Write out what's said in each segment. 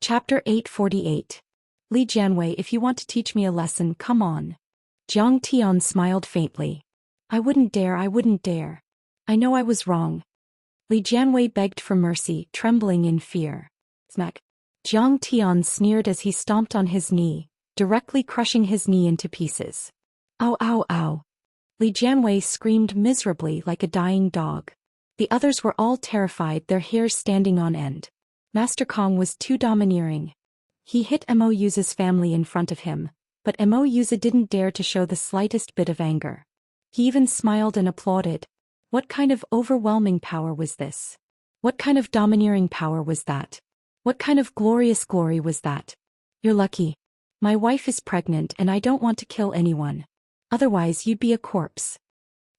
Chapter 848. Li Jianwei, if you want to teach me a lesson, come on. Jiang Tian smiled faintly. I wouldn't dare. I know I was wrong. Li Jianwei begged for mercy, trembling in fear. Smack. Jiang Tian sneered as he stomped on his knee, directly crushing his knee into pieces. Ow, ow, ow. Li Jianwei screamed miserably like a dying dog. The others were all terrified, their hairs standing on end. Master Kong was too domineering. He hit Mo Yuza's family in front of him, but Mo Yuza didn't dare to show the slightest bit of anger. He even smiled and applauded. What kind of overwhelming power was this? What kind of domineering power was that? What kind of glorious glory was that? You're lucky. My wife is pregnant and I don't want to kill anyone. Otherwise you'd be a corpse.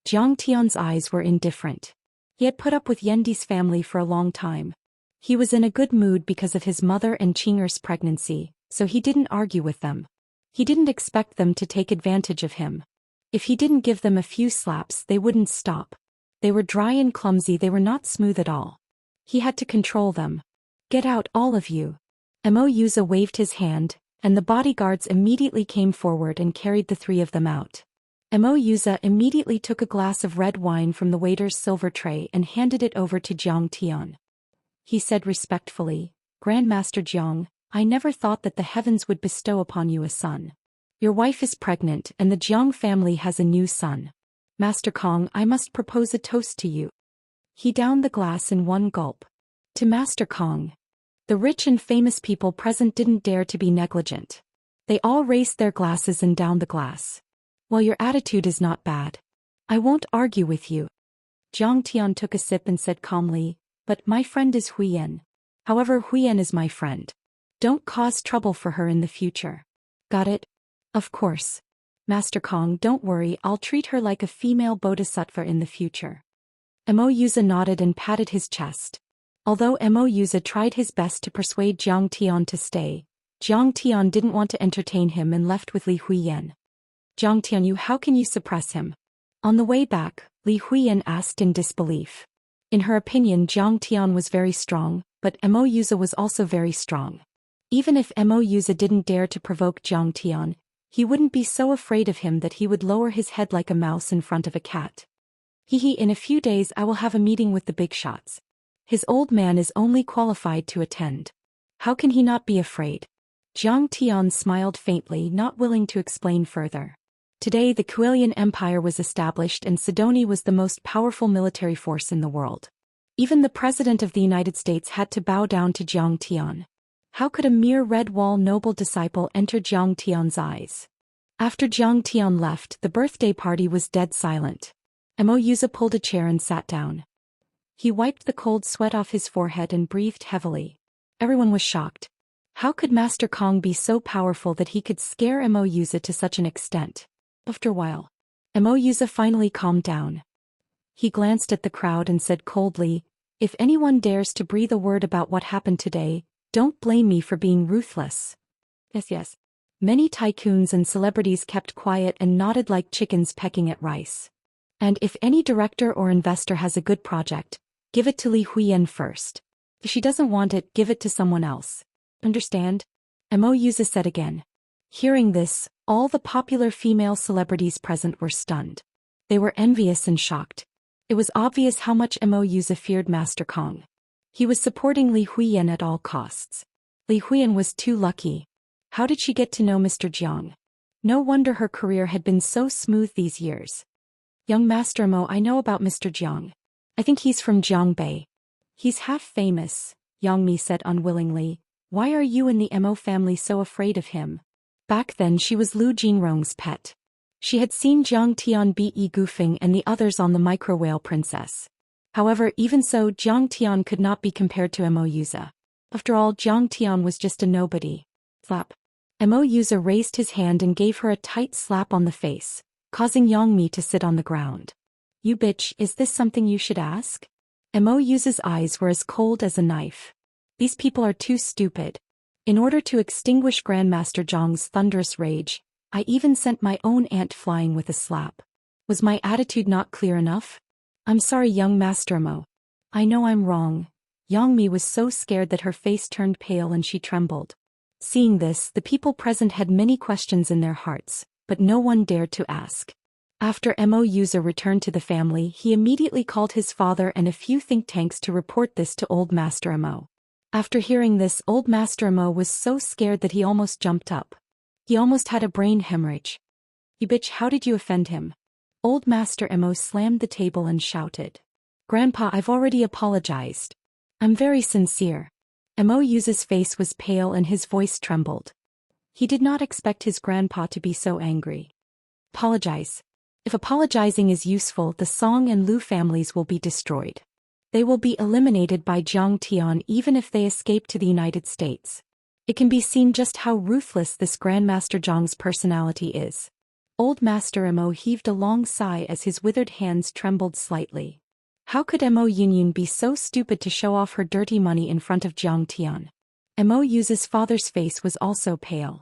Jiang Tian's eyes were indifferent. He had put up with Yendi's family for a long time. He was in a good mood because of his mother and Qing'er's pregnancy, so he didn't argue with them. He didn't expect them to take advantage of him. If he didn't give them a few slaps, they wouldn't stop. They were dry and clumsy, they were not smooth at all. He had to control them. Get out, all of you. Mo Yuza waved his hand, and the bodyguards immediately came forward and carried the three of them out. Mo Yuza immediately took a glass of red wine from the waiter's silver tray and handed it over to Jiang Tian. He said respectfully, Grandmaster Jiang, I never thought that the heavens would bestow upon you a son. Your wife is pregnant and the Jiang family has a new son. Master Kong, I must propose a toast to you. He downed the glass in one gulp. To Master Kong. The rich and famous people present didn't dare to be negligent. They all raised their glasses and downed the glass. Well, your attitude is not bad. I won't argue with you. Jiang Tian took a sip and said calmly, but my friend is Huiyan. However, Huiyan is my friend. Don't cause trouble for her in the future. Got it? Of course. Master Kong, don't worry, I'll treat her like a female bodhisattva in the future. Mo Yuza nodded and patted his chest. Although Mo Yuza tried his best to persuade Jiang Tian to stay, Jiang Tian didn't want to entertain him and left with Li Huiyan. Jiang Tian, how can you suppress him? On the way back, Li Huiyan asked in disbelief. In her opinion, Jiang Tian was very strong, but Mo Yuza was also very strong. Even if Mo Yuza didn't dare to provoke Jiang Tian, he wouldn't be so afraid of him that he would lower his head like a mouse in front of a cat. In a few days I will have a meeting with the big shots. His old man is only qualified to attend. How can he not be afraid? Jiang Tian smiled faintly, not willing to explain further. Today the Kuelian Empire was established and Sidoni was the most powerful military force in the world. Even the President of the United States had to bow down to Jiang Tian. How could a mere Red Wall noble disciple enter Jiang Tian's eyes? After Jiang Tian left, the birthday party was dead silent. Mo Yuza pulled a chair and sat down. He wiped the cold sweat off his forehead and breathed heavily. Everyone was shocked. How could Master Kong be so powerful that he could scare Mo Yuza to such an extent? After a while, Mo Yuza finally calmed down. He glanced at the crowd and said coldly, if anyone dares to breathe a word about what happened today, don't blame me for being ruthless. Yes. Many tycoons and celebrities kept quiet and nodded like chickens pecking at rice. And if any director or investor has a good project, give it to Li Huiyan first. If she doesn't want it, give it to someone else. Understand? Mo Yuza said again. Hearing this, all the popular female celebrities present were stunned. They were envious and shocked. It was obvious how much Mo Yuza feared Master Kong. He was supporting Li Huiyan at all costs. Li Huiyan was too lucky. How did she get to know Mr. Jiang? No wonder her career had been so smooth these years. Young Master Mo, I know about Mr. Jiang. I think he's from Jiangbei. He's half famous, Yang Mi said unwillingly. Why are you and the Mo family so afraid of him? Back then she was Lu Jinrong's pet. She had seen Jiang Tian beat Yi Gufeng and the others on the micro whale princess. However, even so, Jiang Tian could not be compared to Mo Yuza. After all, Jiang Tian was just a nobody. Slap. Mo Yuza raised his hand and gave her a tight slap on the face, causing Yang Mi to sit on the ground. You bitch, is this something you should ask? Mo Yuza's eyes were as cold as a knife. These people are too stupid. In order to extinguish Grandmaster Zhang's thunderous rage, I even sent my own aunt flying with a slap. Was my attitude not clear enough? I'm sorry, young Master Mo. I know I'm wrong. Yang Mi was so scared that her face turned pale and she trembled. Seeing this, the people present had many questions in their hearts, but no one dared to ask. After Mo Yuza returned to the family, he immediately called his father and a few think tanks to report this to Old Master Mo. After hearing this, Old Master Mo was so scared that he almost jumped up. He almost had a brain hemorrhage. "You bitch, how did you offend him?" Old Master Mo slammed the table and shouted. "Grandpa, I've already apologized. I'm very sincere." Mo Yuza's face was pale and his voice trembled. He did not expect his grandpa to be so angry. "Apologize. If apologizing is useful, the Song and Lu families will be destroyed. They will be eliminated by Zhang Tian even if they escape to the United States." It can be seen just how ruthless this Grandmaster Zhang's personality is. Old Master Mo heaved a long sigh as his withered hands trembled slightly. How could Mo Yunyun be so stupid to show off her dirty money in front of Zhang Tian? Mo Yuza's father's face was also pale.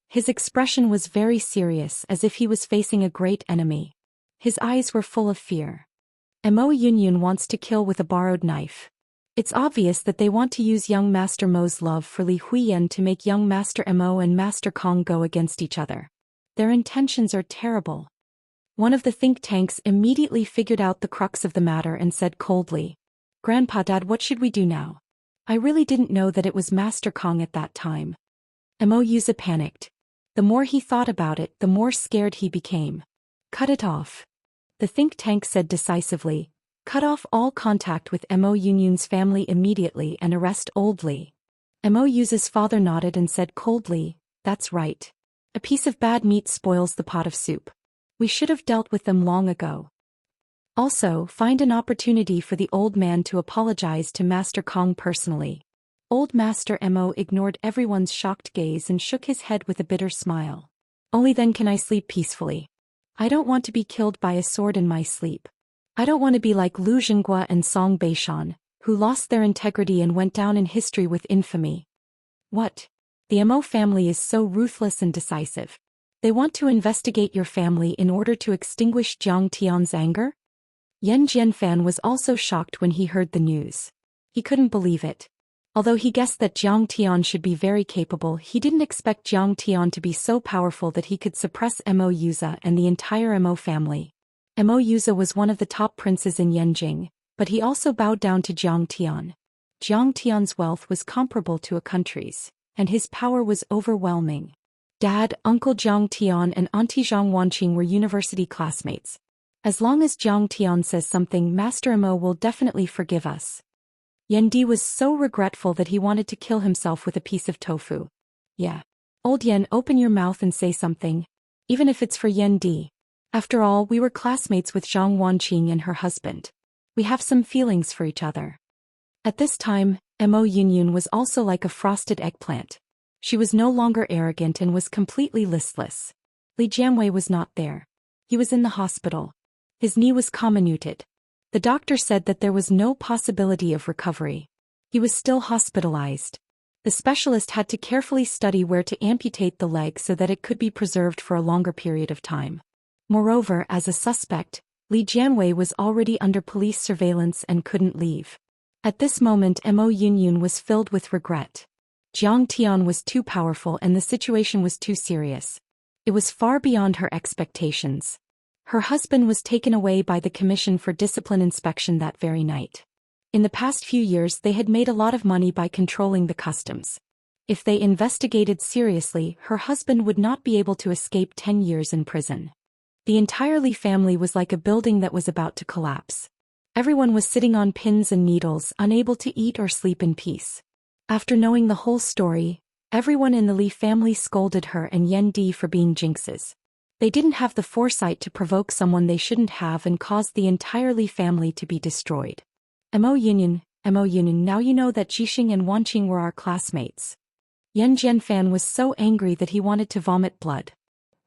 His expression was very serious, as if he was facing a great enemy. His eyes were full of fear. Mo Yunyun wants to kill with a borrowed knife. It's obvious that they want to use young Master Mo's love for Li Huiyan to make young Master Mo and Master Kong go against each other. Their intentions are terrible. One of the think tanks immediately figured out the crux of the matter and said coldly, "Grandpa, Dad, what should we do now? I really didn't know that it was Master Kong at that time." Mo Yuza panicked. The more he thought about it, the more scared he became. "Cut it off." The think tank said decisively, "Cut off all contact with Mo Yunyun's family immediately and arrest Old Li." Mo Yuza's father nodded and said coldly, "That's right. A piece of bad meat spoils the pot of soup. We should have dealt with them long ago. Also, find an opportunity for the old man to apologize to Master Kong personally." Old Master Mo ignored everyone's shocked gaze and shook his head with a bitter smile. "Only then can I sleep peacefully. I don't want to be killed by a sword in my sleep. I don't want to be like Lu Zhenghua and Song Beishan, who lost their integrity and went down in history with infamy." "What? The Mo family is so ruthless and decisive. They want to investigate your family in order to extinguish Zhang Tian's anger?" Yan Jianfan was also shocked when he heard the news. He couldn't believe it. Although he guessed that Zhang Tian should be very capable, he didn't expect Zhang Tian to be so powerful that he could suppress Mo Yuza and the entire Mo family. Mo Yuza was one of the top princes in Yanjing, but he also bowed down to Zhang Tian. Zhang Tian's wealth was comparable to a country's, and his power was overwhelming. Dad, Uncle Zhang Tian and Auntie Zhang Wanqing were university classmates. As long as Zhang Tian says something, Master Mo will definitely forgive us. Yan Di was so regretful that he wanted to kill himself with a piece of tofu. "Yeah. Old Yan, open your mouth and say something. Even if it's for Yan Di. After all, we were classmates with Zhang Wanqing and her husband. We have some feelings for each other." At this time, Mo Yunyun was also like a frosted eggplant. She was no longer arrogant and was completely listless. Li Jianwei was not there. He was in the hospital. His knee was comminuted. The doctor said that there was no possibility of recovery. He was still hospitalized. The specialist had to carefully study where to amputate the leg so that it could be preserved for a longer period of time. Moreover, as a suspect, Li Jianwei was already under police surveillance and couldn't leave. At this moment, Mo Yunyun was filled with regret. Zhang Tian was too powerful and the situation was too serious. It was far beyond her expectations. Her husband was taken away by the Commission for Discipline Inspection that very night. In the past few years they had made a lot of money by controlling the customs. If they investigated seriously, her husband would not be able to escape 10 years in prison. The entire Li family was like a building that was about to collapse. Everyone was sitting on pins and needles, unable to eat or sleep in peace. After knowing the whole story, everyone in the Li family scolded her and Yan Di for being jinxes. They didn't have the foresight to provoke someone they shouldn't have and caused the entire Li family to be destroyed. Mo Yunyun, now you know that Jixing and Wanqing were our classmates." Yan Jianfan was so angry that he wanted to vomit blood.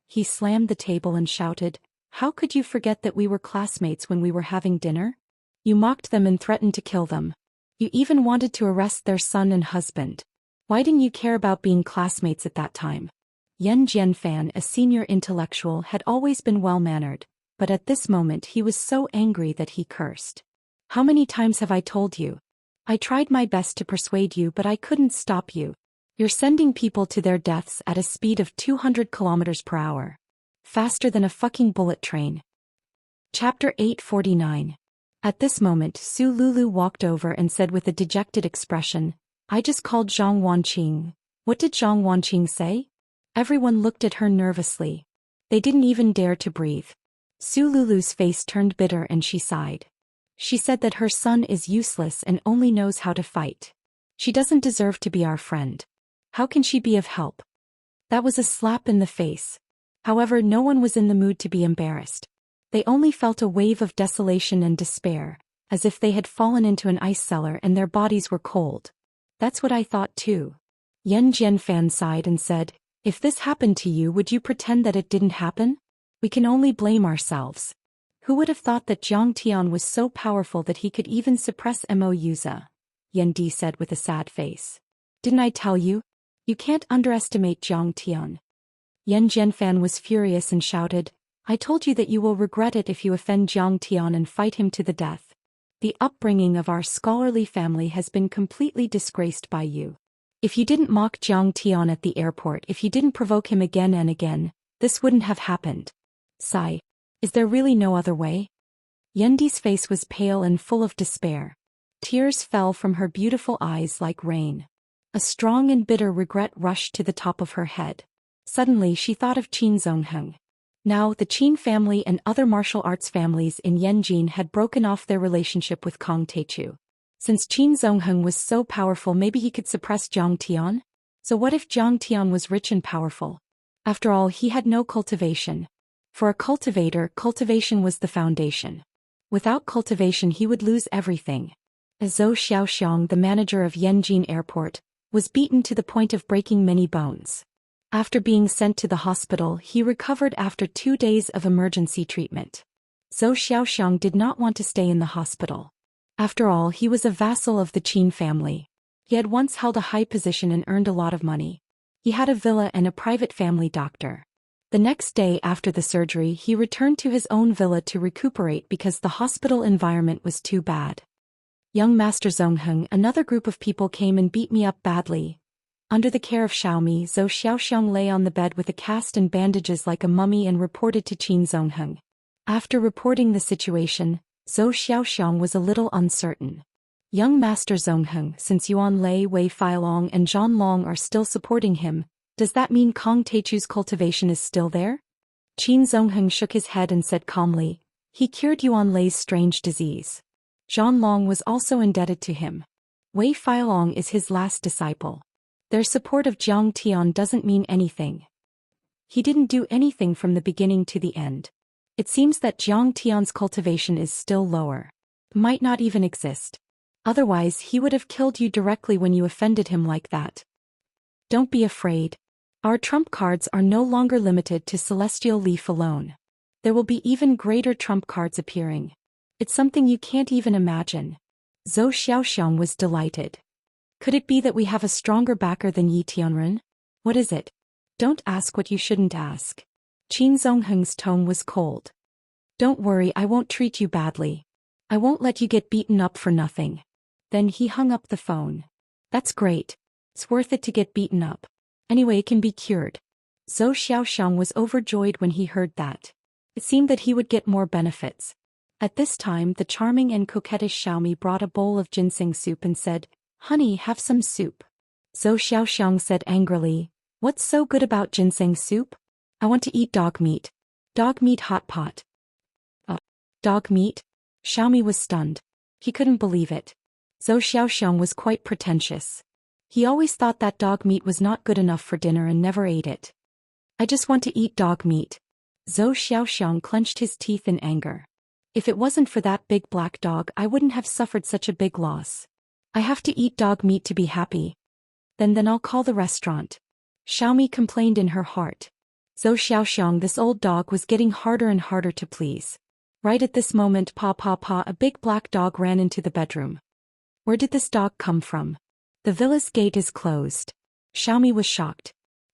He slammed the table and shouted, "How could you forget that we were classmates when we were having dinner? You mocked them and threatened to kill them. You even wanted to arrest their son and husband. Why didn't you care about being classmates at that time?" Yan Jianfan, a senior intellectual, had always been well-mannered, but at this moment he was so angry that he cursed. "How many times have I told you? I tried my best to persuade you, but I couldn't stop you. You're sending people to their deaths at a speed of 200 kilometers per hour. Faster than a fucking bullet train. Chapter 849. At this moment, Su Lulu walked over and said with a dejected expression, I just called Zhang Wanqing. What did Zhang Wanqing say? Everyone looked at her nervously. They didn't even dare to breathe. Su Lulu's face turned bitter and she sighed. She said that her son is useless and only knows how to fight. She doesn't deserve to be our friend. How can she be of help? That was a slap in the face. However, no one was in the mood to be embarrassed. They only felt a wave of desolation and despair, as if they had fallen into an ice cellar and their bodies were cold. That's what I thought too. Yan Jianfan sighed and said, if this happened to you, would you pretend that it didn't happen? We can only blame ourselves. Who would have thought that Jiang Tian was so powerful that he could even suppress Mouza? Yan Di said with a sad face. Didn't I tell you? You can't underestimate Jiang Tian. Yan Jianfan was furious and shouted, I told you that you will regret it if you offend Jiang Tian and fight him to the death. The upbringing of our scholarly family has been completely disgraced by you. If you didn't mock Jiang Tian at the airport, if you didn't provoke him again and again, this wouldn't have happened. Sigh. Is there really no other way? Yendi's face was pale and full of despair. Tears fell from her beautiful eyes like rain. A strong and bitter regret rushed to the top of her head. Suddenly she thought of Qin Zongheng. Now, the Qin family and other martial arts families in Yanjin had broken off their relationship with Kong Teichu. Since Qin Zongheng was so powerful, maybe he could suppress Jiang Tian? So what if Jiang Tian was rich and powerful? After all, he had no cultivation. For a cultivator, cultivation was the foundation. Without cultivation he would lose everything. Zhou Xian, the manager of Yanjin Airport, was beaten to the point of breaking many bones. After being sent to the hospital, he recovered after 2 days of emergency treatment. Zhou Xiaoxiang did not want to stay in the hospital. After all, he was a vassal of the Qin family. He had once held a high position and earned a lot of money. He had a villa and a private family doctor. The next day after the surgery, he returned to his own villa to recuperate because the hospital environment was too bad. Young Master Zongheng, another group of people came and beat me up badly. Under the care of Xiaomi, Zhou Xiaoxiang lay on the bed with a cast and bandages like a mummy and reported to Qin Zongheng. After reporting the situation, Zhou Xiaoxiang was a little uncertain. Young Master Zongheng, since Yuan Lei, Wei Feilong and Zhan Long are still supporting him, does that mean Kong Teichu's cultivation is still there? Qin Zongheng shook his head and said calmly, he cured Yuan Lei's strange disease. Zhan Long was also indebted to him. Wei Feilong is his last disciple. Their support of Jiang Tian doesn't mean anything. He didn't do anything from the beginning to the end. It seems that Jiang Tian's cultivation is still lower. Might not even exist. Otherwise he would have killed you directly when you offended him like that. Don't be afraid. Our trump cards are no longer limited to Celestial Leaf alone. There will be even greater trump cards appearing. It's something you can't even imagine. Zhou Xiaoxiang was delighted. Could it be that we have a stronger backer than Yi Tianren? What is it? Don't ask what you shouldn't ask. Qin Zongheng's tone was cold. Don't worry, I won't treat you badly. I won't let you get beaten up for nothing. Then he hung up the phone. That's great. It's worth it to get beaten up. Anyway, it can be cured. Zhou Xiaoxiang was overjoyed when he heard that. It seemed that he would get more benefits. At this time, the charming and coquettish Xiaomi brought a bowl of ginseng soup and said, Honey, have some soup. Zhou Xiaoxiang said angrily, What's so good about ginseng soup? I want to eat dog meat. Dog meat hot pot. Dog meat? Xiaomi was stunned. He couldn't believe it. Zhou Xiaoxiang was quite pretentious. He always thought that dog meat was not good enough for dinner and never ate it. I just want to eat dog meat. Zhou Xiaoxiang clenched his teeth in anger. If it wasn't for that big black dog, I wouldn't have suffered such a big loss. I have to eat dog meat to be happy. Then I'll call the restaurant. Xiaomi complained in her heart. Zhou Xiaoxiang, this old dog was getting harder and harder to please. Right at this moment, a big black dog ran into the bedroom. Where did this dog come from? The villa's gate is closed. Xiaomi was shocked.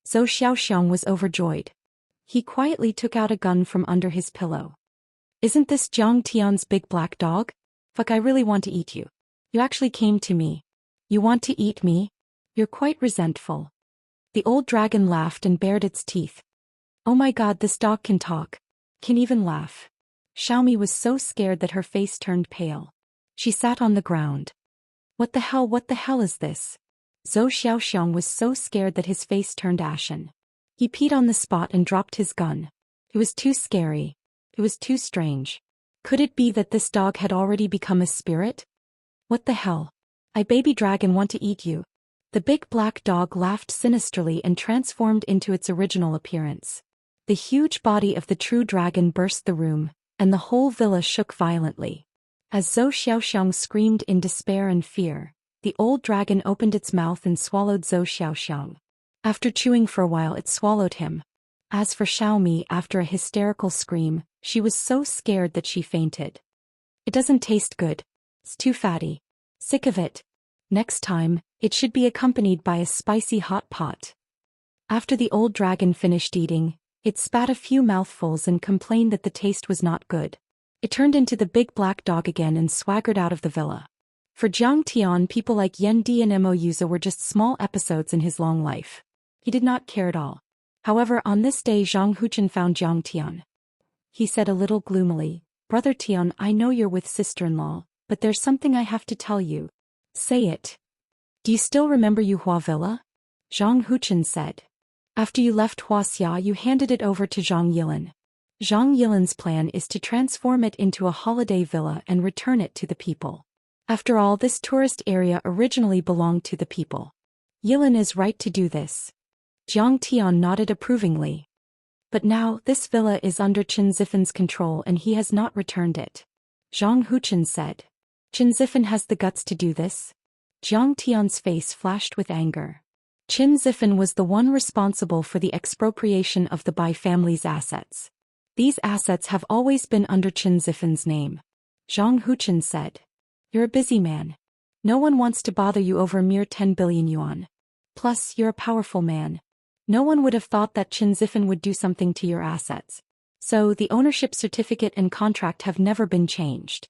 Zhou Xiaoxiang was overjoyed. He quietly took out a gun from under his pillow. Isn't this Jiang Tian's big black dog? Fuck, I really want to eat you. You actually came to me. You want to eat me? You're quite resentful. The old dragon laughed and bared its teeth. Oh my god, this dog can talk. Can even laugh. Xiaomi was so scared that her face turned pale. She sat on the ground. What the hell is this? Zhou Xian was so scared that his face turned ashen. He peed on the spot and dropped his gun. It was too scary. It was too strange. Could it be that this dog had already become a spirit? What the hell? I baby dragon want to eat you. The big black dog laughed sinisterly and transformed into its original appearance. The huge body of the true dragon burst the room, and the whole villa shook violently. As Zhou Xiaoxiang screamed in despair and fear, the old dragon opened its mouth and swallowed Zhou Xiaoxiang. After chewing for a while, it swallowed him. As for Xiaomi, after a hysterical scream, she was so scared that she fainted. It doesn't taste good. It's too fatty. Sick of it. Next time, it should be accompanied by a spicy hot pot. After the old dragon finished eating, it spat a few mouthfuls and complained that the taste was not good. It turned into the big black dog again and swaggered out of the villa. For Jiang Tian, people like Yan Di and Mo Yuza were just small episodes in his long life. He did not care at all. However, on this day Zhang Huchen found Jiang Tian. He said a little gloomily, "Brother Tian, I know you're with sister-in-law, but there's something I have to tell you." "Say it." "Do you still remember Yuhua Villa?" Zhang Huchen said. "After you left Wuxia, you handed it over to Zhang Yilan. Zhang Yilan's plan is to transform it into a holiday villa and return it to the people. After all, this tourist area originally belonged to the people. Yilan is right to do this." Jiang Tian nodded approvingly. "But now, this villa is under Qin Zifen's control and he has not returned it." Zhang Huchen said. "Qin Zifen has the guts to do this?" Jiang Tian's face flashed with anger. Qin Zifen was the one responsible for the expropriation of the Bai family's assets. These assets have always been under Qin Zifen's name. Zhang Huchen said. "You're a busy man. No one wants to bother you over mere 10 billion yuan. Plus, you're a powerful man. No one would have thought that Qin Zifen would do something to your assets. So, the ownership certificate and contract have never been changed.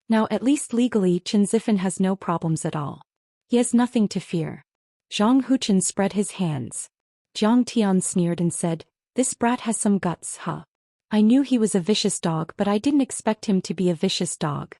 Now, at least legally, Qin Zifen has no problems at all. He has nothing to fear." Zhang Huchen spread his hands. Jiang Tian sneered and said, "This brat has some guts, huh? I knew he was a vicious dog, but I didn't expect him to be a vicious dog."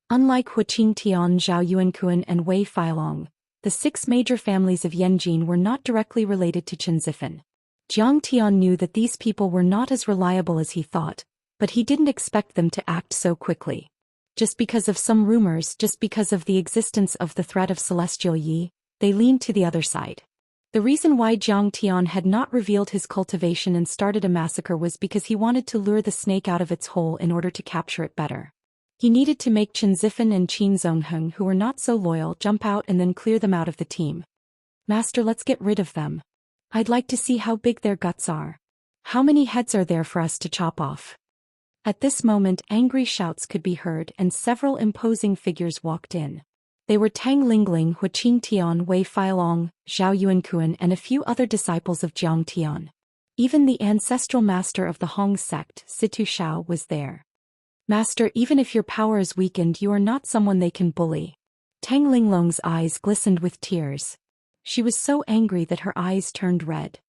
Unlike Huqing Tian, Zhao Yuankuan and Wei Feilong, the 6 major families of Yanjin were not directly related to Qin Zifen. Jiang Tian knew that these people were not as reliable as he thought, but he didn't expect them to act so quickly. Just because of some rumors, just because of the existence of the threat of Celestial Yi, they leaned to the other side. The reason why Jiang Tian had not revealed his cultivation and started a massacre was because he wanted to lure the snake out of its hole in order to capture it better. He needed to make Qin Zifen and Qin Zongheng, who were not so loyal, jump out and then clear them out of the team. "Master, let's get rid of them. I'd like to see how big their guts are. How many heads are there for us to chop off?" At this moment, angry shouts could be heard and several imposing figures walked in. They were Tang Lingling, Huqing Tian, Wei Feilong, Zhao Yuankuan and a few other disciples of Jiang Tian. Even the ancestral master of the Hong sect, Situ Shao, was there. "Master, even if your power is weakened, you are not someone they can bully." Tang Linglong's eyes glistened with tears. She was so angry that her eyes turned red.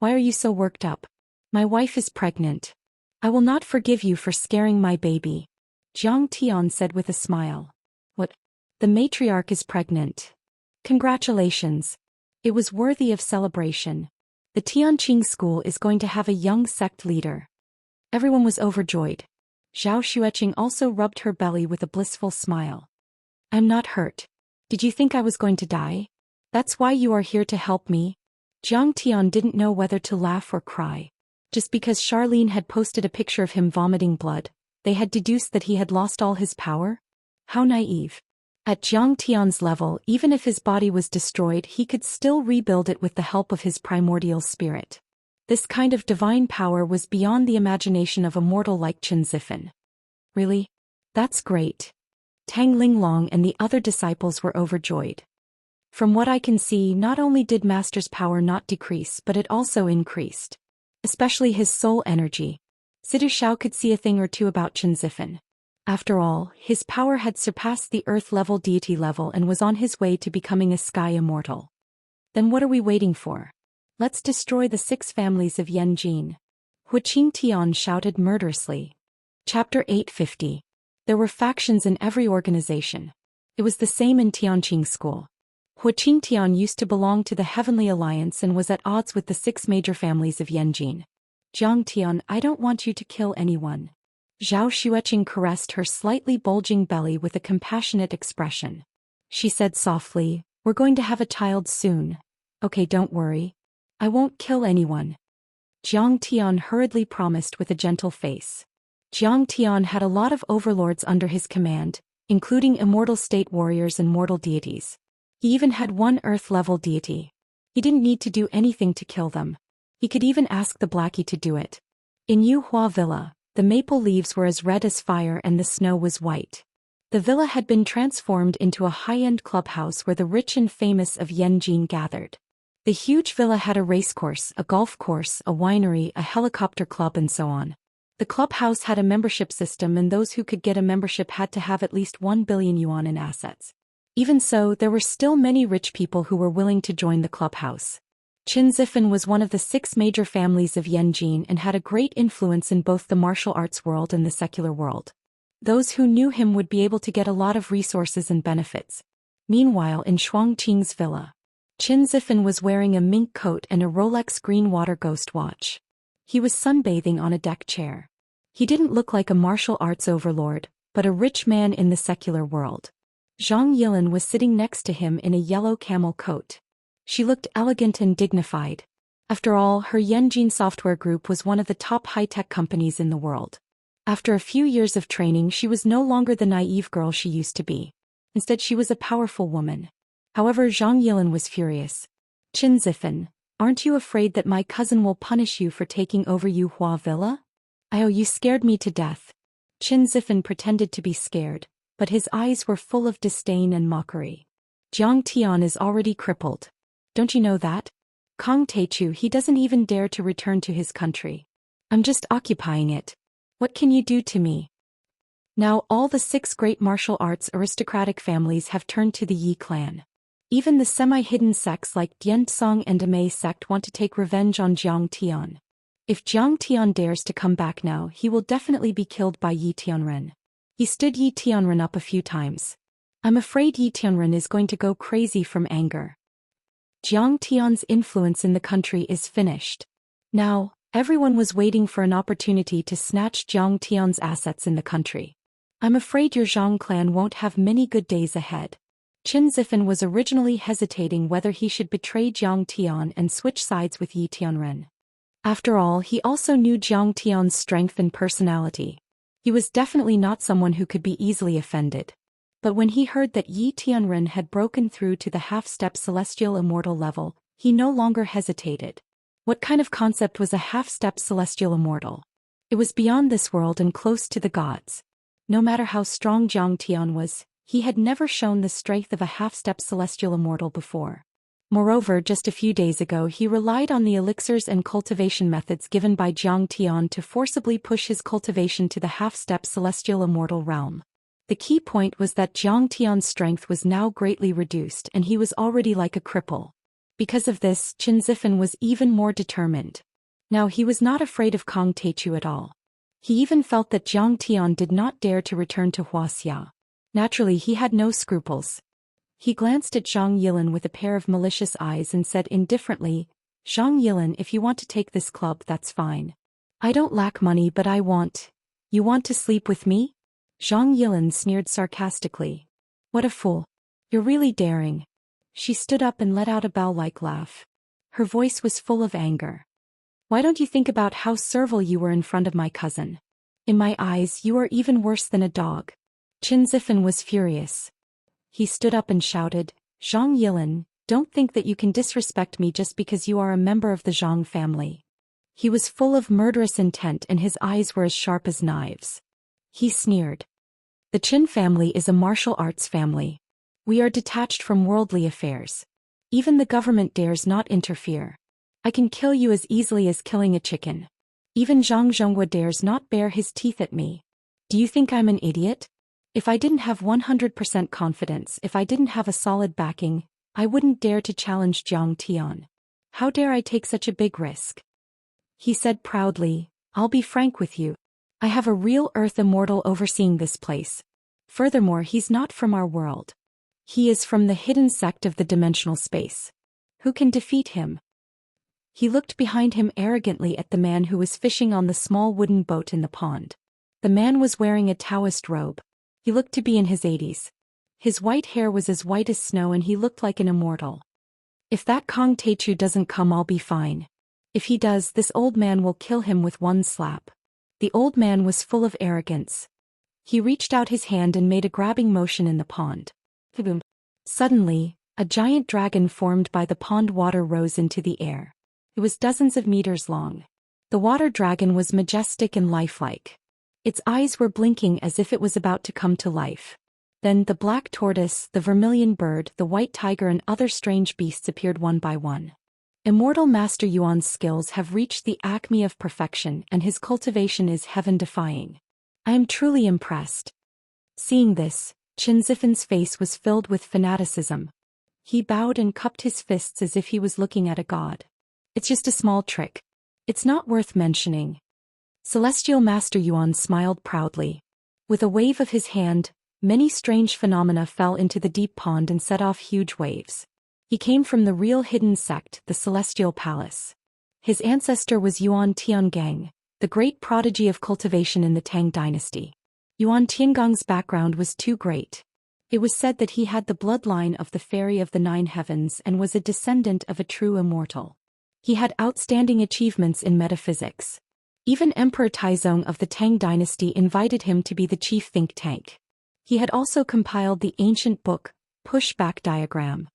"Why are you so worked up? My wife is pregnant. I will not forgive you for scaring my baby." Jiang Tian said with a smile. "What? The matriarch is pregnant. Congratulations. It was worthy of celebration. The Tianqing school is going to have a young sect leader." Everyone was overjoyed. Zhao Xueqing also rubbed her belly with a blissful smile. "I'm not hurt. Did you think I was going to die? That's why you are here to help me?" Jiang Tian didn't know whether to laugh or cry. Just because Charlene had posted a picture of him vomiting blood, they had deduced that he had lost all his power? How naive. At Jiang Tian's level, even if his body was destroyed, he could still rebuild it with the help of his primordial spirit. This kind of divine power was beyond the imagination of a mortal like Qin Zifen. "Really? That's great." Tang Linglong and the other disciples were overjoyed. "From what I can see, not only did Master's power not decrease but it also increased. Especially his soul energy. Sidu Shao could see a thing or two about Qin Zifen. After all, his power had surpassed the Earth-level deity level and was on his way to becoming a sky immortal. Then what are we waiting for? Let's destroy the 6 families of Yanjin. Huqing Tian shouted murderously. Chapter 850. There were factions in every organization. It was the same in Tianqing School. Huqing Tian used to belong to the Heavenly Alliance and was at odds with the 6 major families of Yanjin. Jiang Tian, I don't want you to kill anyone. Zhao Xueqing caressed her slightly bulging belly with a compassionate expression. She said softly, we're going to have a child soon. Okay, don't worry. I won't kill anyone. Jiang Tian hurriedly promised with a gentle face. Jiang Tian had a lot of overlords under his command, including immortal state warriors and mortal deities. He even had one Earth-level deity. He didn't need to do anything to kill them. He could even ask the Blackie to do it. In Yuhua Villa, the maple leaves were as red as fire and the snow was white. The villa had been transformed into a high-end clubhouse where the rich and famous of Yanjin gathered. The huge villa had a racecourse, a golf course, a winery, a helicopter club and so on. The clubhouse had a membership system and those who could get a membership had to have at least 1 billion yuan in assets. Even so, there were still many rich people who were willing to join the clubhouse. Qin Zifan was one of the 6 major families of Yanjin and had a great influence in both the martial arts world and the secular world. Those who knew him would be able to get a lot of resources and benefits. Meanwhile, in Shuangqing's villa, Qin Zifan was wearing a mink coat and a Rolex green water ghost watch. He was sunbathing on a deck chair. He didn't look like a martial arts overlord, but a rich man in the secular world. Zhang Yilin was sitting next to him in a yellow camel coat. She looked elegant and dignified. After all, her Yanjin software group was one of the top high-tech companies in the world. After a few years of training, she was no longer the naive girl she used to be. Instead, she was a powerful woman. However, Zhang Yilin was furious. Qin Zifan, aren't you afraid that my cousin will punish you for taking over Yuhua Villa? You scared me to death. Qin Zifan pretended to be scared, but his eyes were full of disdain and mockery. Jiang Tian is already crippled. Don't you know that? Kong Teichu, he doesn't even dare to return to his country. I'm just occupying it. What can you do to me? Now all the 6 great martial arts aristocratic families have turned to the Yi clan. Even the semi-hidden sects like Diantsong and Amei sect want to take revenge on Jiang Tian. If Jiang Tian dares to come back now, he will definitely be killed by Yi Tianren. He stood Yi Tianren up a few times. I'm afraid Yi Tianren is going to go crazy from anger. Jiang Tian's influence in the country is finished. Now, everyone was waiting for an opportunity to snatch Jiang Tian's assets in the country. I'm afraid your Zhang clan won't have many good days ahead. Qin Zifan was originally hesitating whether he should betray Jiang Tian and switch sides with Yi Tianren. After all, he also knew Jiang Tian's strength and personality. He was definitely not someone who could be easily offended. But when he heard that Yi Tianren had broken through to the half-step celestial immortal level, he no longer hesitated. What kind of concept was a half-step celestial immortal? It was beyond this world and close to the gods. No matter how strong Jiang Tian was, he had never shown the strength of a half-step celestial immortal before. Moreover, just a few days ago he relied on the elixirs and cultivation methods given by Jiang Tian to forcibly push his cultivation to the half-step celestial immortal realm. The key point was that Jiang Tian's strength was now greatly reduced and he was already like a cripple. Because of this, Qin Zifan was even more determined. Now he was not afraid of Kong Teichu at all. He even felt that Jiang Tian did not dare to return to Wuxia. Naturally, he had no scruples. He glanced at Zhang Yilin with a pair of malicious eyes and said indifferently, Zhang Yilin, if you want to take this club, that's fine. I don't lack money, but I want. You want to sleep with me? Zhang Yilin sneered sarcastically. What a fool. You're really daring. She stood up and let out a bow-like laugh. Her voice was full of anger. Why don't you think about how servile you were in front of my cousin? In my eyes, you are even worse than a dog. Qin Zifan was furious. He stood up and shouted, Zhang Yilin, don't think that you can disrespect me just because you are a member of the Zhang family. He was full of murderous intent and his eyes were as sharp as knives. He sneered. The Qin family is a martial arts family. We are detached from worldly affairs. Even the government dares not interfere. I can kill you as easily as killing a chicken. Even Zhang Zhonghua dares not bare his teeth at me. Do you think I'm an idiot? If I didn't have 100% confidence, if I didn't have a solid backing, I wouldn't dare to challenge Zhang Tian. How dare I take such a big risk? He said proudly, I'll be frank with you. I have a real Earth Immortal overseeing this place. Furthermore, he's not from our world. He is from the hidden sect of the dimensional space. Who can defeat him? He looked behind him arrogantly at the man who was fishing on the small wooden boat in the pond. The man was wearing a Daoist robe. He looked to be in his 80s. His white hair was as white as snow and he looked like an immortal. If that Kong Teichu doesn't come, I'll be fine. If he does, this old man will kill him with one slap. The old man was full of arrogance. He reached out his hand and made a grabbing motion in the pond. Boom. Suddenly, a giant dragon formed by the pond water rose into the air. It was dozens of meters long. The water dragon was majestic and lifelike. Its eyes were blinking as if it was about to come to life. Then the black tortoise, the vermilion bird, the white tiger and other strange beasts appeared one by one. Immortal Master Yuan's skills have reached the acme of perfection and his cultivation is heaven-defying. I am truly impressed. Seeing this, Qin Zifen's face was filled with fanaticism. He bowed and cupped his fists as if he was looking at a god. It's just a small trick. It's not worth mentioning. Celestial Master Yuan smiled proudly. With a wave of his hand, many strange phenomena fell into the deep pond and set off huge waves. He came from the real hidden sect, the Celestial Palace. His ancestor was Yuan Tiangang, the great prodigy of cultivation in the Tang dynasty. Yuan Tiangong's background was too great. It was said that he had the bloodline of the Fairy of the Nine Heavens and was a descendant of a true immortal. He had outstanding achievements in metaphysics. Even Emperor Taizong of the Tang dynasty invited him to be the chief think tank. He had also compiled the ancient book, Pushback Diagram.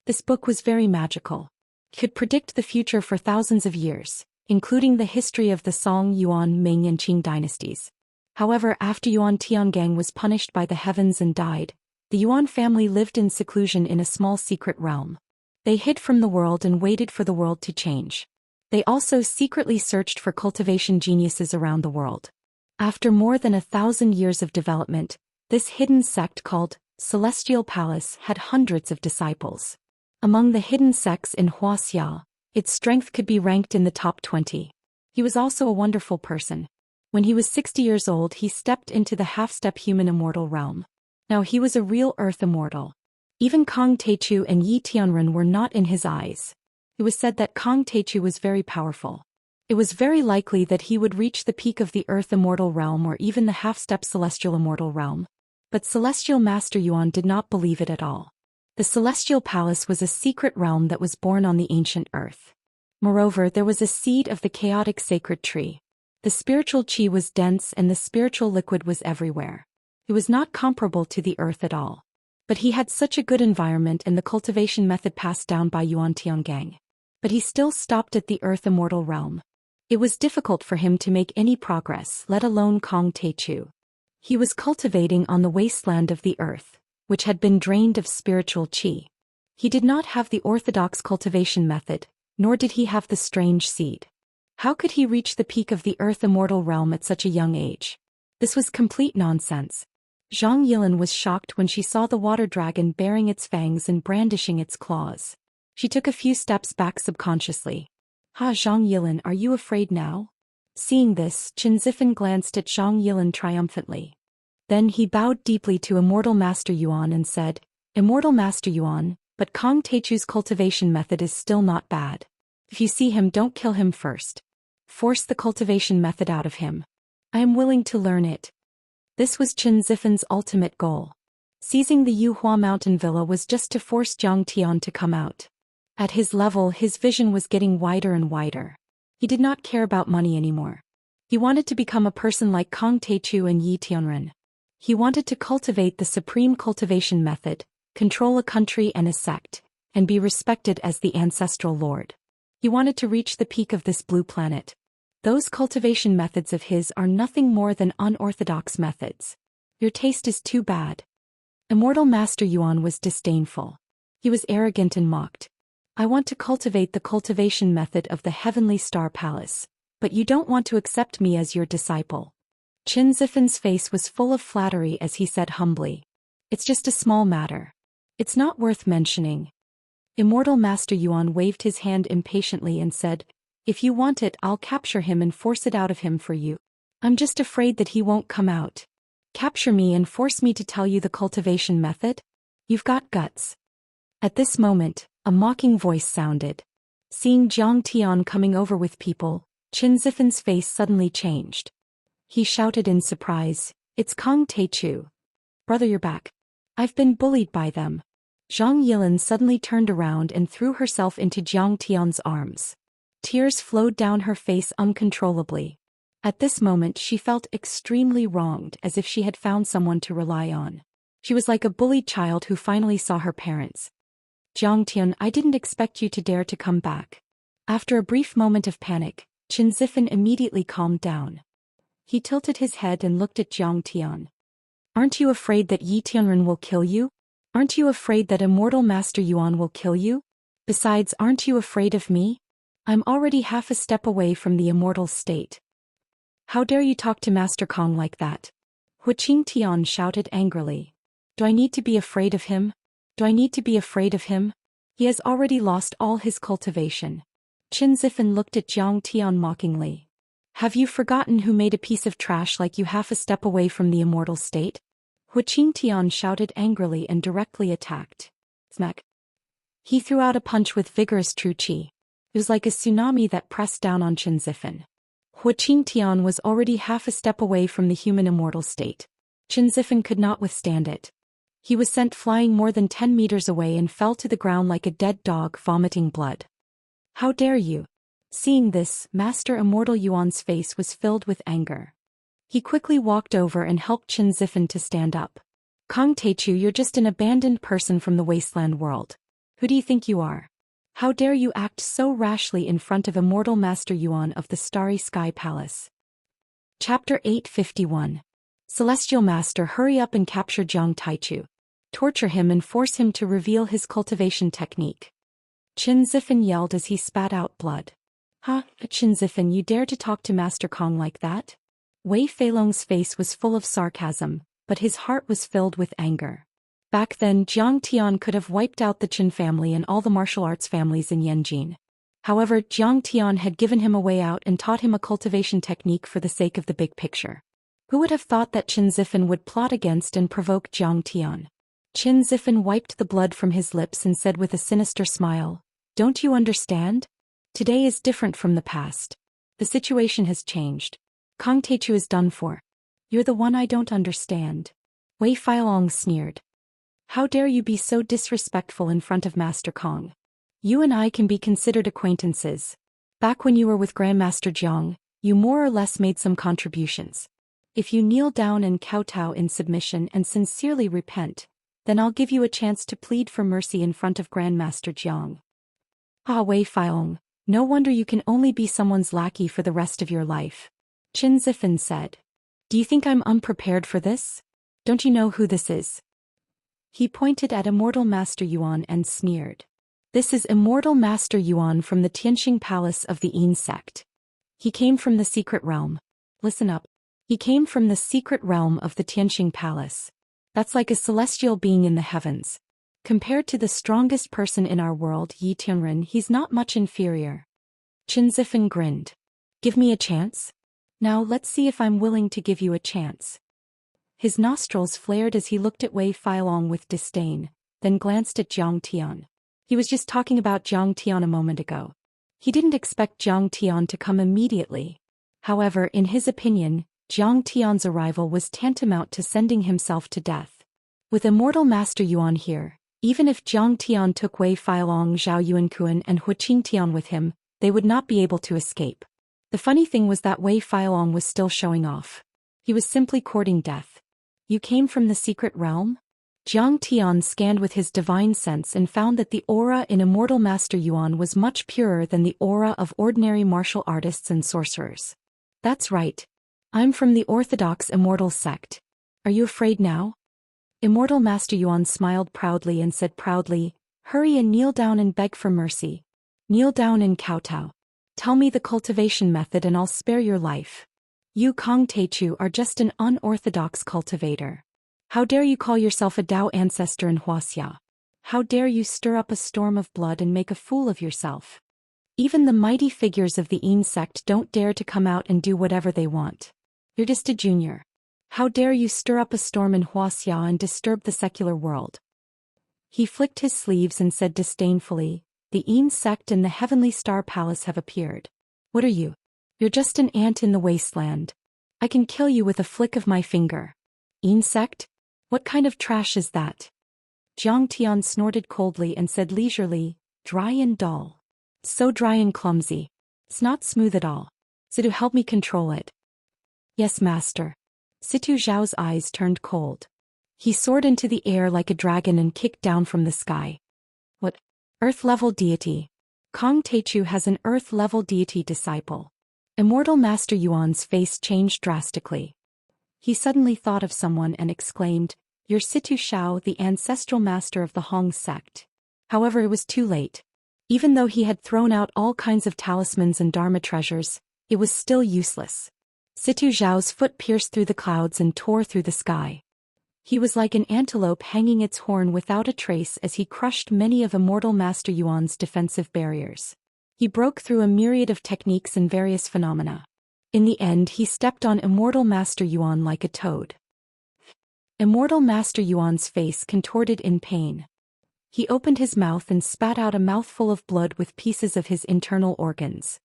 This book was very magical. It could predict the future for thousands of years, including the history of the Song, Yuan, Ming and Qing dynasties. However, after Yuan Tiangang was punished by the heavens and died, the Yuan family lived in seclusion in a small secret realm. They hid from the world and waited for the world to change. They also secretly searched for cultivation geniuses around the world. After more than 1,000 years of development, this hidden sect called Celestial Palace had hundreds of disciples. Among the hidden sects in Wuxia, its strength could be ranked in the top 20. He was also a wonderful person. When he was 60 years old, he stepped into the half-step human immortal realm. Now he was a real earth immortal. Even Kong Teichu and Yi Tianren were not in his eyes. It was said that Kong Teichu was very powerful. It was very likely that he would reach the peak of the earth immortal realm or even the half-step celestial immortal realm. But Celestial Master Yuan did not believe it at all. The Celestial Palace was a secret realm that was born on the ancient earth. Moreover, there was a seed of the chaotic sacred tree. The spiritual qi was dense and the spiritual liquid was everywhere. It was not comparable to the earth at all. But he had such a good environment and the cultivation method passed down by Yuan Tiangang. But he still stopped at the earth immortal realm. It was difficult for him to make any progress, let alone Kong Teichu. He was cultivating on the wasteland of the earth, which had been drained of spiritual qi. He did not have the orthodox cultivation method, nor did he have the strange seed. How could he reach the peak of the earth immortal realm at such a young age? This was complete nonsense. Zhang Yilin was shocked when she saw the water dragon baring its fangs and brandishing its claws. She took a few steps back subconsciously. Zhang Yilin, are you afraid now? Seeing this, Qin Zifen glanced at Zhang Yilin triumphantly. Then he bowed deeply to Immortal Master Yuan and said, Immortal Master Yuan, but Kong Teichu's cultivation method is still not bad. If you see him, don't kill him first. Force the cultivation method out of him. I am willing to learn it. This was Qin Zifen's ultimate goal. Seizing the Yuhua mountain villa was just to force Zhang Tian to come out. At his level, his vision was getting wider and wider. He did not care about money anymore. He wanted to become a person like Kong Teichu and Yi Tianren. He wanted to cultivate the supreme cultivation method, control a country and a sect, and be respected as the ancestral lord. He wanted to reach the peak of this blue planet. Those cultivation methods of his are nothing more than unorthodox methods. Your taste is too bad. Immortal Master Yuan was disdainful. He was arrogant and mocked. I want to cultivate the cultivation method of the Heavenly Star Palace, but you don't want to accept me as your disciple. Qin Zifen's face was full of flattery as he said humbly. It's just a small matter. It's not worth mentioning. Immortal Master Yuan waved his hand impatiently and said, if you want it, I'll capture him and force it out of him for you. I'm just afraid that he won't come out. Capture me and force me to tell you the cultivation method? You've got guts. At this moment, a mocking voice sounded. Seeing Jiang Tian coming over with people, Qin Zifen's face suddenly changed. He shouted in surprise, it's Kong Teichu. Brother, you're back. I've been bullied by them. Zhang Yilin suddenly turned around and threw herself into Jiang Tian's arms. Tears flowed down her face uncontrollably. At this moment she felt extremely wronged, as if she had found someone to rely on. She was like a bullied child who finally saw her parents. Jiang Tian, I didn't expect you to dare to come back. After a brief moment of panic, Qin Zifen immediately calmed down. He tilted his head and looked at Jiang Tian. Aren't you afraid that Yi Tianren will kill you? Aren't you afraid that Immortal Master Yuan will kill you? Besides, aren't you afraid of me? I'm already half a step away from the immortal state. How dare you talk to Master Kong like that? Hu Qingtian shouted angrily. Do I need to be afraid of him? Do I need to be afraid of him? He has already lost all his cultivation. Qin Zifen looked at Jiang Tian mockingly. Have you forgotten who made a piece of trash like you half a step away from the immortal state? Hu Qingtian shouted angrily and directly attacked. Smack. He threw out a punch with vigorous true qi. It was like a tsunami that pressed down on Qin Zifen. Hu Qingtian was already half a step away from the human immortal state. Qin Zifen could not withstand it. He was sent flying more than 10 meters away and fell to the ground like a dead dog vomiting blood. How dare you? Seeing this, Master Immortal Yuan's face was filled with anger. He quickly walked over and helped Qin Zifen to stand up. Kong Teichu, you're just an abandoned person from the wasteland world. Who do you think you are? How dare you act so rashly in front of Immortal Master Yuan of the Starry Sky Palace? Chapter 851. Celestial Master, hurry up and capture Jiang Taichu. Torture him and force him to reveal his cultivation technique. Qin Zifen yelled as he spat out blood. Ha, Qin Zifen, you dare to talk to Master Kong like that? Wei Feilong's face was full of sarcasm, but his heart was filled with anger. Back then, Jiang Tian could have wiped out the Qin family and all the martial arts families in Yanjin. However, Jiang Tian had given him a way out and taught him a cultivation technique for the sake of the big picture. Who would have thought that Qin Zifen would plot against and provoke Jiang Tian? Qin Zifen wiped the blood from his lips and said with a sinister smile, Don't you understand? Today is different from the past. The situation has changed. Kong Teichu is done for. You're the one I don't understand. Wei Feilong sneered. How dare you be so disrespectful in front of Master Kong? You and I can be considered acquaintances. Back when you were with Grandmaster Jiang, you more or less made some contributions. If you kneel down and kowtow in submission and sincerely repent, then I'll give you a chance to plead for mercy in front of Grandmaster Jiang. Ah, Wei Feilong, no wonder you can only be someone's lackey for the rest of your life. Qin Zifen said. Do you think I'm unprepared for this? Don't you know who this is? He pointed at Immortal Master Yuan and sneered. This is Immortal Master Yuan from the Tianxing Palace of the Yin sect. He came from the secret realm. Listen up. He came from the secret realm of the Tianxing Palace. That's like a celestial being in the heavens. Compared to the strongest person in our world, Yi Tianren, he's not much inferior. Qin Zifen grinned. Give me a chance? Now let's see if I'm willing to give you a chance. His nostrils flared as he looked at Wei Feilong with disdain, then glanced at Jiang Tian. He was just talking about Jiang Tian a moment ago. He didn't expect Jiang Tian to come immediately. However, in his opinion, Jiang Tian's arrival was tantamount to sending himself to death. With Immortal Master Yuan here, even if Jiang Tian took Wei Feilong, Zhao Yuankuan and Hu Qingtian with him, they would not be able to escape. The funny thing was that Wei Feilong was still showing off. He was simply courting death. You came from the secret realm? Jiang Tian scanned with his divine sense and found that the aura in Immortal Master Yuan was much purer than the aura of ordinary martial artists and sorcerers. That's right. I'm from the orthodox Immortal sect. Are you afraid now? Immortal Master Yuan smiled proudly and said proudly, Hurry and kneel down and beg for mercy. Kneel down and kowtow. Tell me the cultivation method and I'll spare your life. You Kong Teichu are just an unorthodox cultivator. How dare you call yourself a Dao ancestor in Wuxia? How dare you stir up a storm of blood and make a fool of yourself? Even the mighty figures of the Yin sect don't dare to come out and do whatever they want. You're just a junior. How dare you stir up a storm in Wuxia and disturb the secular world? He flicked his sleeves and said disdainfully, the Yin sect and the Heavenly Star Palace have appeared. What are you? You're just an ant in the wasteland. I can kill you with a flick of my finger. Yin sect? What kind of trash is that? Zhang Tian snorted coldly and said leisurely, dry and dull. So dry and clumsy. It's not smooth at all. Situ, help me control it. Yes, master. Situ Zhao's eyes turned cold. He soared into the air like a dragon and kicked down from the sky. What? Earth-level deity. Kong Teichu has an earth-level deity disciple. Immortal Master Yuan's face changed drastically. He suddenly thought of someone and exclaimed, You're Situ Xiao, the ancestral master of the Hong sect. However, it was too late. Even though he had thrown out all kinds of talismans and dharma treasures, it was still useless. Situ Zhao's foot pierced through the clouds and tore through the sky. He was like an antelope hanging its horn without a trace as he crushed many of Immortal Master Yuan's defensive barriers. He broke through a myriad of techniques and various phenomena. In the end, he stepped on Immortal Master Yuan like a toad. Immortal Master Yuan's face contorted in pain. He opened his mouth and spat out a mouthful of blood with pieces of his internal organs.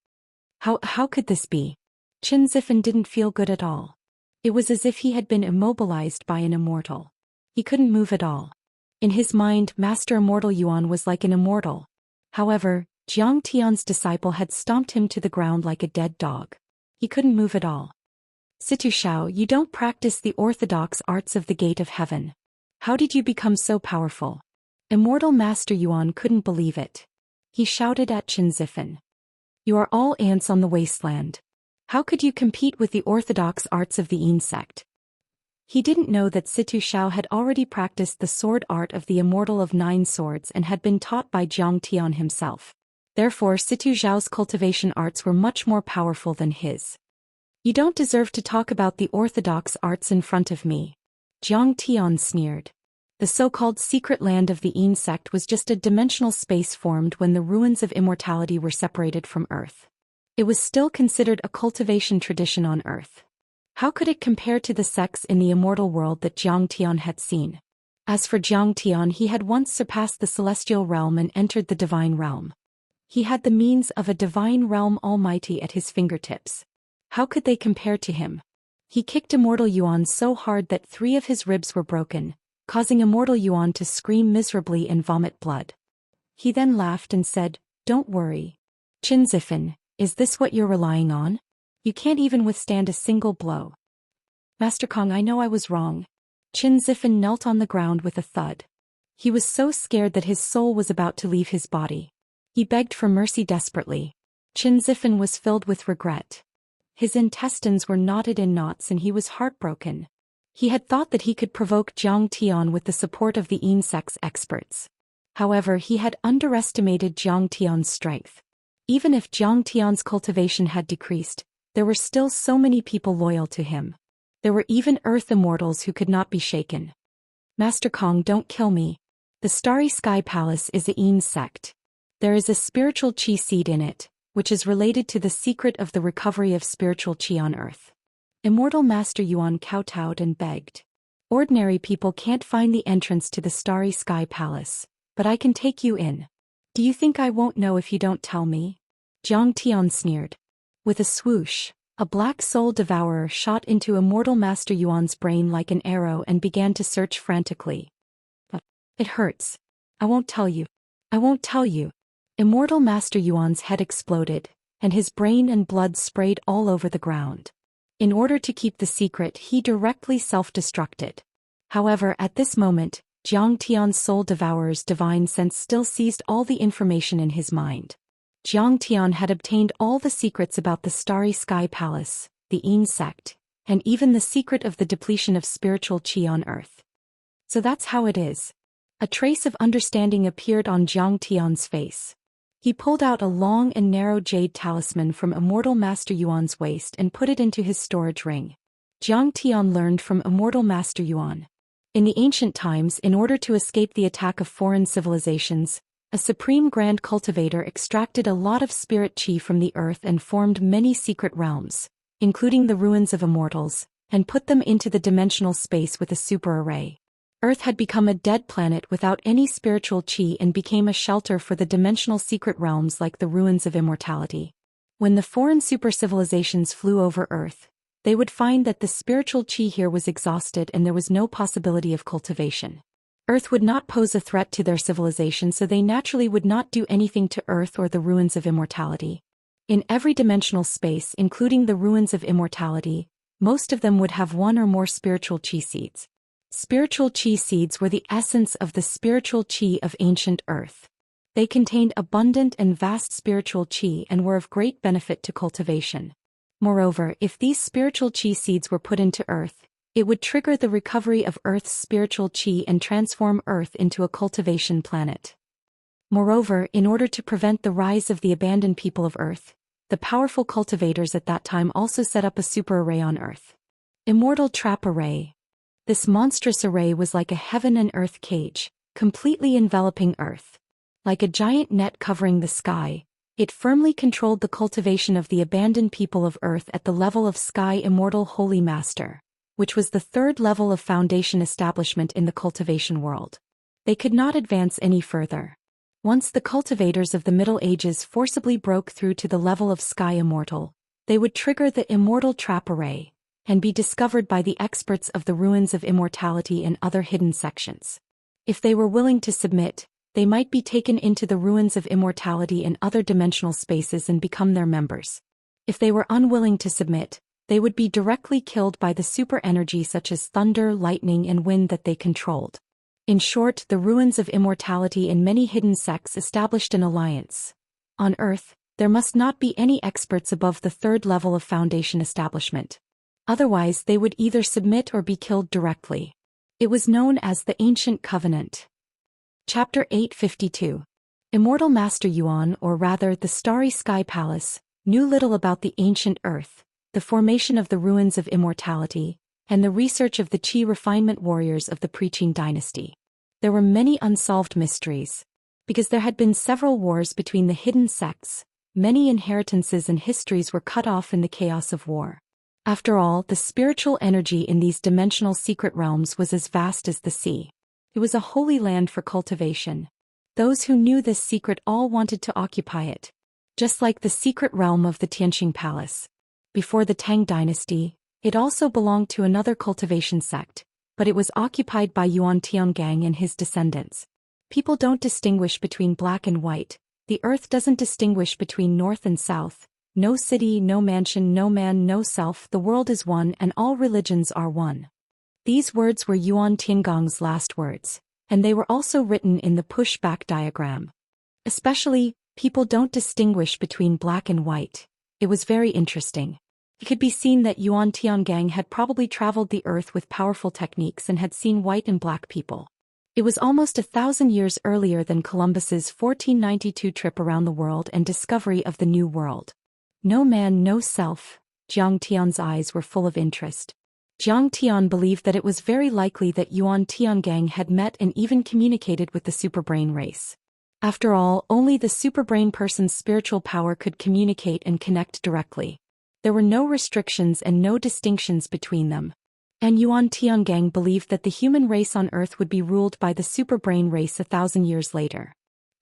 How could this be? Qin Zifen didn't feel good at all. It was as if he had been immobilized by an immortal. He couldn't move at all. In his mind, Master Immortal Yuan was like an immortal. However, Zhang Tian's disciple had stomped him to the ground like a dead dog. He couldn't move at all. Situ Xiao, you don't practice the orthodox arts of the Gate of Heaven. How did you become so powerful? Immortal Master Yuan couldn't believe it. He shouted at Qin Zifen. You are all ants on the wasteland. How could you compete with the orthodox arts of the Yin sect? He didn't know that Situ Xiao had already practiced the sword art of the Immortal of 9 Swords and had been taught by Zhang Tian himself. Therefore, Situ Zhao's cultivation arts were much more powerful than his. You don't deserve to talk about the orthodox arts in front of me. Zhang Tian sneered. The so-called secret land of the Yin sect was just a dimensional space formed when the ruins of immortality were separated from Earth. It was still considered a cultivation tradition on Earth. How could it compare to the sects in the immortal world that Zhang Tian had seen? As for Zhang Tian, he had once surpassed the celestial realm and entered the divine realm. He had the means of a divine realm almighty at his fingertips. How could they compare to him? He kicked Immortal Yuan so hard that 3 of his ribs were broken, causing Immortal Yuan to scream miserably and vomit blood. He then laughed and said, Don't worry. Qin Zifen, is this what you're relying on? You can't even withstand a single blow. Master Kong, I know I was wrong. Qin Zifen knelt on the ground with a thud. He was so scared that his soul was about to leave his body. He begged for mercy desperately. Qin Zifen was filled with regret. His intestines were knotted in knots and he was heartbroken. He had thought that he could provoke Zhang Tian with the support of the Yin sect's experts. However, he had underestimated Zhang Tian's strength. Even if Zhang Tian's cultivation had decreased, there were still so many people loyal to him. There were even Earth immortals who could not be shaken. Master Kong, don't kill me. The Starry Sky Palace is a Yin sect. There is a spiritual qi seed in it, which is related to the secret of the recovery of spiritual qi on Earth. Immortal Master Yuan kowtowed and begged. Ordinary people can't find the entrance to the Starry Sky Palace, but I can take you in. Do you think I won't know if you don't tell me? Zhang Tian sneered. With a swoosh, a black soul devourer shot into Immortal Master Yuan's brain like an arrow and began to search frantically. But it hurts. I won't tell you. I won't tell you. Immortal Master Yuan's head exploded, and his brain and blood sprayed all over the ground. In order to keep the secret, he directly self-destructed. However, at this moment, Zhang Tian's soul devourer's divine sense still seized all the information in his mind. Zhang Tian had obtained all the secrets about the Starry Sky Palace, the Yin sect, and even the secret of the depletion of spiritual qi on Earth. So that's how it is. A trace of understanding appeared on Zhang Tian's face. He pulled out a long and narrow jade talisman from Immortal Master Yuan's waist and put it into his storage ring. Jiang Tian learned from Immortal Master Yuan. In the ancient times, in order to escape the attack of foreign civilizations, a supreme grand cultivator extracted a lot of spirit qi from the earth and formed many secret realms, including the ruins of immortals, and put them into the dimensional space with a super array. Earth had become a dead planet without any spiritual qi and became a shelter for the dimensional secret realms like the ruins of immortality. When the foreign super civilizations flew over Earth, they would find that the spiritual qi here was exhausted and there was no possibility of cultivation. Earth would not pose a threat to their civilization, so they naturally would not do anything to Earth or the ruins of immortality. In every dimensional space, including the ruins of immortality, most of them would have one or more spiritual qi seeds. Spiritual qi seeds were the essence of the spiritual qi of ancient Earth. They contained abundant and vast spiritual qi and were of great benefit to cultivation. Moreover, if these spiritual qi seeds were put into Earth, it would trigger the recovery of Earth's spiritual qi and transform Earth into a cultivation planet. Moreover, in order to prevent the rise of the abandoned people of Earth, the powerful cultivators at that time also set up a super array on Earth. Immortal Trap Array. This monstrous array was like a heaven and earth cage, completely enveloping Earth. Like a giant net covering the sky, it firmly controlled the cultivation of the abandoned people of Earth at the level of Sky Immortal Holy Master, which was the third level of foundation establishment in the cultivation world. They could not advance any further. Once the cultivators of the Middle Ages forcibly broke through to the level of Sky Immortal, they would trigger the Immortal Trap Array, and be discovered by the experts of the ruins of immortality and other hidden sections. If they were willing to submit, they might be taken into the ruins of immortality and other dimensional spaces and become their members. If they were unwilling to submit, they would be directly killed by the super energy such as thunder, lightning, and wind that they controlled. In short, the ruins of immortality and many hidden sects established an alliance. On Earth, there must not be any experts above the third level of foundation establishment. Otherwise, they would either submit or be killed directly. It was known as the Ancient Covenant. Chapter 852. Immortal Master Yuan, or rather the Starry Sky Palace, knew little about the ancient Earth, the formation of the ruins of immortality, and the research of the Qi refinement warriors of the Preaching Dynasty. There were many unsolved mysteries. Because there had been several wars between the hidden sects, many inheritances and histories were cut off in the chaos of war. After all, the spiritual energy in these dimensional secret realms was as vast as the sea. It was a holy land for cultivation. Those who knew this secret all wanted to occupy it. Just like the secret realm of the Tianqing Palace. Before the Tang Dynasty, it also belonged to another cultivation sect, but it was occupied by Yuan Tiangang and his descendants. People don't distinguish between black and white. The earth doesn't distinguish between north and south. No city, no mansion, no man, no self. The world is one and all religions are one. These words were Yuan Tiangong's last words, and they were also written in the pushback diagram. Especially, people don't distinguish between black and white. It was very interesting. It could be seen that Yuan Tiangang had probably traveled the earth with powerful techniques and had seen white and black people. It was almost 1,000 years earlier than Columbus's 1492 trip around the world and discovery of the New World. No man, no self. Jiang Tian's eyes were full of interest. Jiang Tian believed that it was very likely that Yuan Tiangang had met and even communicated with the superbrain race. After all, only the superbrain person's spiritual power could communicate and connect directly. There were no restrictions and no distinctions between them. And Yuan Tiangang believed that the human race on Earth would be ruled by the superbrain race 1,000 years later.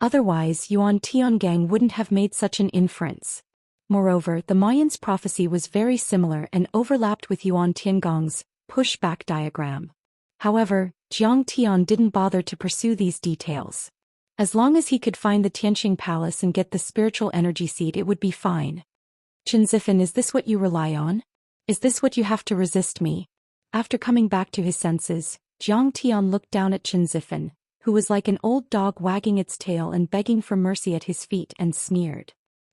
Otherwise, Yuan Tiangang wouldn't have made such an inference. Moreover, the Mayans' prophecy was very similar and overlapped with Yuan Tiangong's pushback diagram. However, Jiang Tian didn't bother to pursue these details. As long as he could find the Tianqing Palace and get the spiritual energy seed, it would be fine. Chen Zifan, is this what you rely on? Is this what you have to resist me? After coming back to his senses, Jiang Tian looked down at Chen Zifan, who was like an old dog wagging its tail and begging for mercy at his feet, and sneered.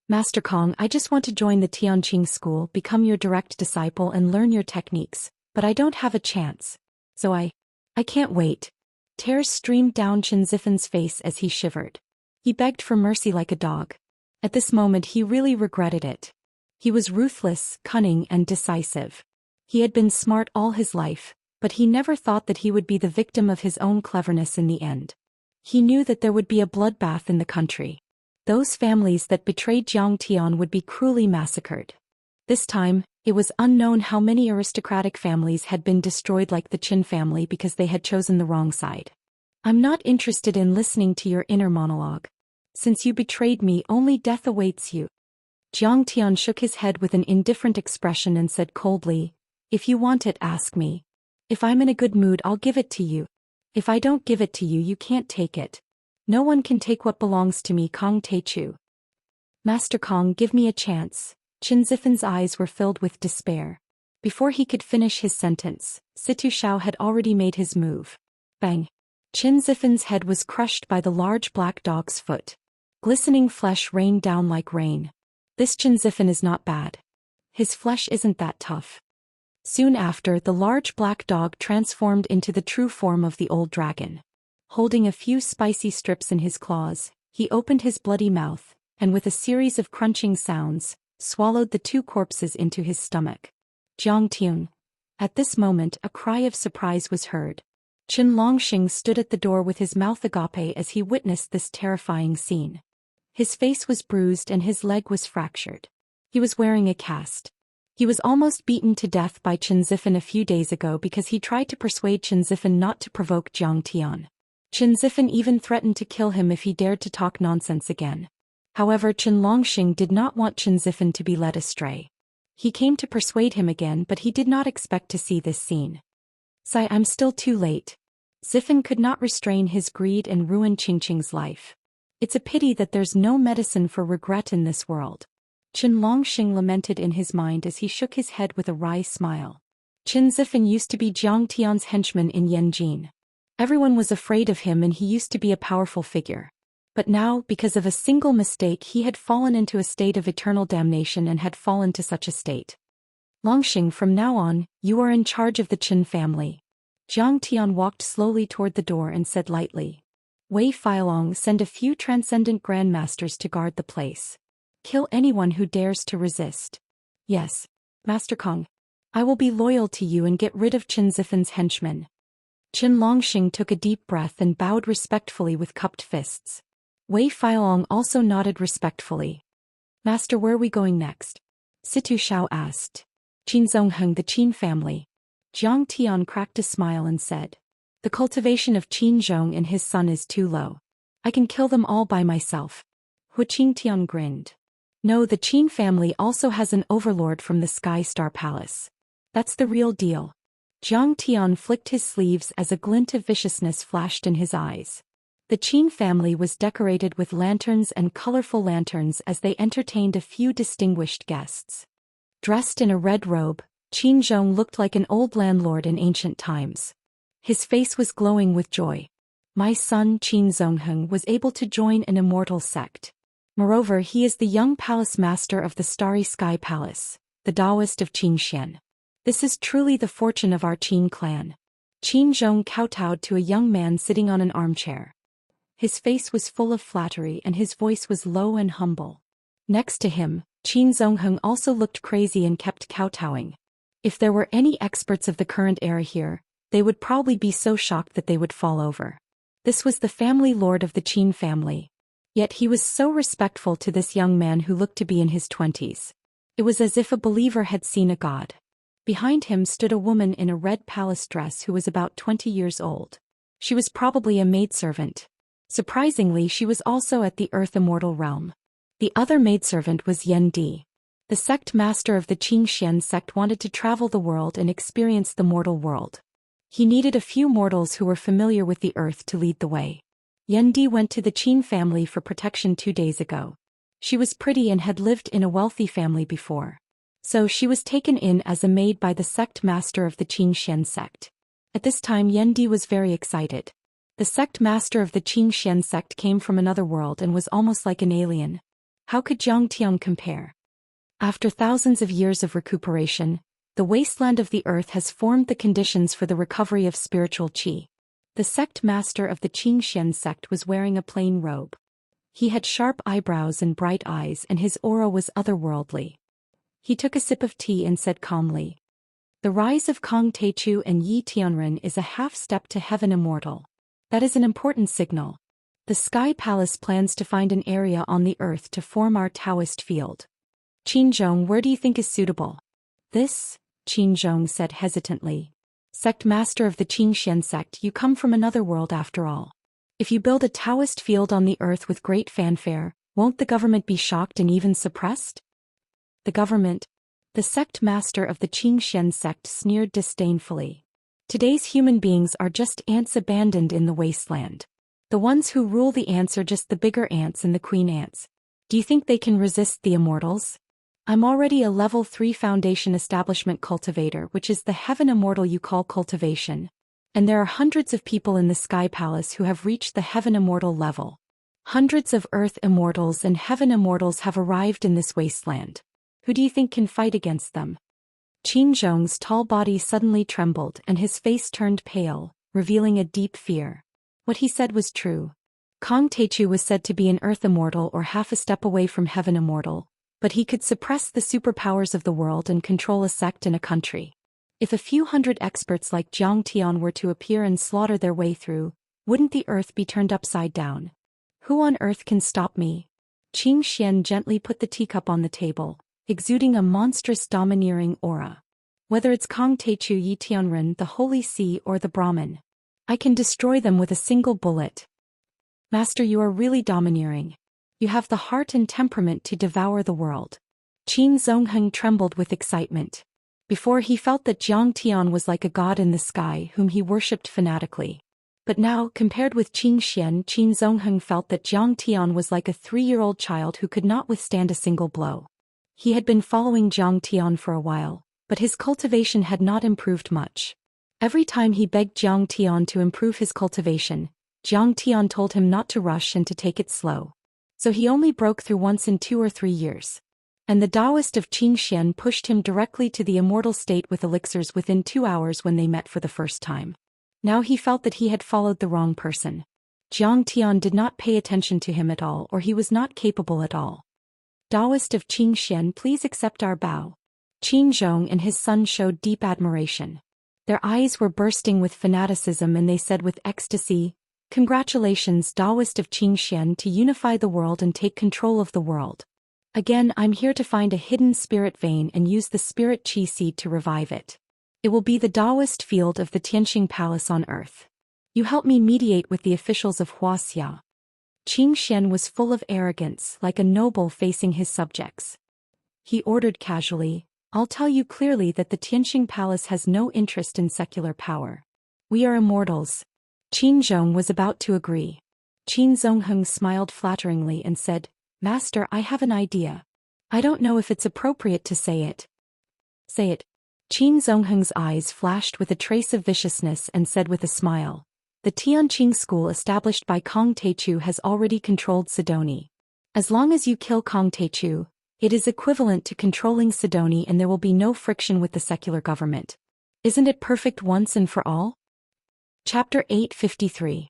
Master Kong, I just want to join the Tianqing school, become your direct disciple and learn your techniques, but I don't have a chance. So I can't wait. Tears streamed down Chen Zifan's face as he shivered. He begged for mercy like a dog. At this moment he really regretted it. He was ruthless, cunning, and decisive. He had been smart all his life, but he never thought that he would be the victim of his own cleverness in the end. He knew that there would be a bloodbath in the country. Those families that betrayed Jiang Tian would be cruelly massacred. This time, it was unknown how many aristocratic families had been destroyed like the Qin family because they had chosen the wrong side. I'm not interested in listening to your inner monologue. Since you betrayed me, only death awaits you. Jiang Tian shook his head with an indifferent expression and said coldly, if you want it, ask me. If I'm in a good mood, I'll give it to you. If I don't give it to you, you can't take it. No one can take what belongs to me, Kong Teichu. Master Kong, give me a chance. Qin Zifen's eyes were filled with despair. Before he could finish his sentence, Situ Shao had already made his move. Bang! Qin Zifen's head was crushed by the large black dog's foot. Glistening flesh rained down like rain. This Qin Zifen is not bad. His flesh isn't that tough. Soon after, the large black dog transformed into the true form of the old dragon. Holding a few spicy strips in his claws, he opened his bloody mouth, and with a series of crunching sounds, swallowed the two corpses into his stomach. Jiang Tian. At this moment, a cry of surprise was heard. Qin Longxing stood at the door with his mouth agape as he witnessed this terrifying scene. His face was bruised and his leg was fractured. He was wearing a cast. He was almost beaten to death by Qin Zifen a few days ago because he tried to persuade Qin Zifen not to provoke Jiang Tian. Qin Zifen even threatened to kill him if he dared to talk nonsense again. However, Qin Longxing did not want Qin Zifen to be led astray. He came to persuade him again, but he did not expect to see this scene. Sigh, I'm still too late. Zifen could not restrain his greed and ruin Qingqing's life. It's a pity that there's no medicine for regret in this world. Qin Longxing lamented in his mind as he shook his head with a wry smile. Qin Zifen used to be Jiang Tian's henchman in Yanjin. Everyone was afraid of him and he used to be a powerful figure. But now, because of a single mistake, he had fallen into a state of eternal damnation and had fallen to such a state. Longxing, from now on, you are in charge of the Qin family. Jiang Tian walked slowly toward the door and said lightly. Wei Feilong, send a few transcendent grandmasters to guard the place. Kill anyone who dares to resist. Yes, Master Kong. I will be loyal to you and get rid of Qin Zifen's henchmen. Qin Longxing took a deep breath and bowed respectfully with cupped fists. Wei Feilong also nodded respectfully. Master, where are we going next? Situ Shao asked. Qin Zongheng, the Qin family. Jiang Tian cracked a smile and said. The cultivation of Qin Zhong and his son is too low. I can kill them all by myself. Hu Qingtian grinned. No, the Qin family also has an overlord from the Sky Star Palace. That's the real deal. Jiang Tian flicked his sleeves as a glint of viciousness flashed in his eyes. The Qin family was decorated with lanterns and colorful lanterns as they entertained a few distinguished guests. Dressed in a red robe, Qin Zhong looked like an old landlord in ancient times. His face was glowing with joy. My son Qin Zongheng was able to join an immortal sect. Moreover, he is the young palace master of the Starry Sky Palace, the Daoist of Xianxia. This is truly the fortune of our Qin clan. Qin Zhong kowtowed to a young man sitting on an armchair. His face was full of flattery and his voice was low and humble. Next to him, Qin Zongheng also looked crazy and kept kowtowing. If there were any experts of the current era here, they would probably be so shocked that they would fall over. This was the family lord of the Qin family. Yet he was so respectful to this young man who looked to be in his 20s. It was as if a believer had seen a god. Behind him stood a woman in a red palace dress who was about 20 years old. She was probably a maidservant. Surprisingly, she was also at the Earth Immortal realm. The other maidservant was Yan Di. The sect master of the Xianxia sect wanted to travel the world and experience the mortal world. He needed a few mortals who were familiar with the earth to lead the way. Yan Di went to the Qin family for protection 2 days ago. She was pretty and had lived in a wealthy family before. So she was taken in as a maid by the sect master of the Xianxia sect. At this time Yan Di was very excited. The sect master of the Xianxia sect came from another world and was almost like an alien. How could Jiang Tian compare? After thousands of years of recuperation, the wasteland of the earth has formed the conditions for the recovery of spiritual qi. The sect master of the Xianxia sect was wearing a plain robe. He had sharp eyebrows and bright eyes, and his aura was otherworldly. He took a sip of tea and said calmly, "The rise of Kong Teichu and Yi Tianren is a half-step to heaven immortal. That is an important signal. The Sky Palace plans to find an area on the earth to form our Daoist field. Qinzhong, where do you think is suitable?" "This," Qinzhong said hesitantly. "Sect master of the Zhou Xian sect, you come from another world after all. If you build a Taoist field on the earth with great fanfare, won't the government be shocked and even suppressed?" "The government?" The sect master of the Zhou Xian sect sneered disdainfully. "Today's human beings are just ants abandoned in the wasteland. The ones who rule the ants are just the bigger ants and the queen ants. Do you think they can resist the immortals? I'm already a level 3 foundation establishment cultivator, which is the heaven immortal you call cultivation. And there are hundreds of people in the Sky Palace who have reached the heaven immortal level. Hundreds of earth immortals and heaven immortals have arrived in this wasteland. Who do you think can fight against them?" Qinzhong's tall body suddenly trembled and his face turned pale, revealing a deep fear. What he said was true. Kong Teichu was said to be an earth immortal or half a step away from heaven immortal, but he could suppress the superpowers of the world and control a sect and a country. If a few hundred experts like Jiang Tian were to appear and slaughter their way through, wouldn't the earth be turned upside down? Who on earth can stop me? Xian gently put the teacup on the table, exuding a monstrous domineering aura. "Whether it's Kong Teichu, Yi Tianren, the Holy See, or the Brahmin, I can destroy them with a single bullet." "Master, you are really domineering. You have the heart and temperament to devour the world." Qin Zongheng trembled with excitement. Before, he felt that Jiang Tian was like a god in the sky whom he worshipped fanatically. But now, compared with Qin Zongheng felt that Jiang Tian was like a 3-year-old child who could not withstand a single blow. He had been following Jiang Tian for a while, but his cultivation had not improved much. Every time he begged Jiang Tian to improve his cultivation, Jiang Tian told him not to rush and to take it slow. So he only broke through once in 2 or 3 years. And the Daoist of Xianxia pushed him directly to the immortal state with elixirs within 2 hours when they met for the first time. Now he felt that he had followed the wrong person. Jiang Tian did not pay attention to him at all, or he was not capable at all. "Daoist of Xianxia, please accept our bow." Qinzhong and his son showed deep admiration. Their eyes were bursting with fanaticism and they said with ecstasy, "Congratulations, Daoist of Xianxia, to unify the world and take control of the world. Again, I'm here to find a hidden spirit vein and use the spirit chi seed to revive it. It will be the Daoist field of the Tianxing Palace on earth. You help me mediate with the officials of Wuxia." Xian was full of arrogance, like a noble facing his subjects. He ordered casually, "I'll tell you clearly that the Tianxing Palace has no interest in secular power. We are immortals." Qinzhong was about to agree. Qin Zongheng smiled flatteringly and said, "Master, I have an idea. I don't know if it's appropriate to say it." "Say it." Qin Zongheng's eyes flashed with a trace of viciousness and said with a smile, "The Tianqing school established by Kong Teichu has already controlled Sidoni. As long as you kill Kong Teichu, it is equivalent to controlling Sidoni and there will be no friction with the secular government. Isn't it perfect once and for all?" Chapter 853.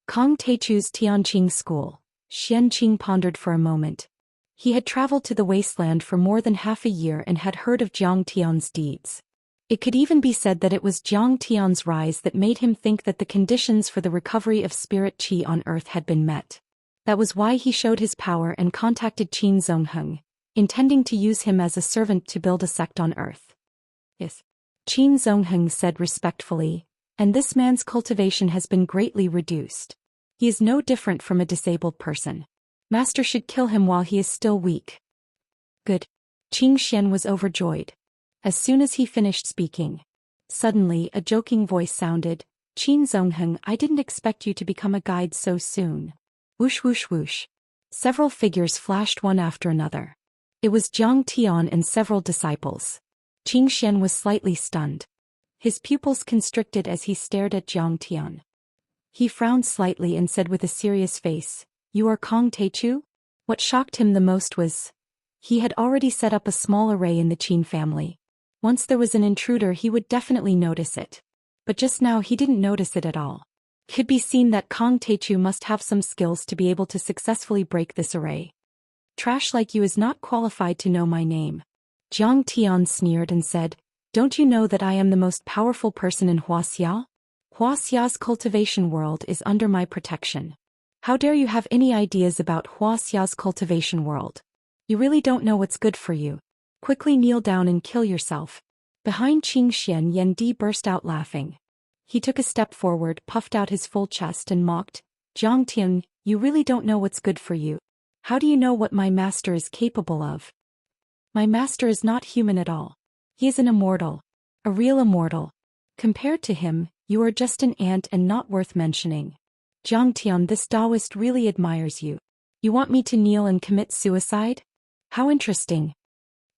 Kong Teichu's Tianqing school. Xianqing pondered for a moment. He had traveled to the wasteland for more than half a year and had heard of Jiang Tian's deeds. It could even be said that it was Jiang Tian's rise that made him think that the conditions for the recovery of spirit qi on earth had been met. That was why he showed his power and contacted Qin Zongheng, intending to use him as a servant to build a sect on earth. "Yes," Qin Zongheng said respectfully, "and this man's cultivation has been greatly reduced. He is no different from a disabled person. Master should kill him while he is still weak." "Good." Xian was overjoyed. As soon as he finished speaking, suddenly a joking voice sounded, "Qin Zongheng, I didn't expect you to become a guide so soon." Whoosh whoosh whoosh. Several figures flashed one after another. It was Jiang Tian and several disciples. Xian was slightly stunned. His pupils constricted as he stared at Jiang Tian. He frowned slightly and said with a serious face, "You are Kong Teichu?" What shocked him the most was, he had already set up a small array in the Qin family. Once there was an intruder he would definitely notice it. But just now he didn't notice it at all. Could be seen that Kong Teichu must have some skills to be able to successfully break this array. Trash like you is not qualified to know my name. Jiang Tian sneered and said, don't you know that I am the most powerful person in Wuxia? Wuxia's cultivation world is under my protection. How dare you have any ideas about Wuxia's cultivation world? You really don't know what's good for you. Quickly kneel down and kill yourself. Behind Xianxia, Yan Di burst out laughing. He took a step forward, puffed out his full chest and mocked, Jiang Tian, you really don't know what's good for you. How do you know what my master is capable of? My master is not human at all. He is an immortal. A real immortal. Compared to him, you are just an ant and not worth mentioning. Jiang Tian, this Daoist really admires you. You want me to kneel and commit suicide? How interesting.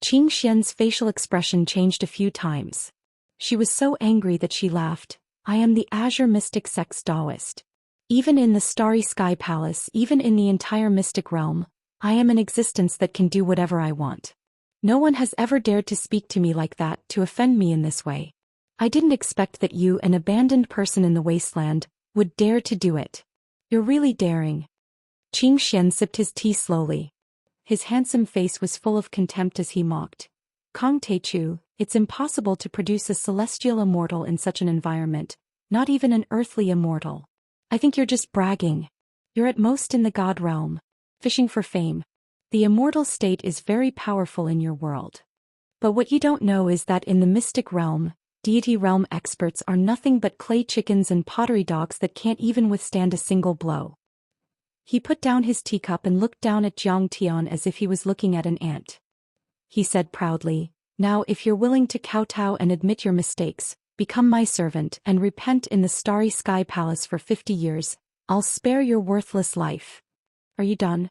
Qing Xian's facial expression changed a few times. She was so angry that she laughed. I am the Azure Mystic Sex Daoist. Even in the Starry Sky Palace, even in the entire mystic realm, I am an existence that can do whatever I want. No one has ever dared to speak to me like that, to offend me in this way. I didn't expect that you, an abandoned person in the wasteland, would dare to do it. You're really daring. Qing Xian sipped his tea slowly. His handsome face was full of contempt as he mocked. Kong Teichu, it's impossible to produce a celestial immortal in such an environment, not even an earthly immortal. I think you're just bragging. You're at most in the god realm, fishing for fame. The immortal state is very powerful in your world. But what you don't know is that in the mystic realm, deity realm experts are nothing but clay chickens and pottery dogs that can't even withstand a single blow. He put down his teacup and looked down at Jiang Tian as if he was looking at an ant. He said proudly, now if you're willing to kowtow and admit your mistakes, become my servant and repent in the Starry Sky Palace for 50 years, I'll spare your worthless life. Are you done?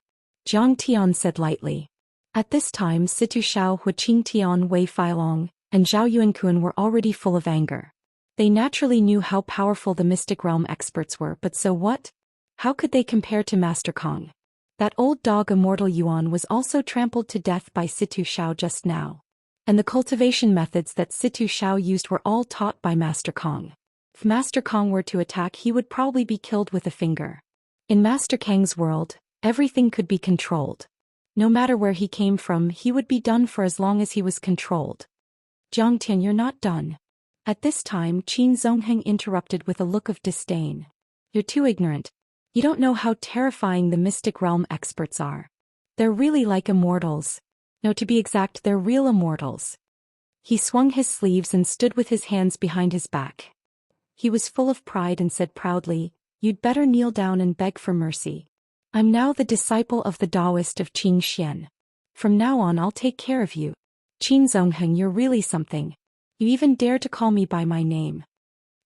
Jiang Tian said lightly. At this time Situ Shao, Hu Qing Tian, Wei Feilong, and Zhao Yuankun were already full of anger. They naturally knew how powerful the mystic realm experts were, but so what? How could they compare to Master Kong? That old dog Immortal Yuan was also trampled to death by Situ Shao just now. And the cultivation methods that Situ Shao used were all taught by Master Kong. If Master Kong were to attack, he would probably be killed with a finger. In Master Kang's world, everything could be controlled. No matter where he came from, he would be done for as long as he was controlled. Jiang Tian, you're not done. At this time, Qin Zongheng interrupted with a look of disdain. You're too ignorant. You don't know how terrifying the mystic realm experts are. They're really like immortals. No, to be exact, they're real immortals. He swung his sleeves and stood with his hands behind his back. He was full of pride and said proudly, you'd better kneel down and beg for mercy. I'm now the disciple of the Daoist of Qing Xian. From now on I'll take care of you. Qin Zongheng, you're really something. You even dare to call me by my name.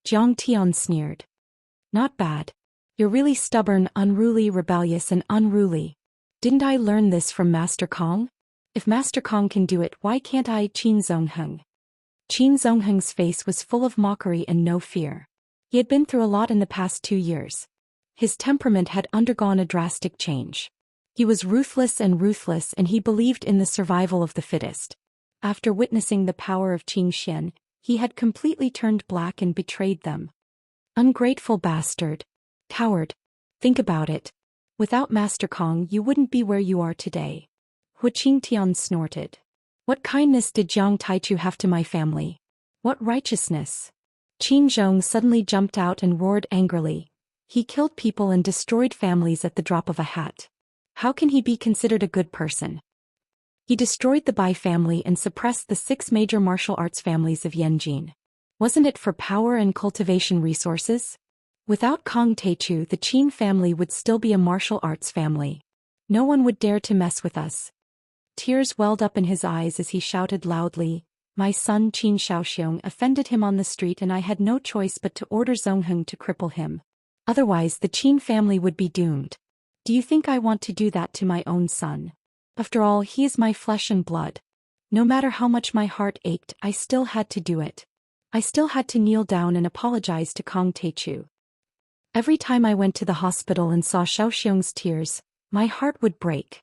Jiang Tian sneered. Not bad. You're really stubborn, unruly, rebellious and unruly. Didn't I learn this from Master Kong? If Master Kong can do it, why can't I? Qin Zongheng. Qin Zongheng's face was full of mockery and no fear. He had been through a lot in the past 2 years. His temperament had undergone a drastic change. He was ruthless and he believed in the survival of the fittest. After witnessing the power of Qing Xian, he had completely turned black and betrayed them. Ungrateful bastard. Coward. Think about it. Without Master Kong, you wouldn't be where you are today. Hu Qingtian snorted. What kindness did Jiang Taichu have to my family? What righteousness? Qin Zhong suddenly jumped out and roared angrily. He killed people and destroyed families at the drop of a hat. How can he be considered a good person? He destroyed the Bai family and suppressed the 6 major martial arts families of Yanjin. Wasn't it for power and cultivation resources? Without Kong Teichu, the Qin family would still be a martial arts family. No one would dare to mess with us. Tears welled up in his eyes as he shouted loudly, my son Qin Shaoxiong offended him on the street and I had no choice but to order Zongheng to cripple him. Otherwise the Qin family would be doomed. Do you think I want to do that to my own son? After all, he is my flesh and blood. No matter how much my heart ached, I still had to do it. I still had to kneel down and apologize to Kong Teichu. Every time I went to the hospital and saw Shaoxiong's tears, my heart would break.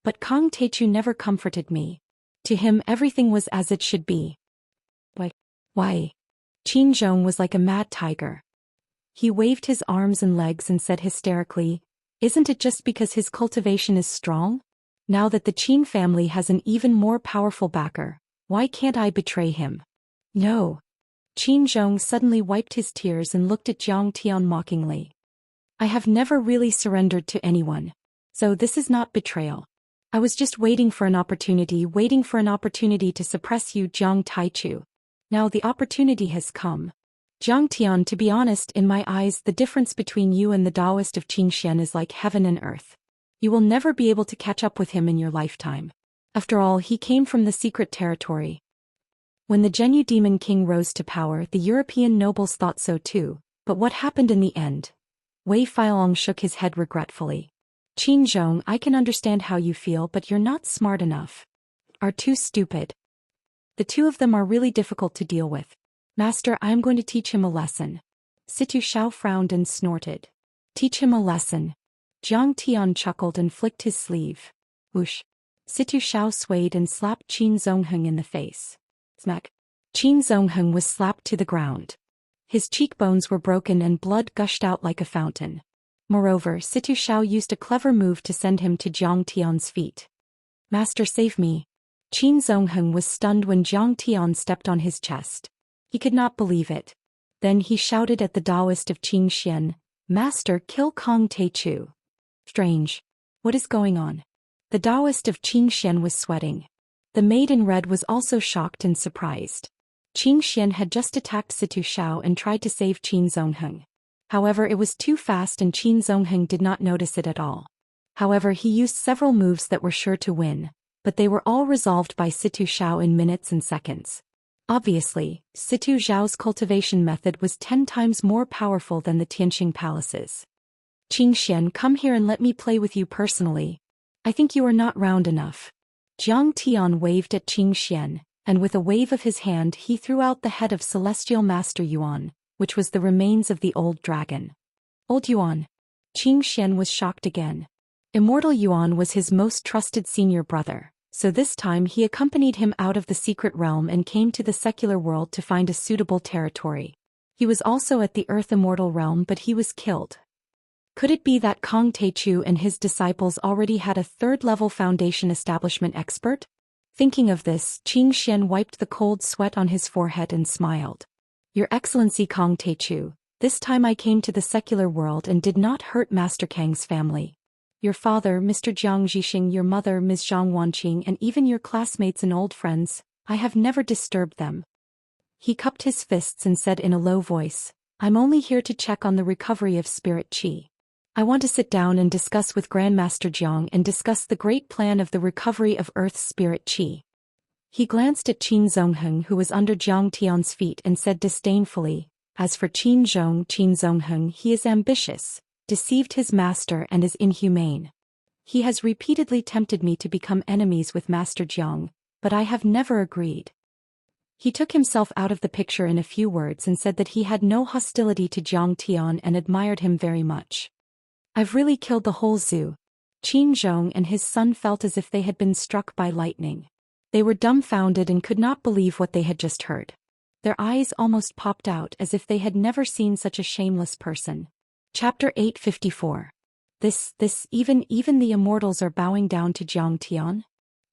But Kong Teichu never comforted me. To him everything was as it should be. Why? Qin Zhong was like a mad tiger. He waved his arms and legs and said hysterically, "Isn't it just because his cultivation is strong? Now that the Qin family has an even more powerful backer, why can't I betray him?" "No." Qin Zhong suddenly wiped his tears and looked at Jiang Tian mockingly. "I have never really surrendered to anyone. So this is not betrayal. I was just waiting for an opportunity to suppress you, Jiang Taichu. Now the opportunity has come. Jiang Tian, to be honest, in my eyes the difference between you and the Daoist of Xianxia is like heaven and earth. You will never be able to catch up with him in your lifetime. After all, he came from the secret territory." When the Zhenyu Demon King rose to power, the European nobles thought so too, but what happened in the end? Wei Feilong shook his head regretfully. "Qin Zhong, I can understand how you feel, but you're not smart enough. Are too stupid. The two of them are really difficult to deal with. Master, I am going to teach him a lesson." Situ Xiao frowned and snorted. "Teach him a lesson." Jiang Tian chuckled and flicked his sleeve. Whoosh. Situ Xiao swayed and slapped Qin Zongheng in the face. Smack. Qin Zongheng was slapped to the ground. His cheekbones were broken and blood gushed out like a fountain. Moreover, Situ Xiao used a clever move to send him to Jiang Tian's feet. "Master, save me." Qin Zongheng was stunned when Jiang Tian stepped on his chest. He could not believe it. Then he shouted at the Daoist of Xian, "Master, kill Kong Taichu." Strange. What is going on? The Daoist of Xian was sweating. The maid in red was also shocked and surprised. Xian had just attacked Situ Xiao and tried to save Qin Zongheng. However, it was too fast and Qin Zongheng did not notice it at all. However, he used several moves that were sure to win, but they were all resolved by Situ Xiao in minutes and seconds. Obviously, Situ Xiao's cultivation method was 10 times more powerful than the Tianqing palaces. "Xian, come here and let me play with you personally. I think you are not round enough." Jiang Tian waved at Xian, and with a wave of his hand he threw out the head of Celestial Master Yuan, which was the remains of the old dragon. Old Yuan. Xian was shocked again. Immortal Yuan was his most trusted senior brother, so this time he accompanied him out of the secret realm and came to the secular world to find a suitable territory. He was also at the Earth Immortal realm, but he was killed. Could it be that Kong Taichu and his disciples already had a third-level foundation establishment expert? Thinking of this, Xian wiped the cold sweat on his forehead and smiled. "Your Excellency Kong Taichu, this time I came to the secular world and did not hurt Master Kang's family. Your father, Mr. Jiang Zhixing, your mother, Ms. Zhang Wanqing, and even your classmates and old friends, I have never disturbed them." He cupped his fists and said in a low voice, "I'm only here to check on the recovery of spirit qi. I want to sit down and discuss with Grandmaster Jiang and discuss the great plan of the recovery of Earth's spirit qi." He glanced at Qin Zongheng, who was under Jiang Tian's feet, and said disdainfully, "As for Qin Zongheng, he is ambitious, deceived his master, and is inhumane. He has repeatedly tempted me to become enemies with Master Jiang, but I have never agreed." He took himself out of the picture in a few words and said that he had no hostility to Jiang Tian and admired him very much. "I've really killed the whole zoo." Qin Zhong and his son felt as if they had been struck by lightning. They were dumbfounded and could not believe what they had just heard. Their eyes almost popped out as if they had never seen such a shameless person. Chapter 854. Even the immortals are bowing down to Jiang Tian?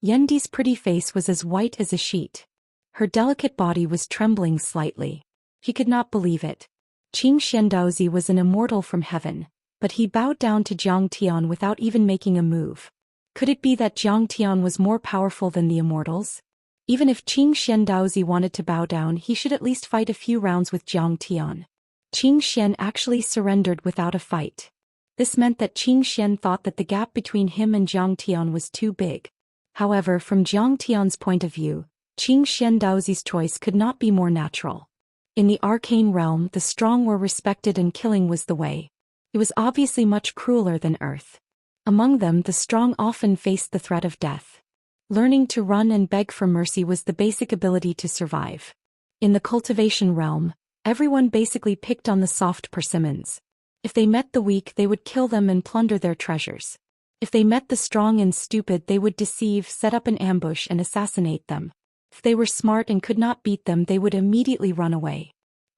Yendi's pretty face was as white as a sheet. Her delicate body was trembling slightly. He could not believe it. Qing Xiandaozi was an immortal from heaven, but he bowed down to Jiang Tian without even making a move. Could it be that Jiang Tian was more powerful than the immortals? Even if Qing Xiandaozi wanted to bow down, he should at least fight a few rounds with Jiang Tian. Qing Xian actually surrendered without a fight. This meant that Qing Xian thought that the gap between him and Jiang Tian was too big. However, from Jiang Tian's point of view, Qing Xiandaozi's choice could not be more natural. In the arcane realm, the strong were respected and killing was the way. It was obviously much crueler than Earth. Among them, the strong often faced the threat of death. Learning to run and beg for mercy was the basic ability to survive. In the cultivation realm, everyone basically picked on the soft persimmons. If they met the weak, they would kill them and plunder their treasures. If they met the strong and stupid, they would deceive, set up an ambush, and assassinate them. If they were smart and could not beat them, they would immediately run away.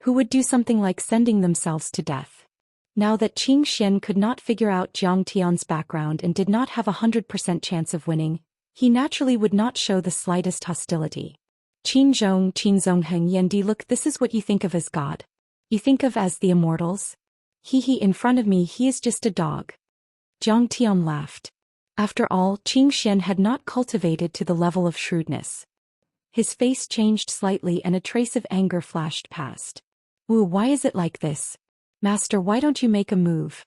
Who would do something like sending themselves to death? Now that Xian could not figure out Jiang Tian's background and did not have 100% chance of winning, he naturally would not show the slightest hostility. Qinzhongheng Yendi, look, this is what you think of as God. You think of as the Immortals? In front of me he is just a dog. Jiang Tian laughed. After all, Xian had not cultivated to the level of shrewdness. His face changed slightly and a trace of anger flashed past. Wu, why is it like this? Master, why don't you make a move?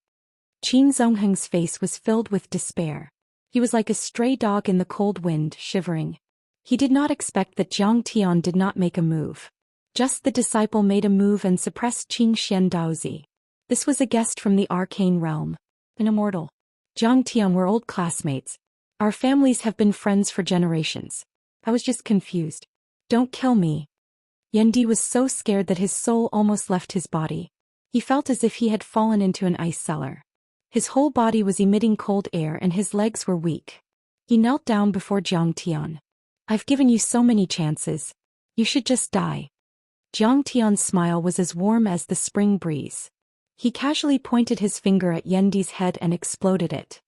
Qinzhongheng's face was filled with despair. He was like a stray dog in the cold wind, shivering. He did not expect that Jiang Tian did not make a move. Just the disciple made a move and suppressed Xian Daozi. This was a guest from the arcane realm. An immortal. Jiang Tian, we're old classmates. Our families have been friends for generations. I was just confused. Don't kill me. Yendi was so scared that his soul almost left his body. He felt as if he had fallen into an ice cellar. His whole body was emitting cold air and his legs were weak. He knelt down before Jiang Tian. I've given you so many chances. You should just die. Jiang Tian's smile was as warm as the spring breeze. He casually pointed his finger at Yendi's head and exploded it.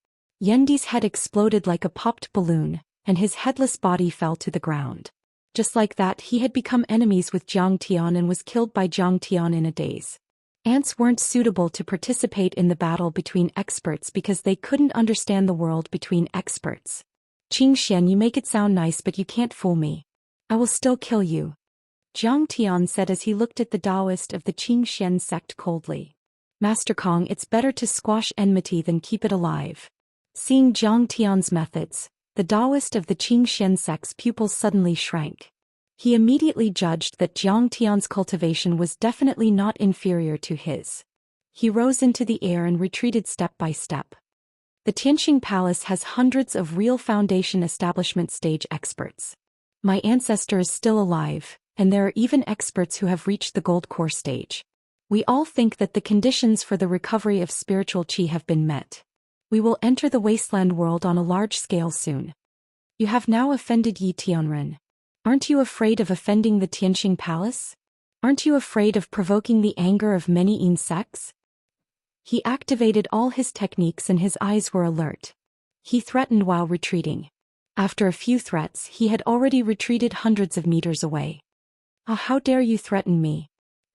Yendi's head exploded like a popped balloon, and his headless body fell to the ground. Just like that, he had become enemies with Jiang Tian and was killed by Jiang Tian in a daze. Ants weren't suitable to participate in the battle between experts because they couldn't understand the world between experts. Xian, you make it sound nice, but you can't fool me. I will still kill you. Jiang Tian said as he looked at the Daoist of the Xian sect coldly. Master Kong, it's better to squash enmity than keep it alive. Seeing Jiang Tian's methods, the Daoist of the Xian sect's pupils suddenly shrank. He immediately judged that Jiang Tian's cultivation was definitely not inferior to his. He rose into the air and retreated step by step. The Tianqing Palace has hundreds of real foundation establishment stage experts. My ancestor is still alive, and there are even experts who have reached the gold core stage. We all think that the conditions for the recovery of spiritual qi have been met. We will enter the wasteland world on a large scale soon. You have now offended Yi Tianren. Aren't you afraid of offending the Tianqing Palace? Aren't you afraid of provoking the anger of many insects? He activated all his techniques and his eyes were alert. He threatened while retreating. After a few threats, he had already retreated hundreds of meters away. Ah, how dare you threaten me?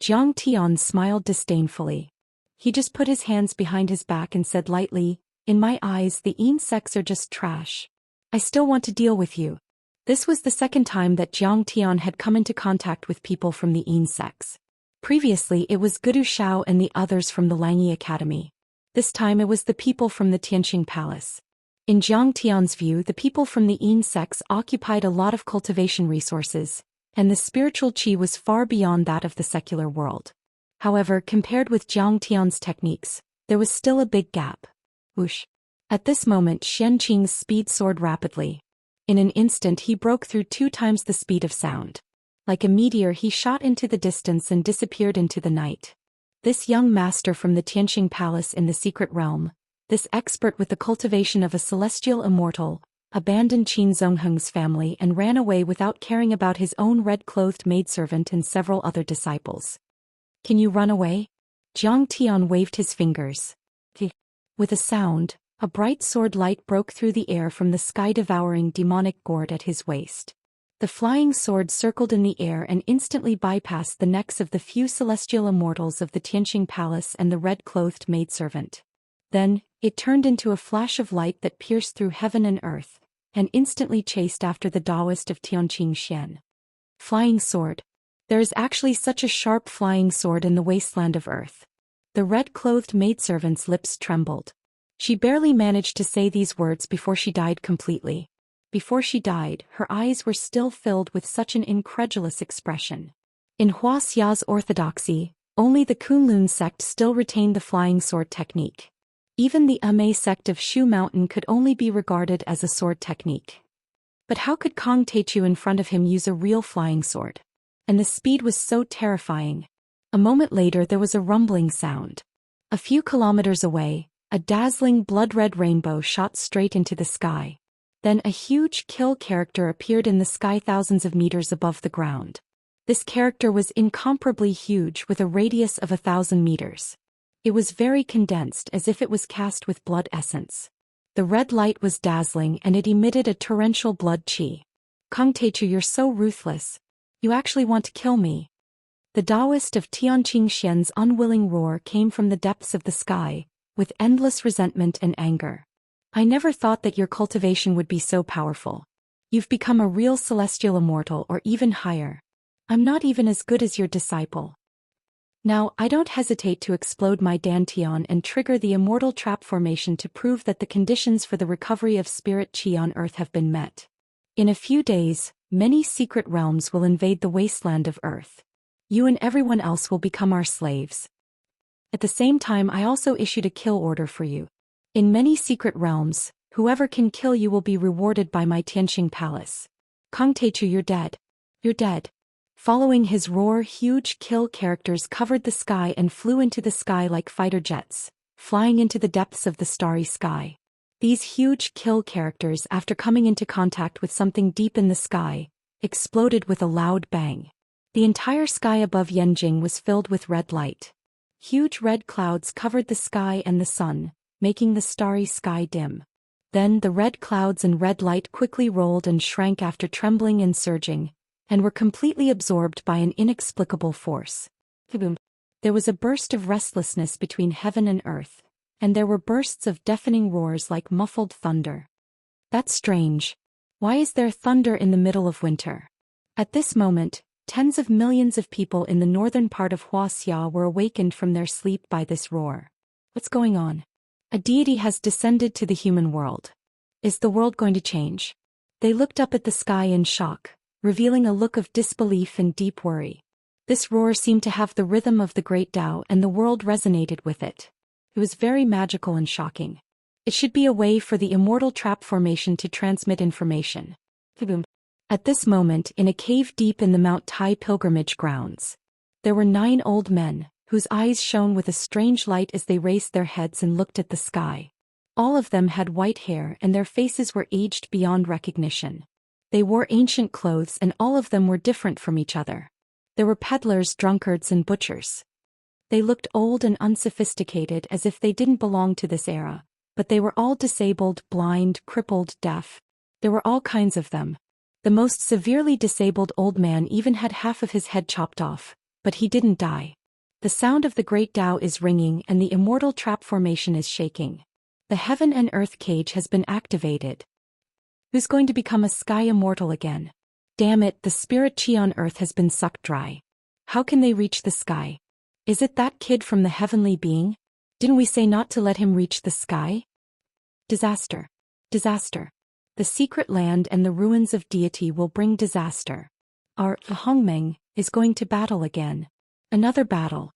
Jiang Tian smiled disdainfully. He just put his hands behind his back and said lightly, in my eyes the insects are just trash. I still want to deal with you. This was the second time that Jiang Tian had come into contact with people from the insects. Previously it was Gudu Shao and the others from the Langyi Academy. This time it was the people from the Tianqing Palace. In Jiang Tian's view, the people from the insects occupied a lot of cultivation resources, and the spiritual qi was far beyond that of the secular world. However, compared with Jiang Tian's techniques, there was still a big gap. Whoosh. At this moment Xianqing's speed soared rapidly. In an instant he broke through 2 times the speed of sound. Like a meteor he shot into the distance and disappeared into the night. This young master from the Tianqing Palace in the secret realm, this expert with the cultivation of a celestial immortal, abandoned Qinzhongheng's family and ran away without caring about his own red-clothed maidservant and several other disciples. Can you run away? Jiang Tian waved his fingers. With a sound, a bright sword light broke through the air from the sky-devouring demonic gourd at his waist. The flying sword circled in the air and instantly bypassed the necks of the few celestial immortals of the Tianqing Palace and the red-clothed maidservant. Then, it turned into a flash of light that pierced through heaven and earth, and instantly chased after the Daoist of Tianqing Xian. Flying sword. There is actually such a sharp flying sword in the wasteland of earth. The red-clothed maidservant's lips trembled. She barely managed to say these words before she died completely. Before she died, her eyes were still filled with such an incredulous expression. In Huaxia's orthodoxy, only the Kunlun sect still retained the flying sword technique. Even the Amei sect of Shu Mountain could only be regarded as a sword technique. But how could Kong Teichu in front of him use a real flying sword? And the speed was so terrifying. A moment later there was a rumbling sound. A few kilometers away, a dazzling blood-red rainbow shot straight into the sky. Then a huge kill character appeared in the sky thousands of meters above the ground. This character was incomparably huge with a radius of 1,000 meters. It was very condensed, as if it was cast with blood essence. The red light was dazzling and it emitted a torrential blood qi. Kang Teichu, you're so ruthless. You actually want to kill me. The Daoist of Tianqing Xian's unwilling roar came from the depths of the sky, with endless resentment and anger. I never thought that your cultivation would be so powerful. You've become a real celestial immortal or even higher. I'm not even as good as your disciple. Now, I don't hesitate to explode my dantian and trigger the immortal trap formation to prove that the conditions for the recovery of spirit qi on Earth have been met. In a few days, many secret realms will invade the wasteland of Earth. You and everyone else will become our slaves. At the same time, I also issued a kill order for you. In many secret realms, whoever can kill you will be rewarded by my Tianqing palace. Kang Teichu, you're dead. You're dead. Following his roar, huge kill characters covered the sky and flew into the sky like fighter jets, flying into the depths of the starry sky. These huge kill characters, after coming into contact with something deep in the sky, exploded with a loud bang. The entire sky above Yanjing was filled with red light. Huge red clouds covered the sky and the sun, making the starry sky dim. Then the red clouds and red light quickly rolled and shrank after trembling and surging, and were completely absorbed by an inexplicable force. Boom. There was a burst of restlessness between heaven and earth, and there were bursts of deafening roars like muffled thunder. That's strange. Why is there thunder in the middle of winter? At this moment, tens of millions of people in the northern part of Wuxia were awakened from their sleep by this roar. What's going on? A deity has descended to the human world. Is the world going to change? They looked up at the sky in shock, revealing a look of disbelief and deep worry. This roar seemed to have the rhythm of the great Tao, and the world resonated with it. It was very magical and shocking. It should be a way for the immortal trap formation to transmit information. Boom. At this moment, in a cave deep in the Mount Tai pilgrimage grounds, there were 9 old men, whose eyes shone with a strange light as they raised their heads and looked at the sky. All of them had white hair and their faces were aged beyond recognition. They wore ancient clothes and all of them were different from each other. There were peddlers, drunkards, and butchers. They looked old and unsophisticated, as if they didn't belong to this era, but they were all disabled, blind, crippled, deaf. There were all kinds of them. The most severely disabled old man even had half of his head chopped off, but he didn't die. The sound of the great Tao is ringing and the immortal trap formation is shaking. The heaven and earth cage has been activated. Who's going to become a sky immortal again? Damn it, the spirit qi on earth has been sucked dry. How can they reach the sky? Is it that kid from the heavenly being? Didn't we say not to let him reach the sky? Disaster. Disaster. The secret land and the ruins of deity will bring disaster. Our Hongmeng is going to battle again. Another battle.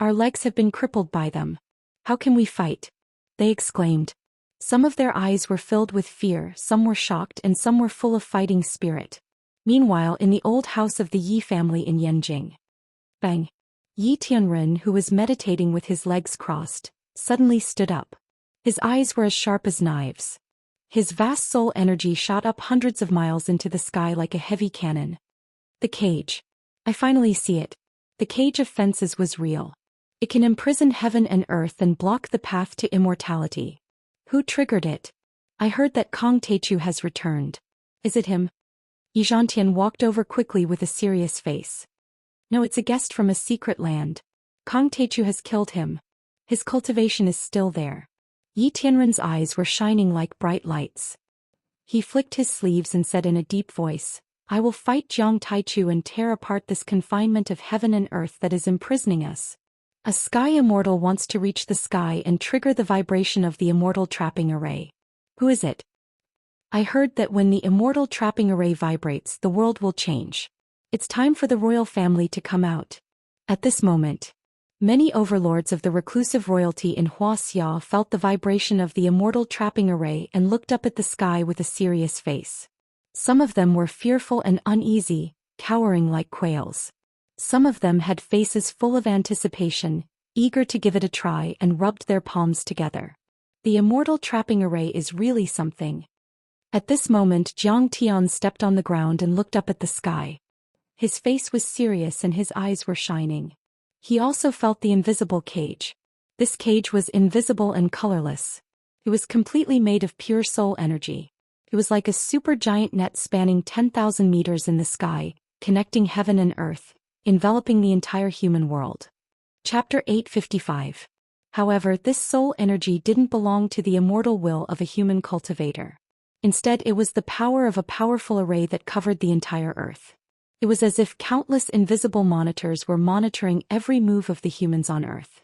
Our legs have been crippled by them. How can we fight? They exclaimed. Some of their eyes were filled with fear, some were shocked, and some were full of fighting spirit. Meanwhile, in the old house of the Yi family in Yanjing. Bang! Yi Tianren, who was meditating with his legs crossed, suddenly stood up. His eyes were as sharp as knives. His vast soul energy shot up hundreds of miles into the sky like a heavy cannon. The cage. I finally see it. The cage of fences was real. It can imprison heaven and earth and block the path to immortality. Who triggered it? I heard that Kang Teichu has returned. Is it him? Yi Zhantian walked over quickly with a serious face. No, it's a guest from a secret land. Kang Teichu has killed him. His cultivation is still there. Yi Tianren's eyes were shining like bright lights. He flicked his sleeves and said in a deep voice, I will fight Jiang Taichu and tear apart this confinement of heaven and earth that is imprisoning us. A sky immortal wants to reach the sky and trigger the vibration of the immortal trapping array. Who is it? I heard that when the immortal trapping array vibrates, the world will change. It's time for the royal family to come out. At this moment, many overlords of the reclusive royalty in Wuxia felt the vibration of the immortal trapping array and looked up at the sky with a serious face. Some of them were fearful and uneasy, cowering like quails. Some of them had faces full of anticipation, eager to give it a try, and rubbed their palms together. The immortal trapping array is really something. At this moment, Jiang Tian stepped on the ground and looked up at the sky. His face was serious and his eyes were shining. He also felt the invisible cage. This cage was invisible and colorless. It was completely made of pure soul energy. It was like a supergiant net spanning 10,000 meters in the sky, connecting heaven and earth, enveloping the entire human world. Chapter 855. However, this soul energy didn't belong to the immortal will of a human cultivator. Instead, it was the power of a powerful array that covered the entire earth. It was as if countless invisible monitors were monitoring every move of the humans on earth.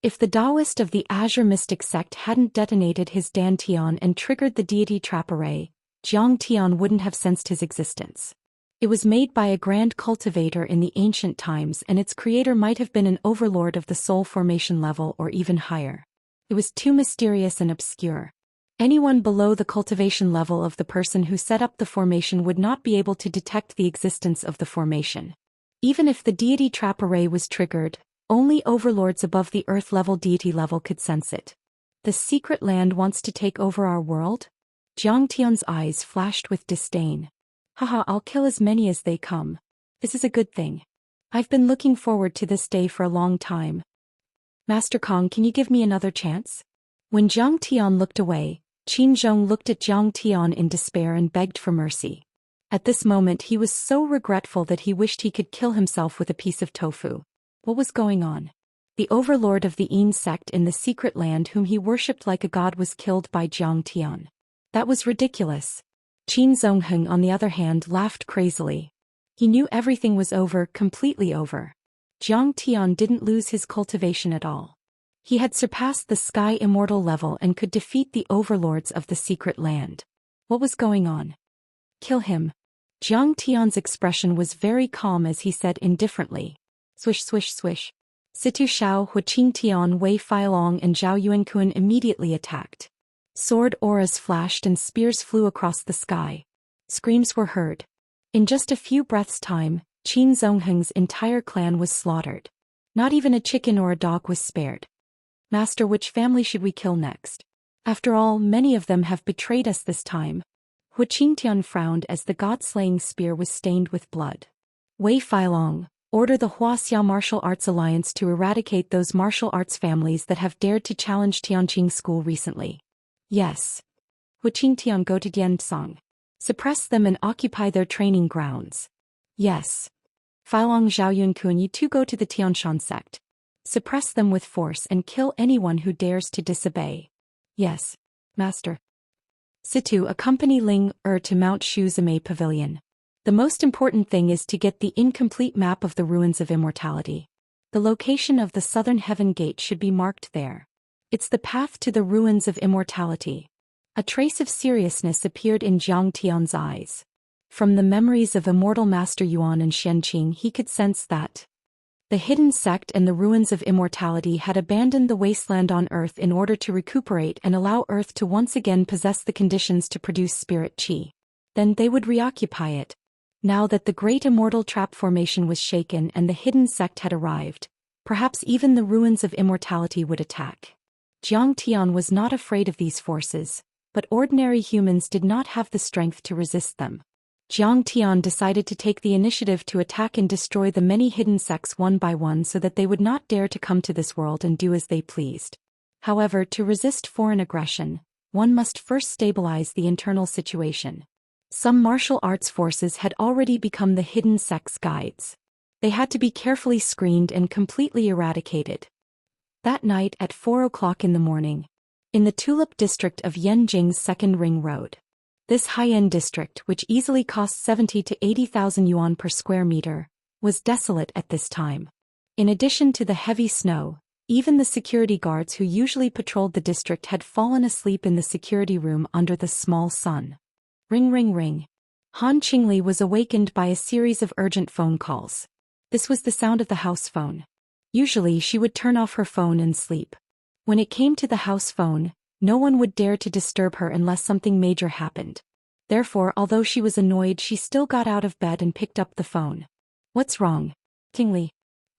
If the Daoist of the Azure Mystic sect hadn't detonated his Dantian and triggered the deity trap array, Zhang Tian wouldn't have sensed his existence. It was made by a grand cultivator in the ancient times, and its creator might have been an overlord of the soul formation level or even higher. It was too mysterious and obscure. Anyone below the cultivation level of the person who set up the formation would not be able to detect the existence of the formation. Even if the deity trap array was triggered, only overlords above the earth-level deity level could sense it. The secret land wants to take over our world? Zhang Tian's eyes flashed with disdain. Haha, I'll kill as many as they come. This is a good thing. I've been looking forward to this day for a long time. Master Kong, can you give me another chance? When Zhang Tian looked away, Qin Zhong looked at Zhang Tian in despair and begged for mercy. At this moment he was so regretful that he wished he could kill himself with a piece of tofu. What was going on? The overlord of the Yin sect in the secret land whom he worshipped like a god was killed by Zhang Tian. That was ridiculous. Qin Zongheng, on the other hand, laughed crazily. He knew everything was over, completely over. Zhang Tian didn't lose his cultivation at all. He had surpassed the sky immortal level and could defeat the overlords of the secret land. What was going on? Kill him. Zhang Tian's expression was very calm as he said indifferently. Swish swish swish. Situ Shao, Hu Qing Tian, Wei Feilong and Zhao Yuankun immediately attacked. Sword auras flashed and spears flew across the sky. Screams were heard. In just a few breaths' time, Qin Zongheng's entire clan was slaughtered. Not even a chicken or a dog was spared. Master, which family should we kill next? After all, many of them have betrayed us this time. Hu Qingtian frowned as the god-slaying spear was stained with blood. Wei Feilong, order the Wuxia Martial Arts Alliance to eradicate those martial arts families that have dared to challenge Tianqing School recently. Yes. Hu Qingtian, go to Diansong. Suppress them and occupy their training grounds. Yes. Feilong Zhao Yunkun, you two go to the Tianshan sect. Suppress them with force and kill anyone who dares to disobey. Yes, Master. Situ, accompany Ling to Mount Shuzame Pavilion. The most important thing is to get the incomplete map of the ruins of immortality. The location of the southern heaven gate should be marked there. It's the path to the ruins of immortality. A trace of seriousness appeared in Zhang Tian's eyes. From the memories of immortal Master Yuan and Xianqing, he could sense that the hidden sect and the ruins of immortality had abandoned the wasteland on Earth in order to recuperate and allow Earth to once again possess the conditions to produce spirit qi. Then they would reoccupy it. Now that the great immortal trap formation was shaken and the hidden sect had arrived, perhaps even the ruins of immortality would attack. Zhang Tian was not afraid of these forces, but ordinary humans did not have the strength to resist them. Zhang Tian decided to take the initiative to attack and destroy the many hidden sects one by one so that they would not dare to come to this world and do as they pleased. However, to resist foreign aggression, one must first stabilize the internal situation. Some martial arts forces had already become the hidden sect's guides. They had to be carefully screened and completely eradicated. That night at 4 o'clock in the morning, in the Tulip district of Yanjing's Second Ring Road. This high-end district, which easily cost 70 to 80,000 yuan per square meter, was desolate at this time. In addition to the heavy snow, even the security guards who usually patrolled the district had fallen asleep in the security room under the small sun. Ring ring ring. Han Qingli was awakened by a series of urgent phone calls. This was the sound of the house phone. Usually she would turn off her phone and sleep. When it came to the house phone, no one would dare to disturb her unless something major happened. Therefore, although she was annoyed, she still got out of bed and picked up the phone. What's wrong? Qingli.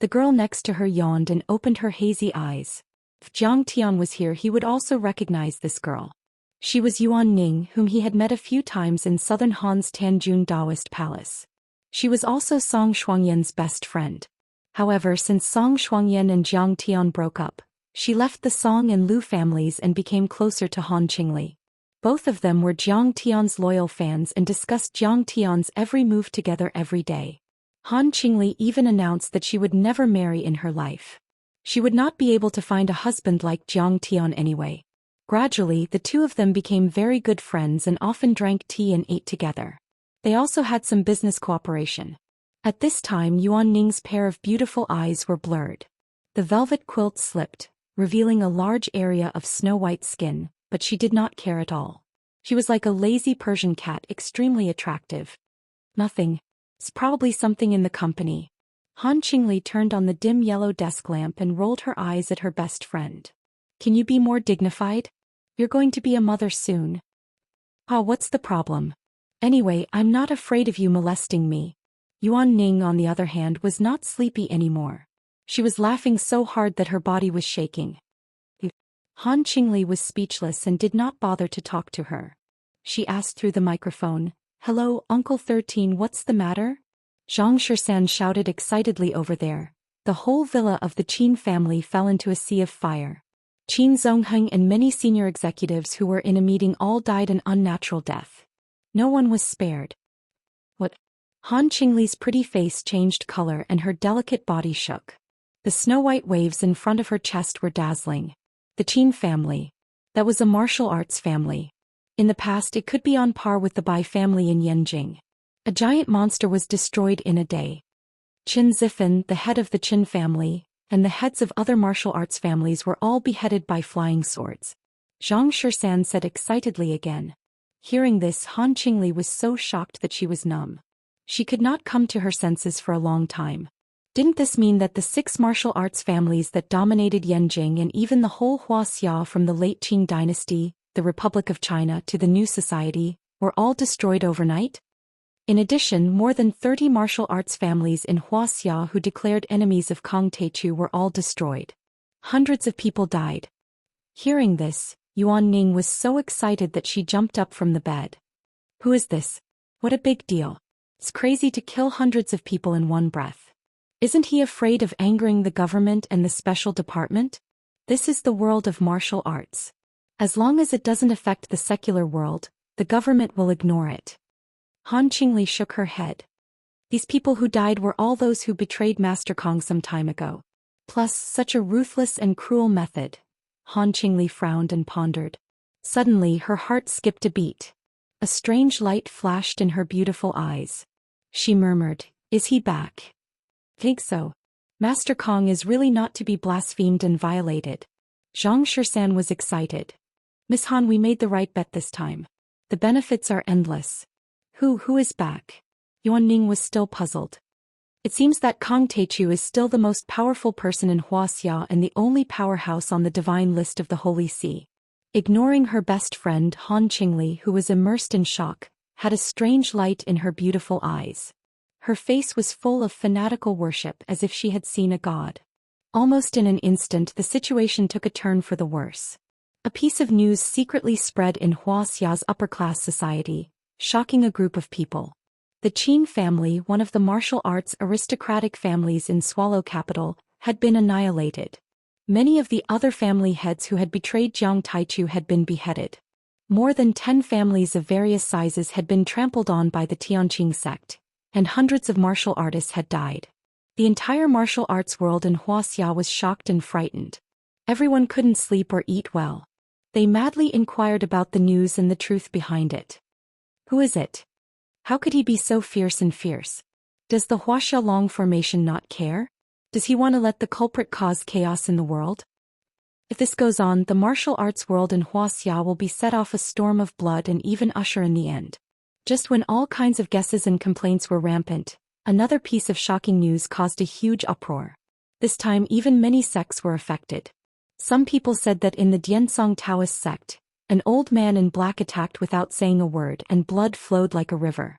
The girl next to her yawned and opened her hazy eyes. If Zhang Tian was here, he would also recognize this girl. She was Yuan Ning, whom he had met a few times in southern Han's Tanjun Daoist Palace. She was also Song Shuangyan's best friend. However, since Song Shuangyan and Zhang Tian broke up, She left the Song and Lu families and became closer to Han Qingli. Both of them were Jiang Tian's loyal fans and discussed Jiang Tian's every move together every day. Han Qingli even announced that she would never marry in her life. She would not be able to find a husband like Jiang Tian anyway. Gradually, the two of them became very good friends and often drank tea and ate together. They also had some business cooperation. At this time, Yuan Ning's pair of beautiful eyes were blurred. The velvet quilt slipped, revealing a large area of snow-white skin, but she did not care at all. She was like a lazy Persian cat, extremely attractive. Nothing. It's probably something in the company. Han Qingli turned on the dim yellow desk lamp and rolled her eyes at her best friend. Can you be more dignified? You're going to be a mother soon. What's the problem? Anyway, I'm not afraid of you molesting me. Yuan Ning, on the other hand, was not sleepy anymore. She was laughing so hard that her body was shaking. Han Qingli was speechless and did not bother to talk to her. She asked through the microphone, "Hello, Uncle 13, what's the matter?" Zhang Xian shouted excitedly over there. The whole villa of the Qin family fell into a sea of fire. Qin Zongheng and many senior executives who were in a meeting all died an unnatural death. No one was spared. What? Han Qingli's pretty face changed color and her delicate body shook. The snow-white waves in front of her chest were dazzling. The Qin family. That was a martial arts family. In the past it could be on par with the Bai family in Yanjing. A giant monster was destroyed in a day. Qin Zifan, the head of the Qin family, and the heads of other martial arts families were all beheaded by flying swords. Zhang Xian said excitedly again. Hearing this, Han Qingli was so shocked that she was numb. She could not come to her senses for a long time. Didn't this mean that the 6 martial arts families that dominated Yanjing and even the whole Wuxia from the late Qing dynasty, the Republic of China to the new society, were all destroyed overnight? In addition, more than 30 martial arts families in Wuxia who declared enemies of Kang Teichu were all destroyed. Hundreds of people died. Hearing this, Yuan Ning was so excited that she jumped up from the bed. Who is this? What a big deal. It's crazy to kill hundreds of people in one breath. Isn't he afraid of angering the government and the special department? This is the world of martial arts. As long as it doesn't affect the secular world, the government will ignore it. Han Qingli shook her head. These people who died were all those who betrayed Master Kong some time ago. Plus, such a ruthless and cruel method. Han Qingli frowned and pondered. Suddenly, her heart skipped a beat. A strange light flashed in her beautiful eyes. She murmured, "Is he back?" "Think so. Master Kong is really not to be blasphemed and violated." Zhang Xian was excited. "Miss Han, we made the right bet this time. The benefits are endless." Who is back?" Yuan Ning was still puzzled. It seems that Kang Teichu is still the most powerful person in Wuxia and the only powerhouse on the divine list of the Holy See. Ignoring her best friend Han Qingli, who was immersed in shock, had a strange light in her beautiful eyes. Her face was full of fanatical worship as if she had seen a god. Almost in an instant the situation took a turn for the worse. A piece of news secretly spread in Wuxia's upper-class society, shocking a group of people. The Qin family, one of the martial arts aristocratic families in Swallow capital, had been annihilated. Many of the other family heads who had betrayed Jiang Taichu had been beheaded. More than 10 families of various sizes had been trampled on by the Tianqing sect, and hundreds of martial artists had died. The entire martial arts world in Wuxia was shocked and frightened. Everyone couldn't sleep or eat well. They madly inquired about the news and the truth behind it. Who is it? How could he be so fierce and fierce? Does the Huaxia Long formation not care? Does he want to let the culprit cause chaos in the world? If this goes on, the martial arts world in Huaxia will be set off a storm of blood and even usher in the end. Just when all kinds of guesses and complaints were rampant, another piece of shocking news caused a huge uproar. This time even many sects were affected. Some people said that in the Diansong Taoist sect, an old man in black attacked without saying a word and blood flowed like a river.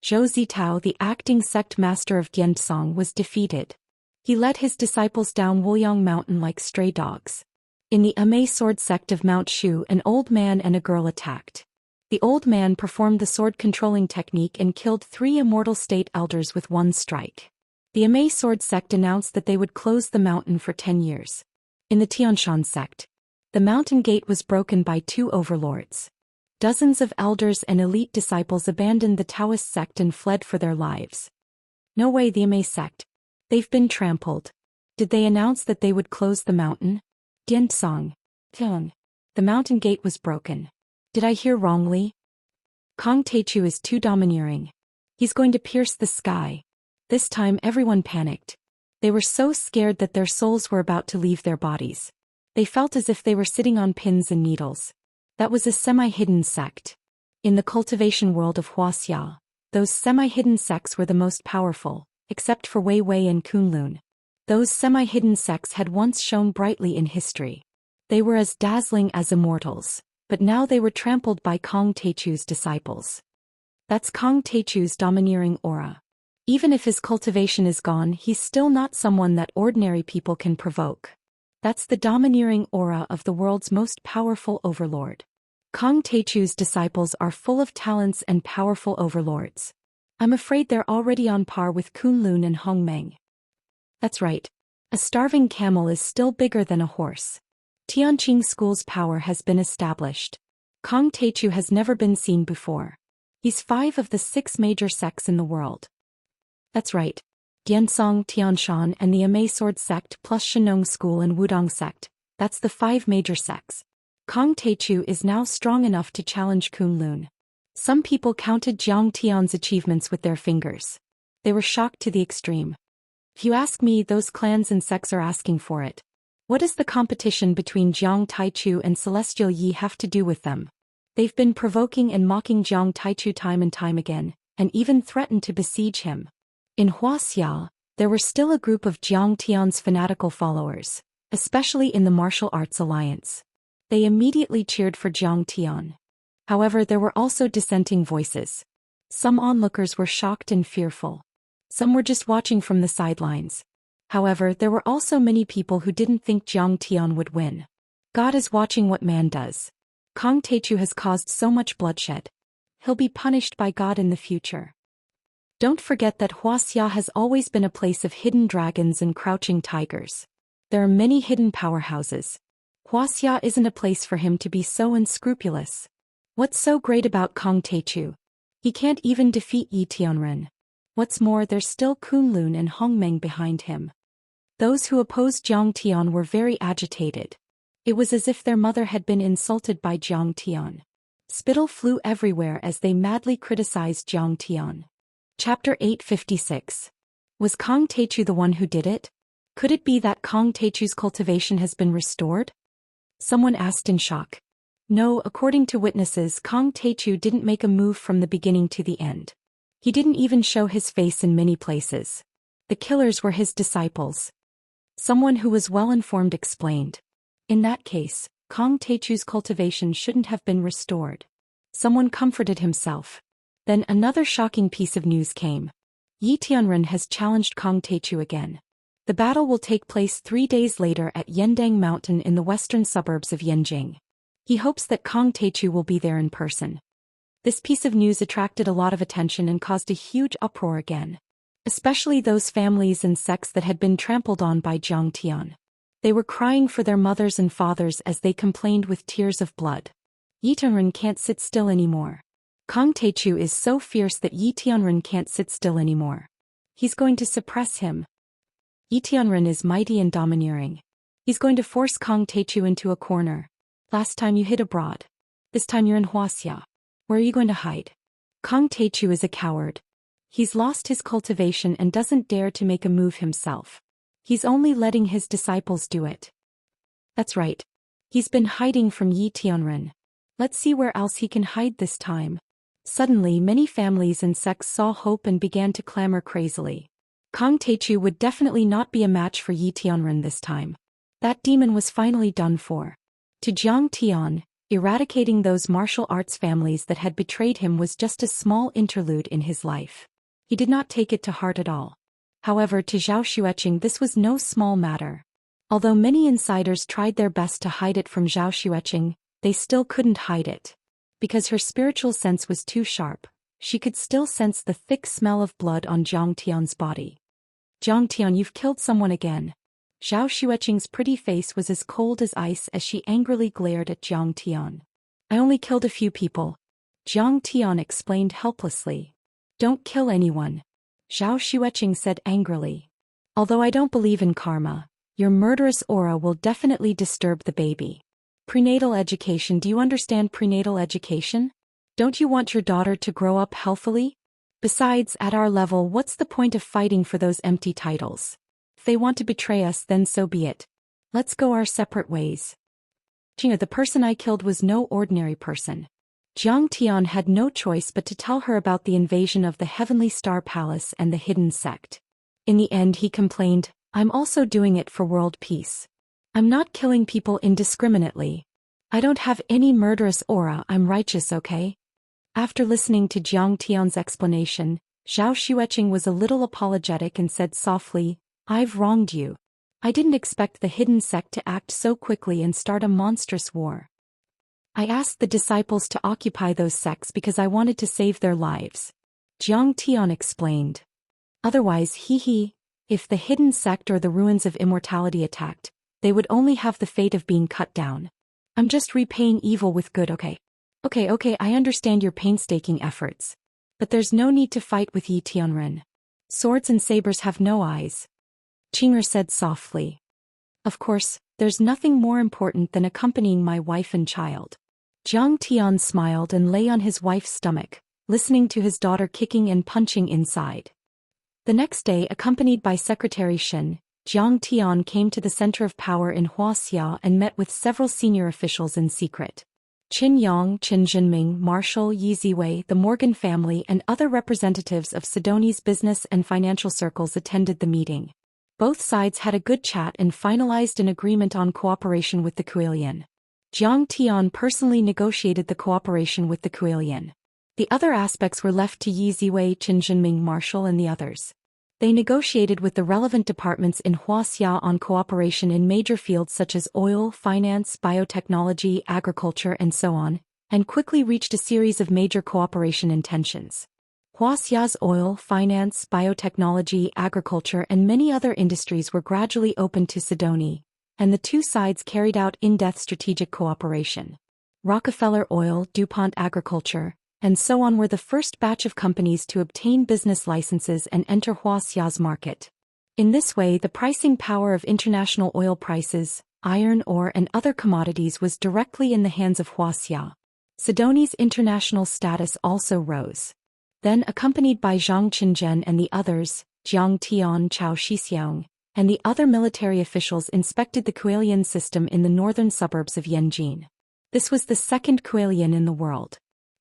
Zhou Zitao, the acting sect master of Diansong, was defeated. He led his disciples down Woyang Mountain like stray dogs. In the Immerse sword sect of Mount Shu, an old man and a girl attacked. The old man performed the sword-controlling technique and killed 3 immortal state elders with one strike. The Immerse sword sect announced that they would close the mountain for 10 years. In the Tianshan sect, the mountain gate was broken by two overlords. Dozens of elders and elite disciples abandoned the Taoist sect and fled for their lives. No way, the Immerse sect. They've been trampled. Did they announce that they would close the mountain? Diansong. Tian. The mountain gate was broken. Did I hear wrongly? Kong Teichu is too domineering. He's going to pierce the sky. This time everyone panicked. They were so scared that their souls were about to leave their bodies. They felt as if they were sitting on pins and needles. That was a semi-hidden sect. In the cultivation world of Wuxia, those semi-hidden sects were the most powerful, except for Wei Wei and Kunlun. Those semi-hidden sects had once shone brightly in history. They were as dazzling as immortals, but now they were trampled by Kong Teichu's disciples. That's Kong Teichu's domineering aura. Even if his cultivation is gone, he's still not someone that ordinary people can provoke. That's the domineering aura of the world's most powerful overlord. Kong Teichu's disciples are full of talents and powerful overlords. I'm afraid they're already on par with Kunlun and Hongmeng. That's right. A starving camel is still bigger than a horse. Tianqing School's power has been established. Kong Teichu has never been seen before. He's 5 of the 6 major sects in the world. That's right. Diansong, Tianshan and the Immerse Sword sect plus Shenong School and Wudong sect, that's the 5 major sects. Kong Teichu is now strong enough to challenge Kunlun. Some people counted Jiang Tian's achievements with their fingers. They were shocked to the extreme. If you ask me, those clans and sects are asking for it. What does the competition between Jiang Taichu and Celestial Yi have to do with them? They've been provoking and mocking Jiang Taichu time and time again, and even threatened to besiege him. In Wuxia, there were still a group of Jiang Tian's fanatical followers, especially in the Martial Arts Alliance. They immediately cheered for Jiang Tian. However, there were also dissenting voices. Some onlookers were shocked and fearful. Some were just watching from the sidelines. However, there were also many people who didn't think Jiang Tian would win. God is watching what man does. Kong Teichu has caused so much bloodshed. He'll be punished by God in the future. Don't forget that Wuxia has always been a place of hidden dragons and crouching tigers. There are many hidden powerhouses. Wuxia isn't a place for him to be so unscrupulous. What's so great about Kong Teichu? He can't even defeat Yi Tianren. What's more, there's still Kunlun and Hongmeng behind him. Those who opposed Jiang Tian were very agitated. It was as if their mother had been insulted by Jiang Tian. Spittle flew everywhere as they madly criticized Jiang Tian. Chapter 856. Was Kong Teichu the one who did it? Could it be that Kong Teichu's cultivation has been restored? Someone asked in shock. No, according to witnesses, Kong Teichu didn't make a move from the beginning to the end. He didn't even show his face in many places. The killers were his disciples. Someone who was well-informed explained. In that case, Kong Teichu's cultivation shouldn't have been restored. Someone comforted himself. Then another shocking piece of news came. Yi Tianren has challenged Kong Teichu again. The battle will take place 3 days later at Yendang Mountain in the western suburbs of Yanjing. He hopes that Kong Teichu will be there in person. This piece of news attracted a lot of attention and caused a huge uproar again. Especially those families and sects that had been trampled on by Jiang Tian. They were crying for their mothers and fathers as they complained with tears of blood. Yi Tianren can't sit still anymore. Kong Teichu is so fierce that Yi Tianren can't sit still anymore. He's going to suppress him. Yi Tianren is mighty and domineering. He's going to force Kong Teichu into a corner. Last time you hid abroad. This time you're in Wuxia. Where are you going to hide? Kong Teichu is a coward. He's lost his cultivation and doesn't dare to make a move himself. He's only letting his disciples do it. That's right. He's been hiding from Yi Tianren. Let's see where else he can hide this time. Suddenly, many families and sects saw hope and began to clamor crazily. Kong Teichu would definitely not be a match for Yi Tianren this time. That demon was finally done for. To Jiang Tian, eradicating those martial arts families that had betrayed him was just a small interlude in his life. He did not take it to heart at all. However, to Zhou Xian this was no small matter. Although many insiders tried their best to hide it from Zhou Xian, they still couldn't hide it. Because her spiritual sense was too sharp, she could still sense the thick smell of blood on Jiang Tian's body. Jiang Tian, you've killed someone again. Zhou Xueqing's pretty face was as cold as ice as she angrily glared at Jiang Tian. I only killed a few people. Jiang Tian explained helplessly. Don't kill anyone. Zhou Xueqing said angrily. Although I don't believe in karma, your murderous aura will definitely disturb the baby. Prenatal education. Do you understand prenatal education? Don't you want your daughter to grow up healthily? Besides, at our level, what's the point of fighting for those empty titles? If they want to betray us, then so be it. Let's go our separate ways. The person I killed was no ordinary person. Jiang Tian had no choice but to tell her about the invasion of the Heavenly Star Palace and the hidden sect. In the end, he complained, I'm also doing it for world peace. I'm not killing people indiscriminately. I don't have any murderous aura, I'm righteous, okay? After listening to Jiang Tian's explanation, Zhou Xueqing was a little apologetic and said softly, I've wronged you. I didn't expect the hidden sect to act so quickly and start a monstrous war. I asked the disciples to occupy those sects because I wanted to save their lives. Jiang Tian explained. Otherwise, if the hidden sect or the ruins of immortality attacked, they would only have the fate of being cut down. I'm just repaying evil with good, okay? Okay, I understand your painstaking efforts. But there's no need to fight with Yi Tianren. Swords and sabers have no eyes. Qing'er said softly. Of course, there's nothing more important than accompanying my wife and child. Jiang Tian smiled and lay on his wife's stomach, listening to his daughter kicking and punching inside. The next day, accompanied by Secretary Shen, Jiang Tian came to the center of power in Wuxia and met with several senior officials in secret. Qin Yang, Qin Jinming, Marshal Yi Ziwei, the Morgan family and other representatives of Sidoni's business and financial circles attended the meeting. Both sides had a good chat and finalized an agreement on cooperation with the Kuilian. Jiang Tian personally negotiated the cooperation with the Kuilian. The other aspects were left to Yi Ziwei, Qin Jinming, Marshal and the others. They negotiated with the relevant departments in Wuxia on cooperation in major fields such as oil, finance, biotechnology, agriculture and so on, and quickly reached a series of major cooperation intentions. Wuxia's oil, finance, biotechnology, agriculture and many other industries were gradually opened to Sidoni, and the two sides carried out in-depth strategic cooperation. Rockefeller Oil, DuPont Agriculture, and so on were the first batch of companies to obtain business licenses and enter Wuxia's market. In this way, the pricing power of international oil prices, iron ore and other commodities was directly in the hands of Wuxia. Sidoni's international status also rose. Then, accompanied by Zhang Qinzhen and the others, Jiang Tian, Chao Shixiang, and the other military officials inspected the Kuilian system in the northern suburbs of Yanjin. This was the second Kuilian in the world.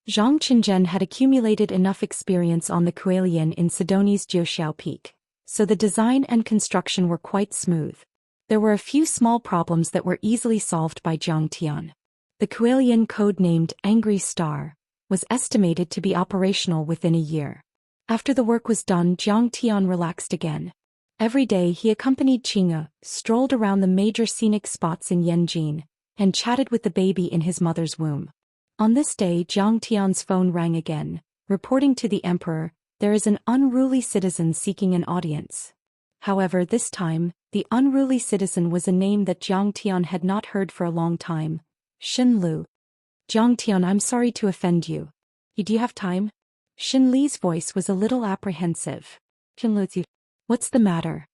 Zhang Qinzhen had accumulated enough experience on the Kuilian in Sidoni's Jiuxiao Peak, so the design and construction were quite smooth. There were a few small problems that were easily solved by Jiang Tian. The Kuilian, code-named Angry Star, was estimated to be operational within a year. After the work was done, Jiang Tian relaxed again. Every day he accompanied Qing'e, strolled around the major scenic spots in Yanjin, and chatted with the baby in his mother's womb. On this day, Jiang Tian's phone rang again, reporting to the emperor, there is an unruly citizen seeking an audience. However, this time, the unruly citizen was a name that Jiang Tian had not heard for a long time, Xin Lu. Jiang Tian, I'm sorry to offend you. Do you have time? Xin Li's voice was a little apprehensive. What's the matter?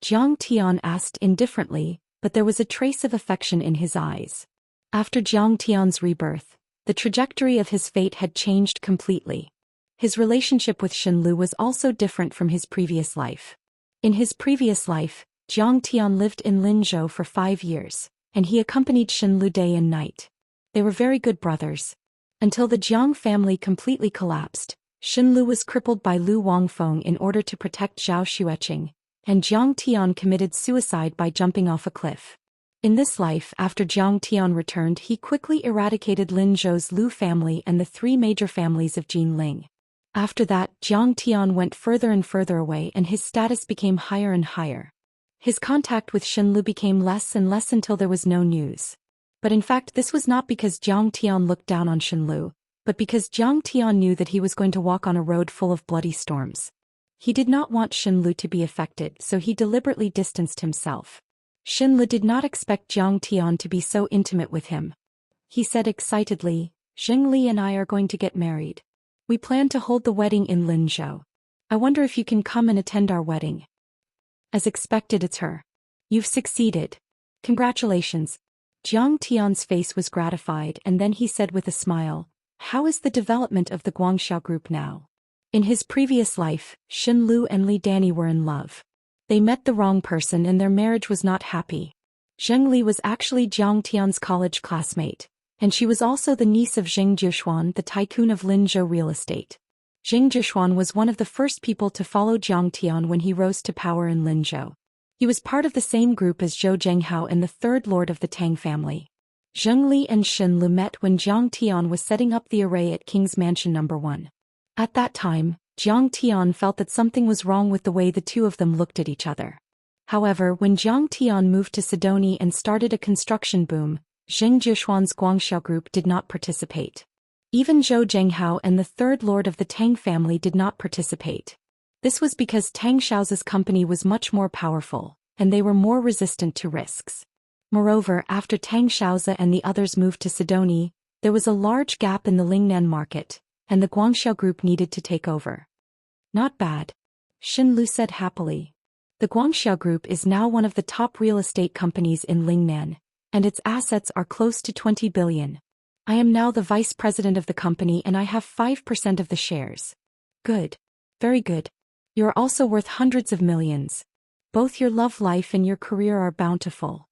Jiang Tian asked indifferently, but there was a trace of affection in his eyes. After Jiang Tian's rebirth, the trajectory of his fate had changed completely. His relationship with Xin Lu was also different from his previous life. In his previous life, Jiang Tian lived in Linzhou for 5 years, and he accompanied Xin Lu day and night. They were very good brothers. Until the Jiang family completely collapsed, Xin Lu was crippled by Lu Wangfeng in order to protect Zhou Xueqing, and Jiang Tian committed suicide by jumping off a cliff. In this life, after Jiang Tian returned, he quickly eradicated Linzhou's Lu family and the 3 major families of Jinling. After that, Jiang Tian went further and further away and his status became higher and higher. His contact with Xin Lu became less and less until there was no news. But in fact, this was not because Jiang Tian looked down on Xin Lu, but because Jiang Tian knew that he was going to walk on a road full of bloody storms. He did not want Xin Lu to be affected, so he deliberately distanced himself. Xinlu did not expect Jiang Tian to be so intimate with him. He said excitedly, Zhengli and I are going to get married. We plan to hold the wedding in Linzhou. I wonder if you can come and attend our wedding. As expected, it's her. You've succeeded. Congratulations. Jiang Tian's face was gratified, and then he said with a smile, how is the development of the Guangxiao group now? In his previous life, Xinlu and Li Danny were in love. They met the wrong person and their marriage was not happy. Zhengli was actually Jiang Tian's college classmate, and she was also the niece of Zheng Jishuan, the tycoon of Linzhou real estate. Zheng Jishuan was one of the first people to follow Jiang Tian when he rose to power in Linzhou. He was part of the same group as Zhou Zhenghao and the third lord of the Tang family. Zhengli and Xinlu met when Jiang Tian was setting up the array at King's Mansion No. 1. At that time, Jiang Tian felt that something was wrong with the way the two of them looked at each other. However, when Jiang Tian moved to Sidoni and started a construction boom, Zheng Jishuan's Guangxiao group did not participate. Even Zhou Zhenghao and the third lord of the Tang family did not participate. This was because Tang Xiao's company was much more powerful, and they were more resistant to risks. Moreover, after Tang Xiaozi and the others moved to Sidoni, there was a large gap in the Lingnan market, and the Guangxiao group needed to take over. Not bad. Xinlu said happily. The Guangxiao group is now one of the top real estate companies in Lingnan, and its assets are close to 20 billion. I am now the vice president of the company and I have 5% of the shares. Good. Very good. You are also worth hundreds of millions. Both your love life and your career are bountiful.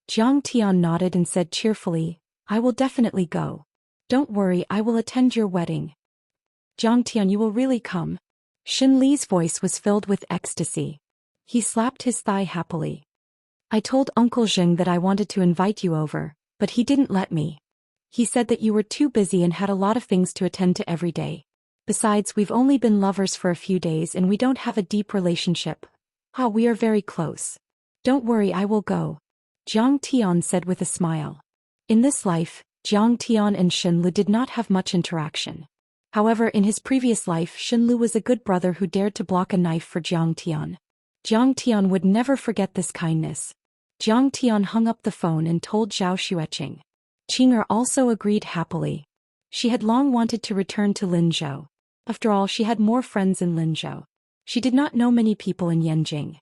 Jiang Tian nodded and said cheerfully, I will definitely go. Don't worry, I will attend your wedding. Jiang Tian, you will really come? Xin Li's voice was filled with ecstasy. He slapped his thigh happily. I told Uncle Zheng that I wanted to invite you over, but he didn't let me. He said that you were too busy and had a lot of things to attend to every day. Besides, we've only been lovers for a few days and we don't have a deep relationship. We are very close. Don't worry, I will go. Jiang Tian said with a smile. In this life, Jiang Tian and Xinlu did not have much interaction. However, in his previous life, Xinlu was a good brother who dared to block a knife for Jiang Tian. Jiang Tian would never forget this kindness. Jiang Tian hung up the phone and told Zhao Xueqing. Qing'er also agreed happily. She had long wanted to return to Linzhou. After all, she had more friends in Linzhou. She did not know many people in Yanjing.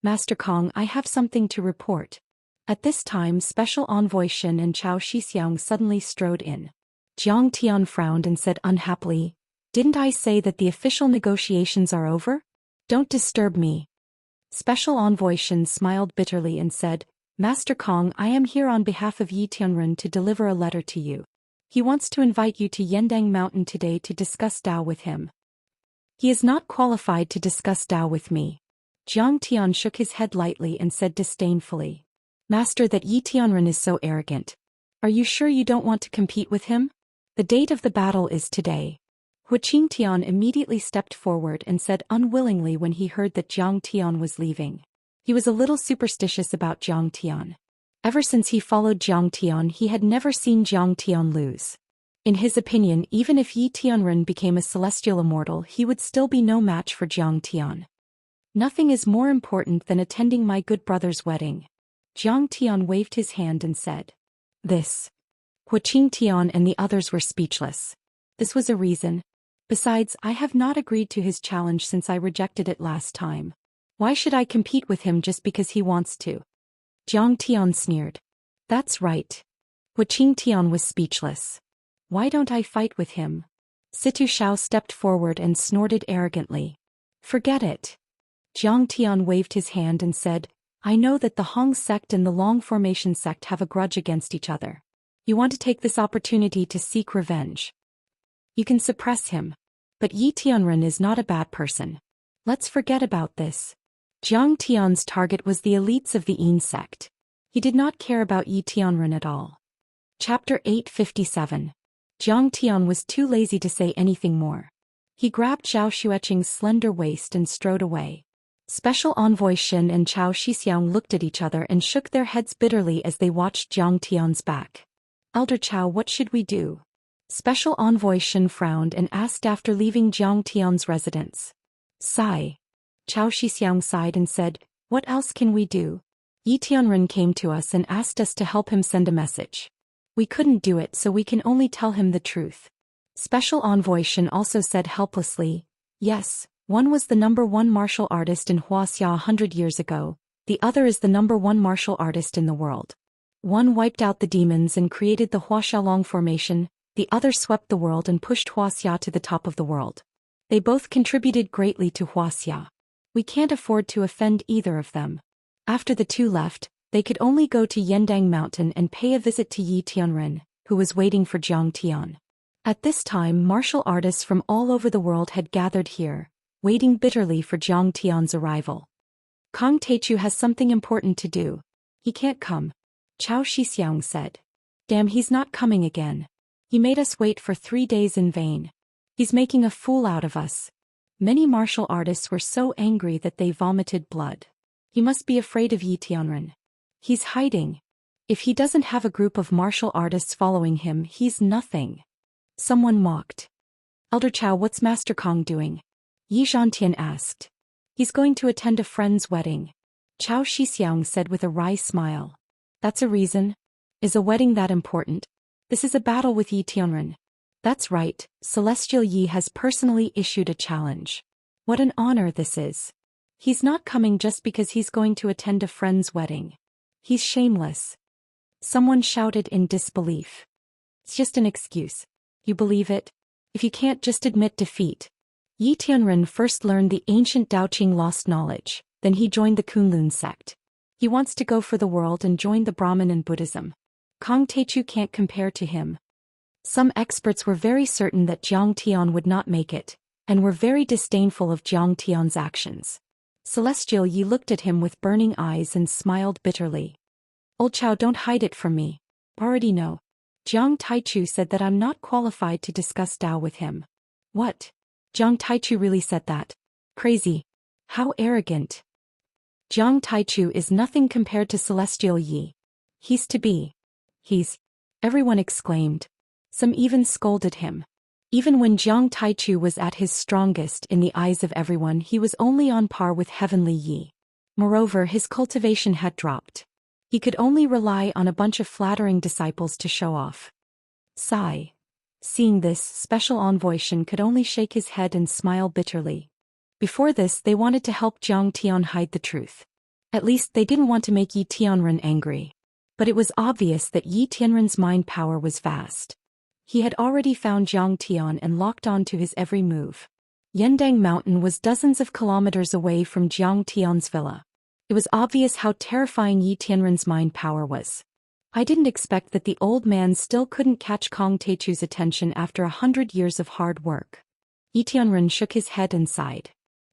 Master Kong, I have something to report. At this time, Special Envoy Shen and Chao Shixiang suddenly strode in. Jiang Tian frowned and said unhappily, Didn't I say that the official negotiations are over? Don't disturb me. Special Envoy Shen smiled bitterly and said, Master Kong, I am here on behalf of Yi Tianren to deliver a letter to you. He wants to invite you to Yendang Mountain today to discuss Dao with him. He is not qualified to discuss Dao with me. Jiang Tian shook his head lightly and said disdainfully, Master, that Yi Tianren is so arrogant. Are you sure you don't want to compete with him? The date of the battle is today. Hu Qingtian immediately stepped forward and said unwillingly when he heard that Jiang Tian was leaving. He was a little superstitious about Jiang Tian. Ever since he followed Jiang Tian, he had never seen Jiang Tian lose. In his opinion, even if Yi Tianren became a celestial immortal, he would still be no match for Jiang Tian. Nothing is more important than attending my good brother's wedding. Jiang Tian waved his hand and said. This. Hu Qingtian and the others were speechless. This was a reason. Besides, I have not agreed to his challenge since I rejected it last time. Why should I compete with him just because he wants to? Jiang Tian sneered. That's right. Hu Qingtian was speechless. Why don't I fight with him? Situ Shao stepped forward and snorted arrogantly. Forget it. Jiang Tian waved his hand and said, I know that the Hong sect and the Long Formation sect have a grudge against each other. You want to take this opportunity to seek revenge. You can suppress him. But Yi Tianren is not a bad person. Let's forget about this. Jiang Tian's target was the elites of the Yin sect. He did not care about Yi Tianren at all. Chapter 857. Jiang Tian was too lazy to say anything more. He grabbed Zhao Xueqing's slender waist and strode away. Special Envoy Shen and Chao Shixiang looked at each other and shook their heads bitterly as they watched Jiang Tian's back. Elder Chao, what should we do? Special Envoy Shen frowned and asked after leaving Jiang Tian's residence. Sigh. Chao Shixiang sighed and said, What else can we do? Yi Tianren came to us and asked us to help him send a message. We couldn't do it, so we can only tell him the truth. Special Envoy Shen also said helplessly, yes, one was the #1 martial artist in Wuxia 100 years ago, the other is the #1 martial artist in the world. One wiped out the demons and created the Huaxiaolong formation, the other swept the world and pushed Wuxia to the top of the world. They both contributed greatly to Wuxia. We can't afford to offend either of them. After the two left, they could only go to Yendang Mountain and pay a visit to Yi Tianren, who was waiting for Zhang Tian. At this time, martial artists from all over the world had gathered here, waiting bitterly for Zhang Tian's arrival. Kong Teichu has something important to do. He can't come, Cao Shixiang said. Damn, he's not coming again. He made us wait for 3 days in vain. He's making a fool out of us. Many martial artists were so angry that they vomited blood. He must be afraid of Yi Tianren. He's hiding. If he doesn't have a group of martial artists following him, he's nothing. Someone mocked. Elder Cao, what's Master Kong doing? Yi Zhantian asked. He's going to attend a friend's wedding. Cao Shixiang said with a wry smile. That's a reason? Is a wedding that important? This is a battle with Yi Tianren. That's right, Celestial Yi has personally issued a challenge. What an honor this is. He's not coming just because he's going to attend a friend's wedding. He's shameless. Someone shouted in disbelief. It's just an excuse. You believe it? If you can't, just admit defeat. Yi Tianren first learned the ancient Daoqing lost knowledge, then he joined the Kunlun sect. He wants to go for the world and join the Brahmin and Buddhism. Kong Teichu can't compare to him. Some experts were very certain that Zhang Tian would not make it, and were very disdainful of Zhang Tian's actions. Celestial Yi looked at him with burning eyes and smiled bitterly. Old Chow, don't hide it from me. Already know. Jiang Taichu said that I'm not qualified to discuss Dao with him. What? Jiang Taichu really said that? Crazy. How arrogant. Jiang Taichu is nothing compared to Celestial Yi. He's to be. Everyone exclaimed. Some even scolded him. Even when Jiang Taichu was at his strongest in the eyes of everyone, he was only on par with Heavenly Yi. Moreover, his cultivation had dropped. He could only rely on a bunch of flattering disciples to show off. Sigh. Seeing this, Special Envoy Shen could only shake his head and smile bitterly. Before this, they wanted to help Zhang Tian hide the truth. At least they didn't want to make Yi Tianren angry. But it was obvious that Yi Tianren's mind power was vast. He had already found Zhang Tian and locked on to his every move. Yendang Mountain was dozens of kilometers away from Zhang Tian's villa. It was obvious how terrifying Yi Tianren's mind power was. I didn't expect that the old man still couldn't catch Kong Teichu's attention after 100 years of hard work. Yi Tianren shook his head and sighed.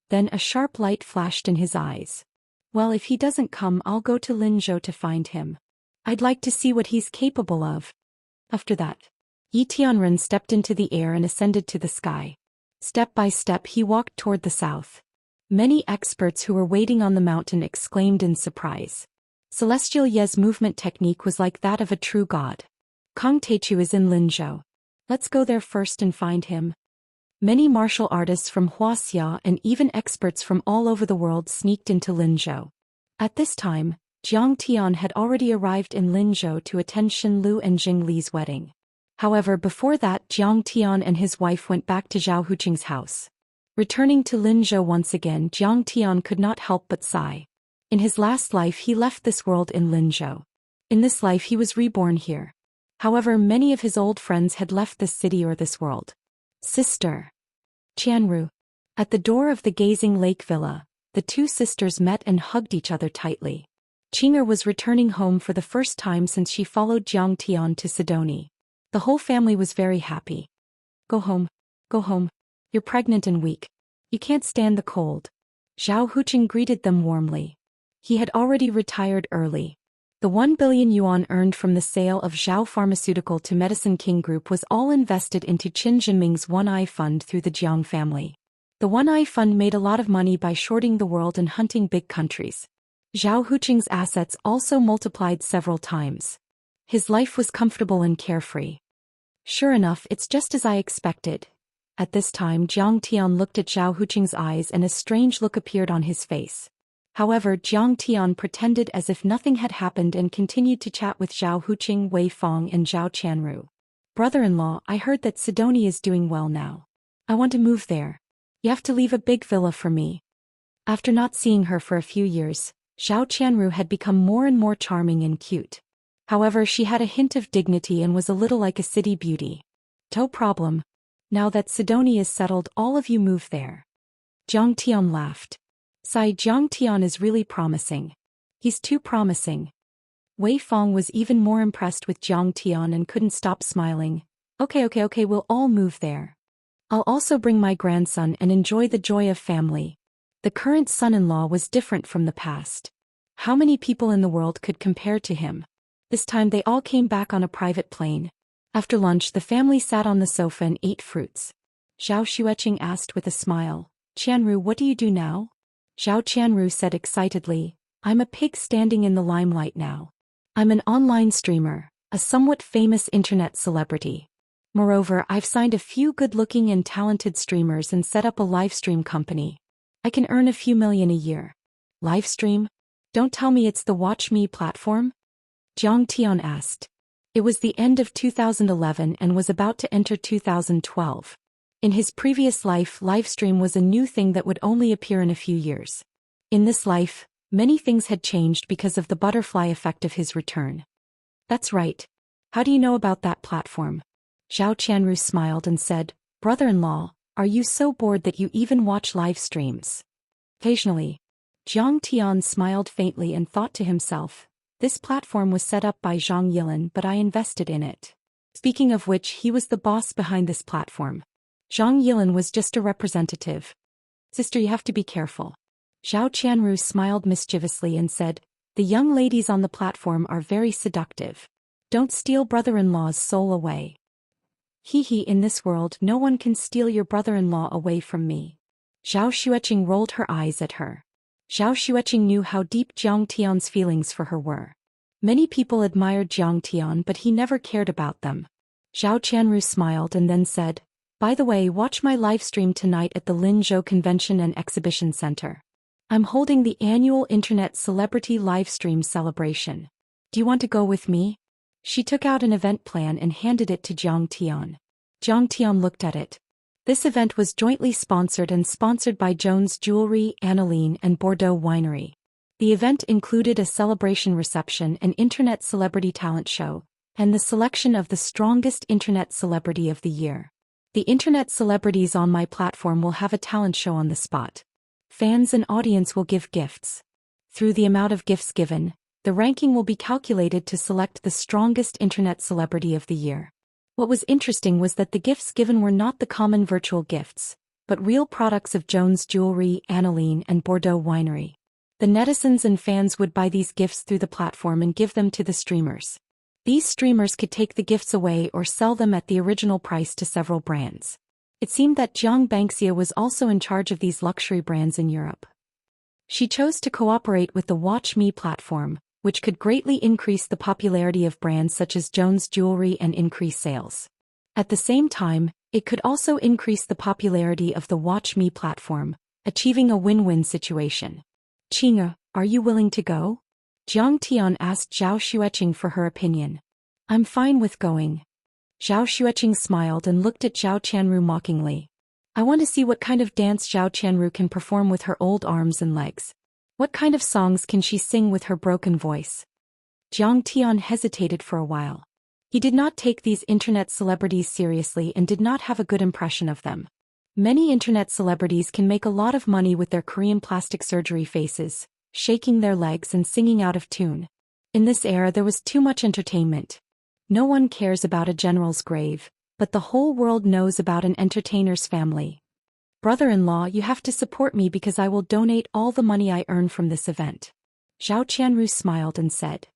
Then a sharp light flashed in his eyes. Well, if he doesn't come, I'll go to Linzhou to find him. I'd like to see what he's capable of. After that, Yi Tianren stepped into the air and ascended to the sky. Step by step he walked toward the south. Many experts who were waiting on the mountain exclaimed in surprise. Celestial Ye's movement technique was like that of a true god. Kong Teichu is in Linzhou. Let's go there first and find him. Many martial artists from Wuxia and even experts from all over the world sneaked into Linzhou. At this time, Zhang Tian had already arrived in Linzhou to attend Xin Lu and Jing Li's wedding. However, before that, Zhang Tian and his wife went back to Zhao Huqing's house. Returning to Linzhou once again, Zhang Tian could not help but sigh. In his last life he left this world in Linzhou. In this life he was reborn here. However, many of his old friends had left this city or this world. Sister. Qianru. At the door of the Gazing Lake Villa, the two sisters met and hugged each other tightly. Qing'er was returning home for the first time since she followed Zhang Tian to Sidoni. The whole family was very happy. Go home. Go home. You're pregnant and weak. You can't stand the cold. Zhao Huqing greeted them warmly. He had already retired early. The 1 billion yuan earned from the sale of Zhao Pharmaceutical to Medicine King Group was all invested into Qin Jinming's One-Eye Fund through the Jiang family. The One-Eye Fund made a lot of money by shorting the world and hunting big countries. Zhao Huqing's assets also multiplied several times. His life was comfortable and carefree. Sure enough, it's just as I expected. At this time, Zhang Tian looked at Zhao Huqing's eyes and a strange look appeared on his face. However, Jiang Tian pretended as if nothing had happened and continued to chat with Zhao Huqing, Wei Fong and Zhao Qianru. Brother-in-law, I heard that Sidonia is doing well now. I want to move there. You have to leave a big villa for me. After not seeing her for a few years, Zhao Qianru had become more and more charming and cute. However, she had a hint of dignity and was a little like a city beauty. No problem. Now that Sidonia is settled, all of you move there. Jiang Tian laughed. Sigh, Jiang Tian is really promising. He's too promising. Wei Fong was even more impressed with Jiang Tian and couldn't stop smiling. Okay, we'll all move there. I'll also bring my grandson and enjoy the joy of family. The current son-in-law was different from the past. How many people in the world could compare to him? This time they all came back on a private plane. After lunch, the family sat on the sofa and ate fruits. Zhao Xueqing asked with a smile, Qianru, what do you do now? Zhao Qianru said excitedly, I'm a pig standing in the limelight now. I'm an online streamer, a somewhat famous internet celebrity. Moreover, I've signed a few good-looking and talented streamers and set up a livestream company. I can earn a few million a year. Livestream? Don't tell me it's the Watch Me platform? Jiang Tian asked. It was the end of 2011 and was about to enter 2012. In his previous life, livestream was a new thing that would only appear in a few years. In this life, many things had changed because of the butterfly effect of his return. That's right. How do you know about that platform? Zhao Qianru smiled and said, Brother-in-law, are you so bored that you even watch live streams? Occasionally. Jiang Tian smiled faintly and thought to himself, this platform was set up by Zhang Yilin, but I invested in it. Speaking of which, he was the boss behind this platform. Zhang Yilin was just a representative. Sister, you have to be careful. Zhao Qianru smiled mischievously and said, the young ladies on the platform are very seductive. Don't steal brother-in-law's soul away. In this world no one can steal your brother-in-law away from me. Zhao Xueqing rolled her eyes at her. Zhao Xueqing knew how deep Jiang Tian's feelings for her were. Many people admired Jiang Tian, but he never cared about them. Zhao Qianru smiled and then said, by the way, watch my live stream tonight at the Linzhou Convention and Exhibition Center. I'm holding the annual Internet Celebrity Livestream celebration. Do you want to go with me? She took out an event plan and handed it to Jiang Tian. Jiang Tian looked at it. This event was jointly sponsored by Jones Jewelry, Aniline and Bordeaux Winery. The event included a celebration reception, an internet celebrity talent show, and the selection of the strongest internet celebrity of the year. The internet celebrities on my platform will have a talent show on the spot. Fans and audience will give gifts. Through the amount of gifts given, the ranking will be calculated to select the strongest internet celebrity of the year. What was interesting was that the gifts given were not the common virtual gifts, but real products of Jones Jewelry, Aniline and Bordeaux Winery. The netizens and fans would buy these gifts through the platform and give them to the streamers. These streamers could take the gifts away or sell them at the original price to several brands. It seemed that Jiang Bangxia was also in charge of these luxury brands in Europe. She chose to cooperate with the Watch Me platform, which could greatly increase the popularity of brands such as Jones Jewelry and increase sales. At the same time, it could also increase the popularity of the Watch Me platform, achieving a win-win situation. Qinga, are you willing to go? Jiang Tian asked Zhao Xueqing for her opinion. I'm fine with going. Zhao Xueqing smiled and looked at Zhao Qianru mockingly. I want to see what kind of dance Zhao Qianru can perform with her old arms and legs. What kind of songs can she sing with her broken voice? Jiang Tian hesitated for a while. He did not take these internet celebrities seriously and did not have a good impression of them. Many internet celebrities can make a lot of money with their Korean plastic surgery faces, shaking their legs and singing out of tune. In this era there was too much entertainment. No one cares about a general's grave, but the whole world knows about an entertainer's family. Brother-in-law, you have to support me because I will donate all the money I earn from this event. Zhao Qianru smiled and said,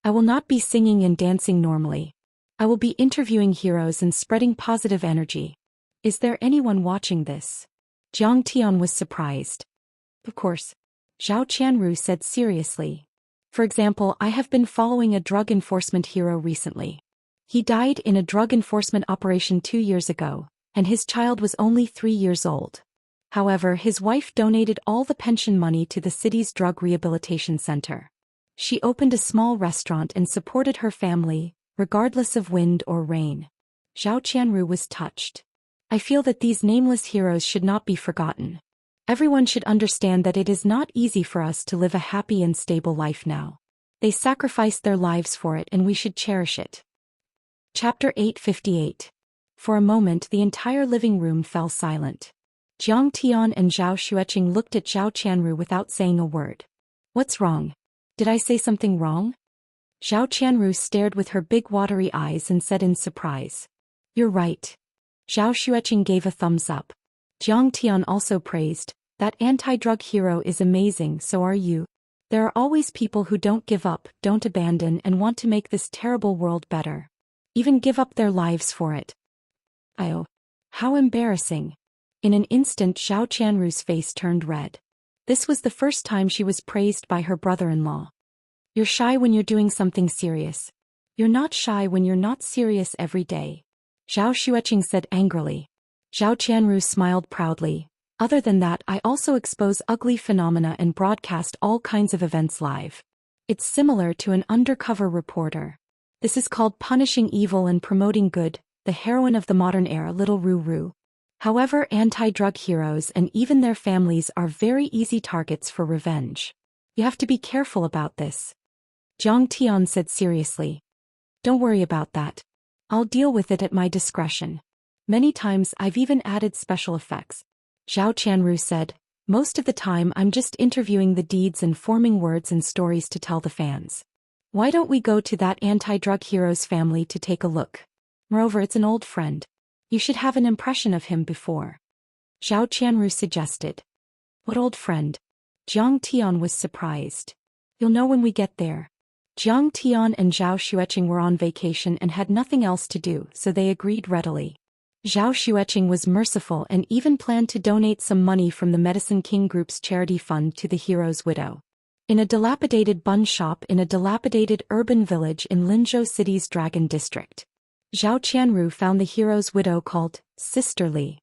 I will not be singing and dancing normally. I will be interviewing heroes and spreading positive energy. Is there anyone watching this? Jiang Tian was surprised. Of course. Zhao Qianru said seriously. For example, I have been following a drug enforcement hero recently. He died in a drug enforcement operation 2 years ago, and his child was only 3 years old. However, his wife donated all the pension money to the city's drug rehabilitation center. She opened a small restaurant and supported her family, regardless of wind or rain. Zhou Qianru was touched. I feel that these nameless heroes should not be forgotten. Everyone should understand that it is not easy for us to live a happy and stable life now. They sacrificed their lives for it and we should cherish it. Chapter 858. For a moment the entire living room fell silent. Jiang Tian and Zhao Xueqing looked at Zhao Qianru without saying a word. What's wrong? Did I say something wrong? Zhao Qianru stared with her big watery eyes and said in surprise. You're right. Zhao Xueqing gave a thumbs up. Jiang Tian also praised, that anti-drug hero is amazing, so are you. There are always people who don't give up, don't abandon and want to make this terrible world better. Even give up their lives for it. Oh. How embarrassing. In an instant Zhao Qianru's face turned red. This was the first time she was praised by her brother-in-law. You're shy when you're doing something serious. You're not shy when you're not serious every day. Zhao Xueqing said angrily. Zhao Qianru smiled proudly. Other than that, I also expose ugly phenomena and broadcast all kinds of events live. It's similar to an undercover reporter. This is called punishing evil and promoting good, the heroine of the modern era, Little Ruru. However, anti-drug heroes and even their families are very easy targets for revenge. You have to be careful about this. Jiang Tian said seriously. Don't worry about that. I'll deal with it at my discretion. Many times I've even added special effects. Zhao Qianru said, most of the time I'm just interviewing the deeds and forming words and stories to tell the fans. Why don't we go to that anti-drug hero's family to take a look? Moreover, it's an old friend. You should have an impression of him before. Zhao Qianru suggested. What old friend? Jiang Tian was surprised. You'll know when we get there. Jiang Tian and Zhao Xueqing were on vacation and had nothing else to do, so they agreed readily. Zhao Xueqing was merciful and even planned to donate some money from the Medicine King Group's charity fund to the hero's widow. In a dilapidated bun shop in a dilapidated urban village in Linzhou City's Dragon District, Zhao Qianru found the hero's widow called Sister Li.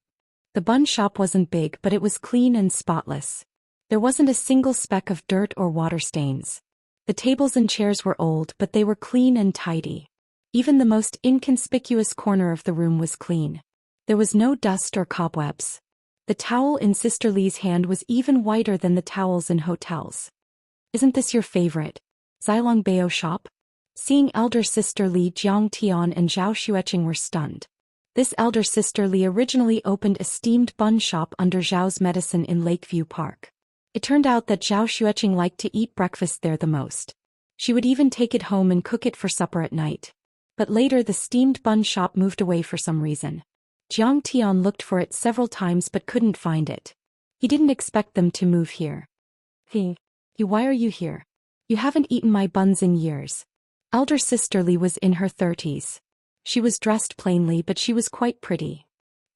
The bun shop wasn't big, but it was clean and spotless. There wasn't a single speck of dirt or water stains. The tables and chairs were old, but they were clean and tidy. Even the most inconspicuous corner of the room was clean. There was no dust or cobwebs. The towel in Sister Li's hand was even whiter than the towels in hotels. Isn't this your favorite Xilong Bao shop? Seeing elder sister Li, Jiang Tian and Zhao Xueqing were stunned. This elder sister Li originally opened a steamed bun shop under Zhao's medicine in Lakeview Park. It turned out that Zhao Xueqing liked to eat breakfast there the most. She would even take it home and cook it for supper at night. But later the steamed bun shop moved away for some reason. Jiang Tian looked for it several times but couldn't find it. He didn't expect them to move here. Hey, why are you here? You haven't eaten my buns in years. Elder sister Li was in her 30s. She was dressed plainly but she was quite pretty.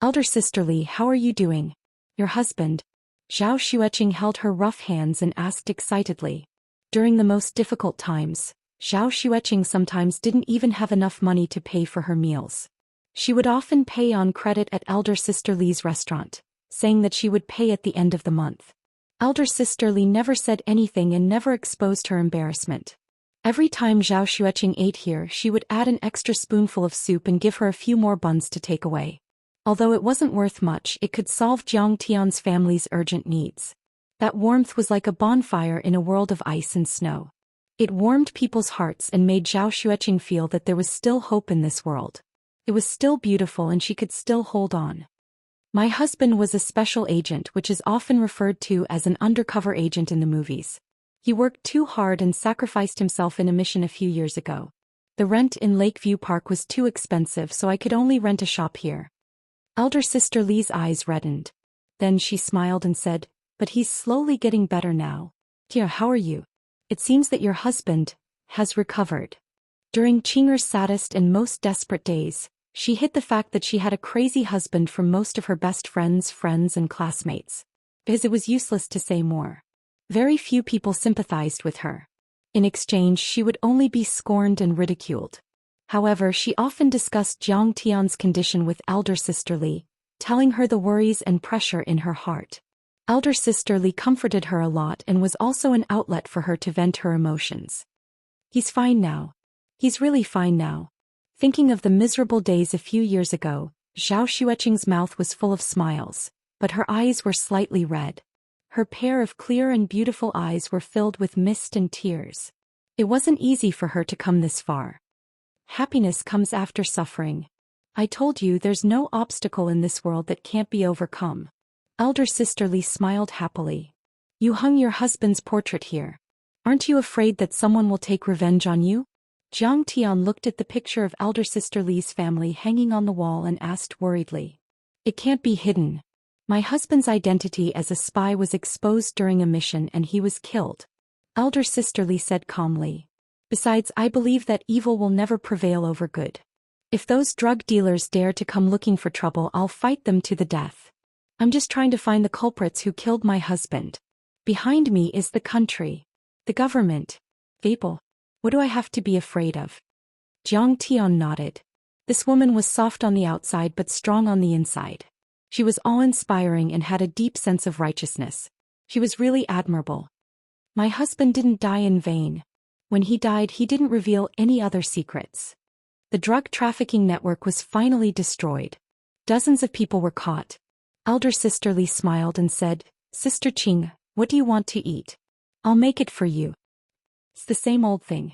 Elder sister Li, how are you doing? Your husband? Zhao Xueqing held her rough hands and asked excitedly. During the most difficult times, Zhao Xueqing sometimes didn't even have enough money to pay for her meals. She would often pay on credit at elder sister Li's restaurant, saying that she would pay at the end of the month. Elder sister Li never said anything and never exposed her embarrassment. Every time Zhao Xueqing ate here, she would add an extra spoonful of soup and give her a few more buns to take away. Although it wasn't worth much, it could solve Jiang Tian's family's urgent needs. That warmth was like a bonfire in a world of ice and snow. It warmed people's hearts and made Zhao Xueqing feel that there was still hope in this world. It was still beautiful and she could still hold on. My husband was a special agent, which is often referred to as an undercover agent in the movies. He worked too hard and sacrificed himself in a mission a few years ago. The rent in Lakeview Park was too expensive, so I could only rent a shop here. Elder sister Li's eyes reddened. Then she smiled and said, but he's slowly getting better now. Dear, how are you? It seems that your husband has recovered. During Qing'er's saddest and most desperate days, she hid the fact that she had a crazy husband from most of her best friends and classmates. Because it was useless to say more. Very few people sympathized with her. In exchange, she would only be scorned and ridiculed. However, she often discussed Jiang Tian's condition with elder sister Li, telling her the worries and pressure in her heart. Elder sister Li comforted her a lot and was also an outlet for her to vent her emotions. He's fine now. He's really fine now. Thinking of the miserable days a few years ago, Zhou Xian's mouth was full of smiles, but her eyes were slightly red. Her pair of clear and beautiful eyes were filled with mist and tears. It wasn't easy for her to come this far. Happiness comes after suffering. I told you there's no obstacle in this world that can't be overcome. Elder sister Li smiled happily. You hung your husband's portrait here. Aren't you afraid that someone will take revenge on you? Jiang Tian looked at the picture of elder sister Li's family hanging on the wall and asked worriedly. It can't be hidden. My husband's identity as a spy was exposed during a mission and he was killed. Elder sister Li said calmly. Besides, I believe that evil will never prevail over good. If those drug dealers dare to come looking for trouble, I'll fight them to the death. I'm just trying to find the culprits who killed my husband. Behind me is the country. The government. Vapor. What do I have to be afraid of? Jiang Tian nodded. This woman was soft on the outside but strong on the inside. She was awe-inspiring and had a deep sense of righteousness. She was really admirable. My husband didn't die in vain. When he died, he didn't reveal any other secrets. The drug trafficking network was finally destroyed. Dozens of people were caught. Elder sister Li smiled and said, Sister Qing, what do you want to eat? I'll make it for you. It's the same old thing.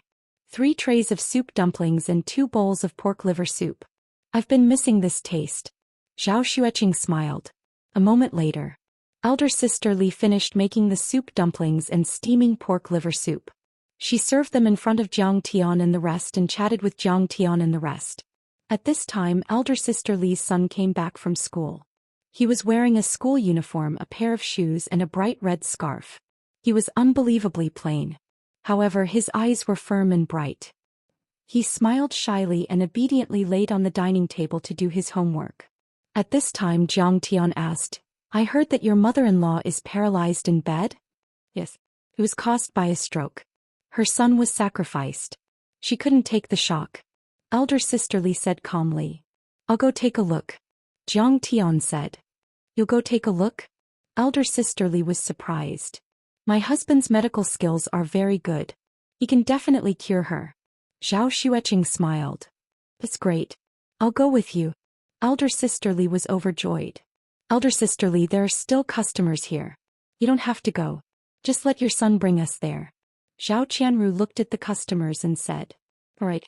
3 trays of soup dumplings and 2 bowls of pork liver soup. I've been missing this taste. Zhou Xian smiled. A moment later, elder sister Li finished making the soup dumplings and steaming pork liver soup. She served them in front of Jiang Tian and the rest and chatted with Jiang Tian and the rest. At this time, elder sister Li's son came back from school. He was wearing a school uniform, a pair of shoes and a bright red scarf. He was unbelievably plain. However, his eyes were firm and bright. He smiled shyly and obediently laid on the dining table to do his homework. At this time Jiang Tian asked, I heard that your mother-in-law is paralyzed in bed? Yes. It was caused by a stroke. Her son was sacrificed. She couldn't take the shock. Elder sister Li said calmly. I'll go take a look. Jiang Tian said. You'll go take a look? Elder sister Li was surprised. My husband's medical skills are very good. He can definitely cure her. Zhou Xian smiled. That's great. I'll go with you. Elder sister Li was overjoyed. Elder sister Li, there are still customers here. You don't have to go. Just let your son bring us there. Zhao Qianru looked at the customers and said. All right.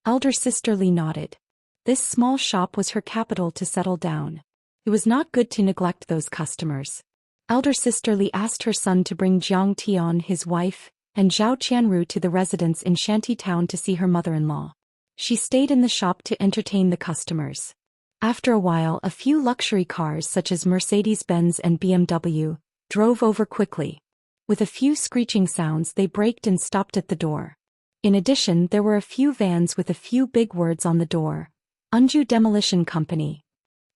Elder sister Li nodded. This small shop was her capital to settle down. It was not good to neglect those customers. Elder sister Li asked her son to bring Jiang Tian, his wife, and Zhao Qianru to the residence in Shanty Town to see her mother-in-law. She stayed in the shop to entertain the customers. After a while, a few luxury cars such as Mercedes-Benz and BMW drove over quickly. With a few screeching sounds, they braked and stopped at the door. In addition, there were a few vans with a few big words on the door. Unju Demolition Company.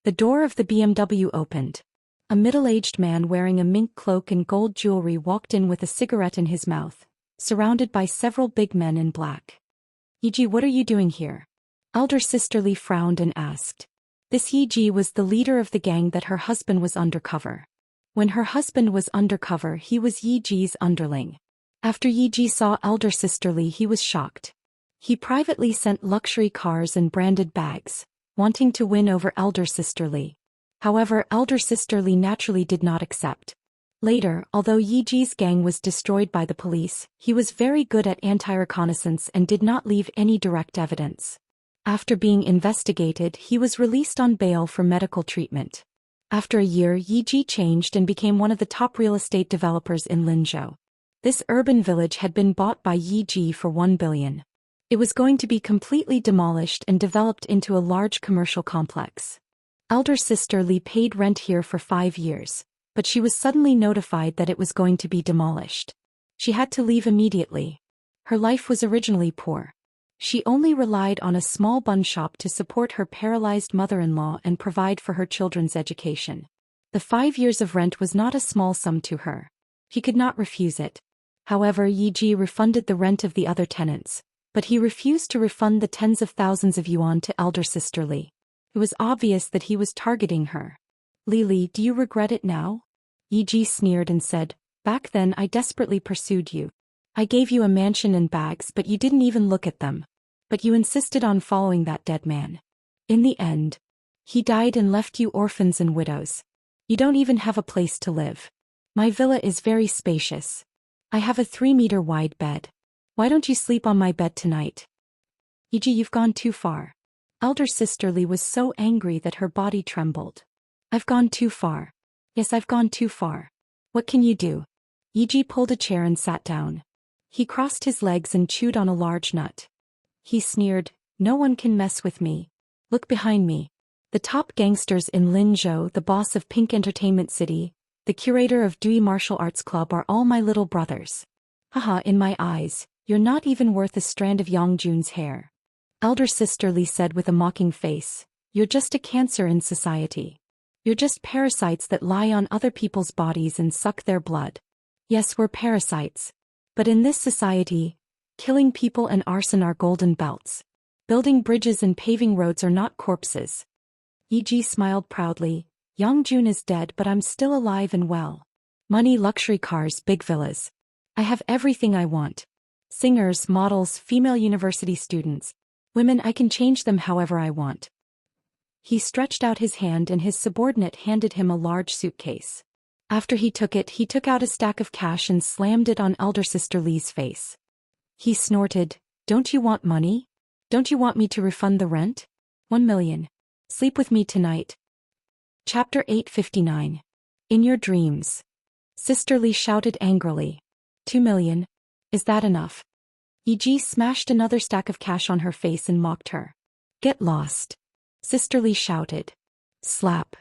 The door of the BMW opened. A middle-aged man wearing a mink cloak and gold jewelry walked in with a cigarette in his mouth, surrounded by several big men in black. Yiji, what are you doing here? Elder sister Li frowned and asked. This Yiji was the leader of the gang that her husband was undercover. When her husband was undercover, he was Yiji's underling. After Yiji saw elder sister Li, he was shocked. He privately sent luxury cars and branded bags, wanting to win over elder sister Li. However, elder sister Li naturally did not accept. Later, although Yiji's gang was destroyed by the police, he was very good at anti-reconnaissance and did not leave any direct evidence. After being investigated, he was released on bail for medical treatment. After a year, Yiji changed and became one of the top real estate developers in Linzhou. This urban village had been bought by Yiji for 1 billion. It was going to be completely demolished and developed into a large commercial complex. Elder sister Li paid rent here for 5 years, but she was suddenly notified that it was going to be demolished. She had to leave immediately. Her life was originally poor. She only relied on a small bun shop to support her paralyzed mother-in-law and provide for her children's education. The 5 years of rent was not a small sum to her. She could not refuse it. However, Yiji refunded the rent of the other tenants, but he refused to refund the tens of thousands of yuan to elder sister Li. It was obvious that he was targeting her. Li, do you regret it now? Yi sneered and said, "Back then I desperately pursued you. I gave you a mansion and bags but you didn't even look at them. But you insisted on following that dead man. In the end, he died and left you orphans and widows. You don't even have a place to live. My villa is very spacious. I have a 3-meter wide bed. Why don't you sleep on my bed tonight?" Yi, you've gone too far. Elder sister Li was so angry that her body trembled. "I've gone too far. Yes, I've gone too far. What can you do?" Yi pulled a chair and sat down. He crossed his legs and chewed on a large nut. He sneered, "No one can mess with me. Look behind me. The top gangsters in Linzhou, the boss of Pink Entertainment City, the curator of Dui Martial Arts Club are all my little brothers. Haha, in my eyes, you're not even worth a strand of Yangjun's hair." Elder sister Li said with a mocking face, "You're just a cancer in society. You're just parasites that lie on other people's bodies and suck their blood. Yes, we're parasites. But in this society, killing people and arson are golden belts. Building bridges and paving roads are not corpses." Yi smiled proudly. "Yangjun is dead but I'm still alive and well. Money, luxury cars, big villas. I have everything I want. Singers, models, female university students. Women, I can change them however I want." He stretched out his hand and his subordinate handed him a large suitcase. After he took it, he took out a stack of cash and slammed it on elder sister Li's face. He snorted, "Don't you want money? Don't you want me to refund the rent? 1 million. Sleep with me tonight." Chapter 859. In Your Dreams. Sister Li shouted angrily. 2 million? Is that enough? Yi smashed another stack of cash on her face and mocked her. "Get lost." Sister Li shouted. Slap.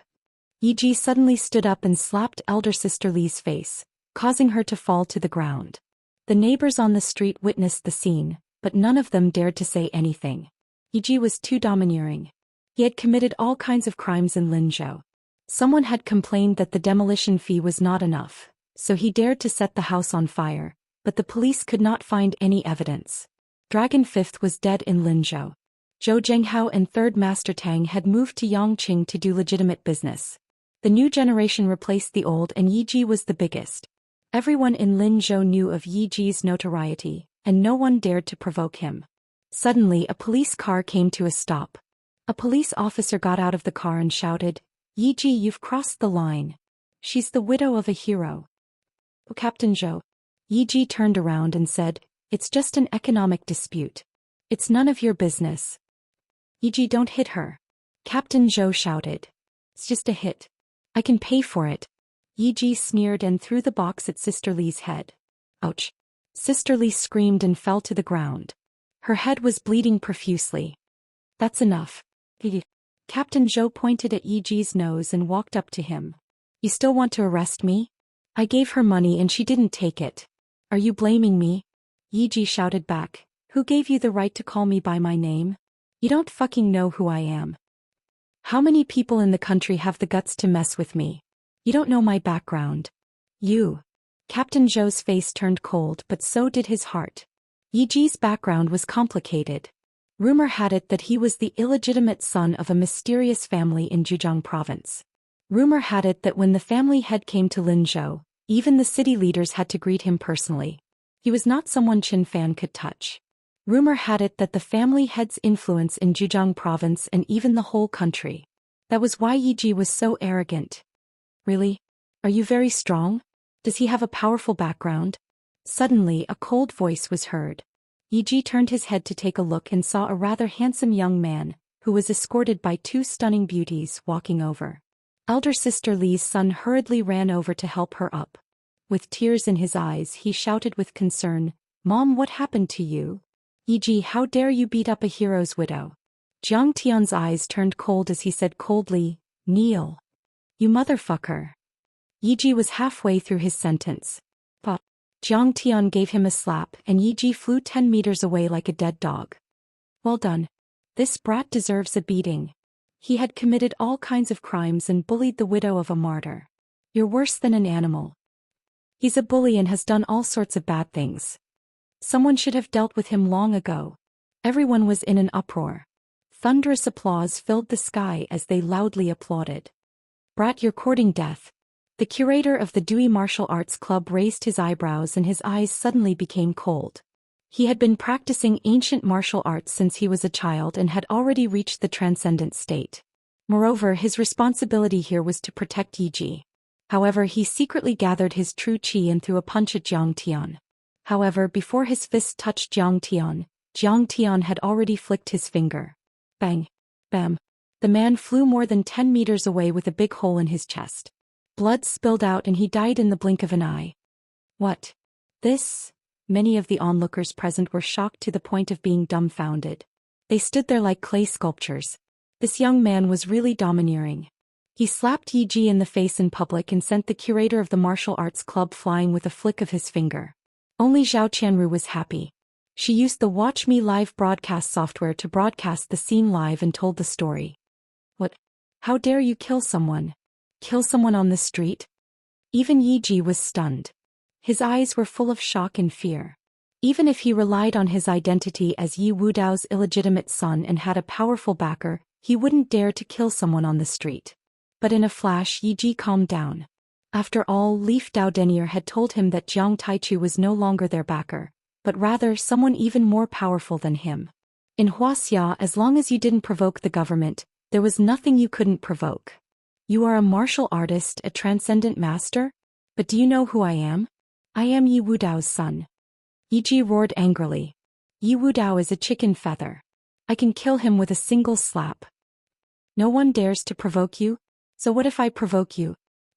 Yi suddenly stood up and slapped elder sister Li's face, causing her to fall to the ground. The neighbors on the street witnessed the scene, but none of them dared to say anything. Yi was too domineering. He had committed all kinds of crimes in Linzhou. Someone had complained that the demolition fee was not enough, so he dared to set the house on fire, but the police could not find any evidence. Dragon Fifth was dead in Linzhou. Zhou Zhenghao and Third Master Tang had moved to Yangqing to do legitimate business. The new generation replaced the old and Yi was the biggest. Everyone in Linzhou knew of Yi's notoriety, and no one dared to provoke him. Suddenly a police car came to a stop. A police officer got out of the car and shouted, "Yi, you've crossed the line. She's the widow of a hero." "Oh, Captain Zhou." Yi turned around and said, "It's just an economic dispute. It's none of your business." "Yi, don't hit her." Captain Zhou shouted. "It's just a hit. I can pay for it." Yi sneered and threw the box at Sister Li's head. Ouch. Sister Li screamed and fell to the ground. Her head was bleeding profusely. "That's enough." Captain Zhou pointed at Yi's nose and walked up to him. "You still want to arrest me? I gave her money and she didn't take it. Are you blaming me?" Yi shouted back, "Who gave you the right to call me by my name? You don't fucking know who I am. How many people in the country have the guts to mess with me? You don't know my background. You." Captain Zhou's face turned cold but so did his heart. Yi's background was complicated. Rumor had it that he was the illegitimate son of a mysterious family in Zhejiang province. Rumor had it that when the family head came to Linzhou, even the city leaders had to greet him personally. He was not someone Qin Fan could touch. Rumor had it that the family head's influence in Zhejiang province and even the whole country. That was why Yi was so arrogant. "Really? Are you very strong? Does he have a powerful background?" Suddenly a cold voice was heard. Yi turned his head to take a look and saw a rather handsome young man, who was escorted by 2 stunning beauties, walking over. Elder sister Li's son hurriedly ran over to help her up. With tears in his eyes he shouted with concern, "Mom, what happened to you? Yi, how dare you beat up a hero's widow?" Jiang Tian's eyes turned cold as he said coldly, "Kneel. You motherfucker." Yi was halfway through his sentence. But Jiang Tian gave him a slap and Yi flew 10 meters away like a dead dog. "Well done. This brat deserves a beating. He had committed all kinds of crimes and bullied the widow of a martyr. You're worse than an animal. He's a bully and has done all sorts of bad things. Someone should have dealt with him long ago." Everyone was in an uproar. Thunderous applause filled the sky as they loudly applauded. "Brat, you're courting death. The curator of the Dewey Martial Arts Club raised his eyebrows and his eyes suddenly became cold. He had been practicing ancient martial arts since he was a child and had already reached the transcendent state. Moreover, his responsibility here was to protect Yiji. However, he secretly gathered his true qi and threw a punch at Zhang Tian. However, before his fist touched Zhang Tian had already flicked his finger. Bang! Bam! The man flew more than 10 meters away with a big hole in his chest. Blood spilled out and he died in the blink of an eye. What? This? Many of the onlookers present were shocked to the point of being dumbfounded. They stood there like clay sculptures. This young man was really domineering. He slapped Yiji in the face in public and sent the curator of the martial arts club flying with a flick of his finger. Only Zhao Qianru was happy. She used the Watch Me Live broadcast software to broadcast the scene live and told the story. What? How dare you kill someone? Kill someone on the street? Even Yiji was stunned. His eyes were full of shock and fear. Even if he relied on his identity as Yi Wudao's illegitimate son and had a powerful backer, he wouldn't dare to kill someone on the street. But in a flash, Yiji calmed down. After all, Leaf Dao Denier had told him that Jiang Taichu was no longer their backer, but rather someone even more powerful than him. In Wuxia, as long as you didn't provoke the government, there was nothing you couldn't provoke. You are a martial artist, a transcendent master? But do you know who I am? I am Yi Wudao's son. Yiji roared angrily. Yi Wudao is a chicken feather. I can kill him with a single slap. No one dares to provoke you? So what if I provoke you?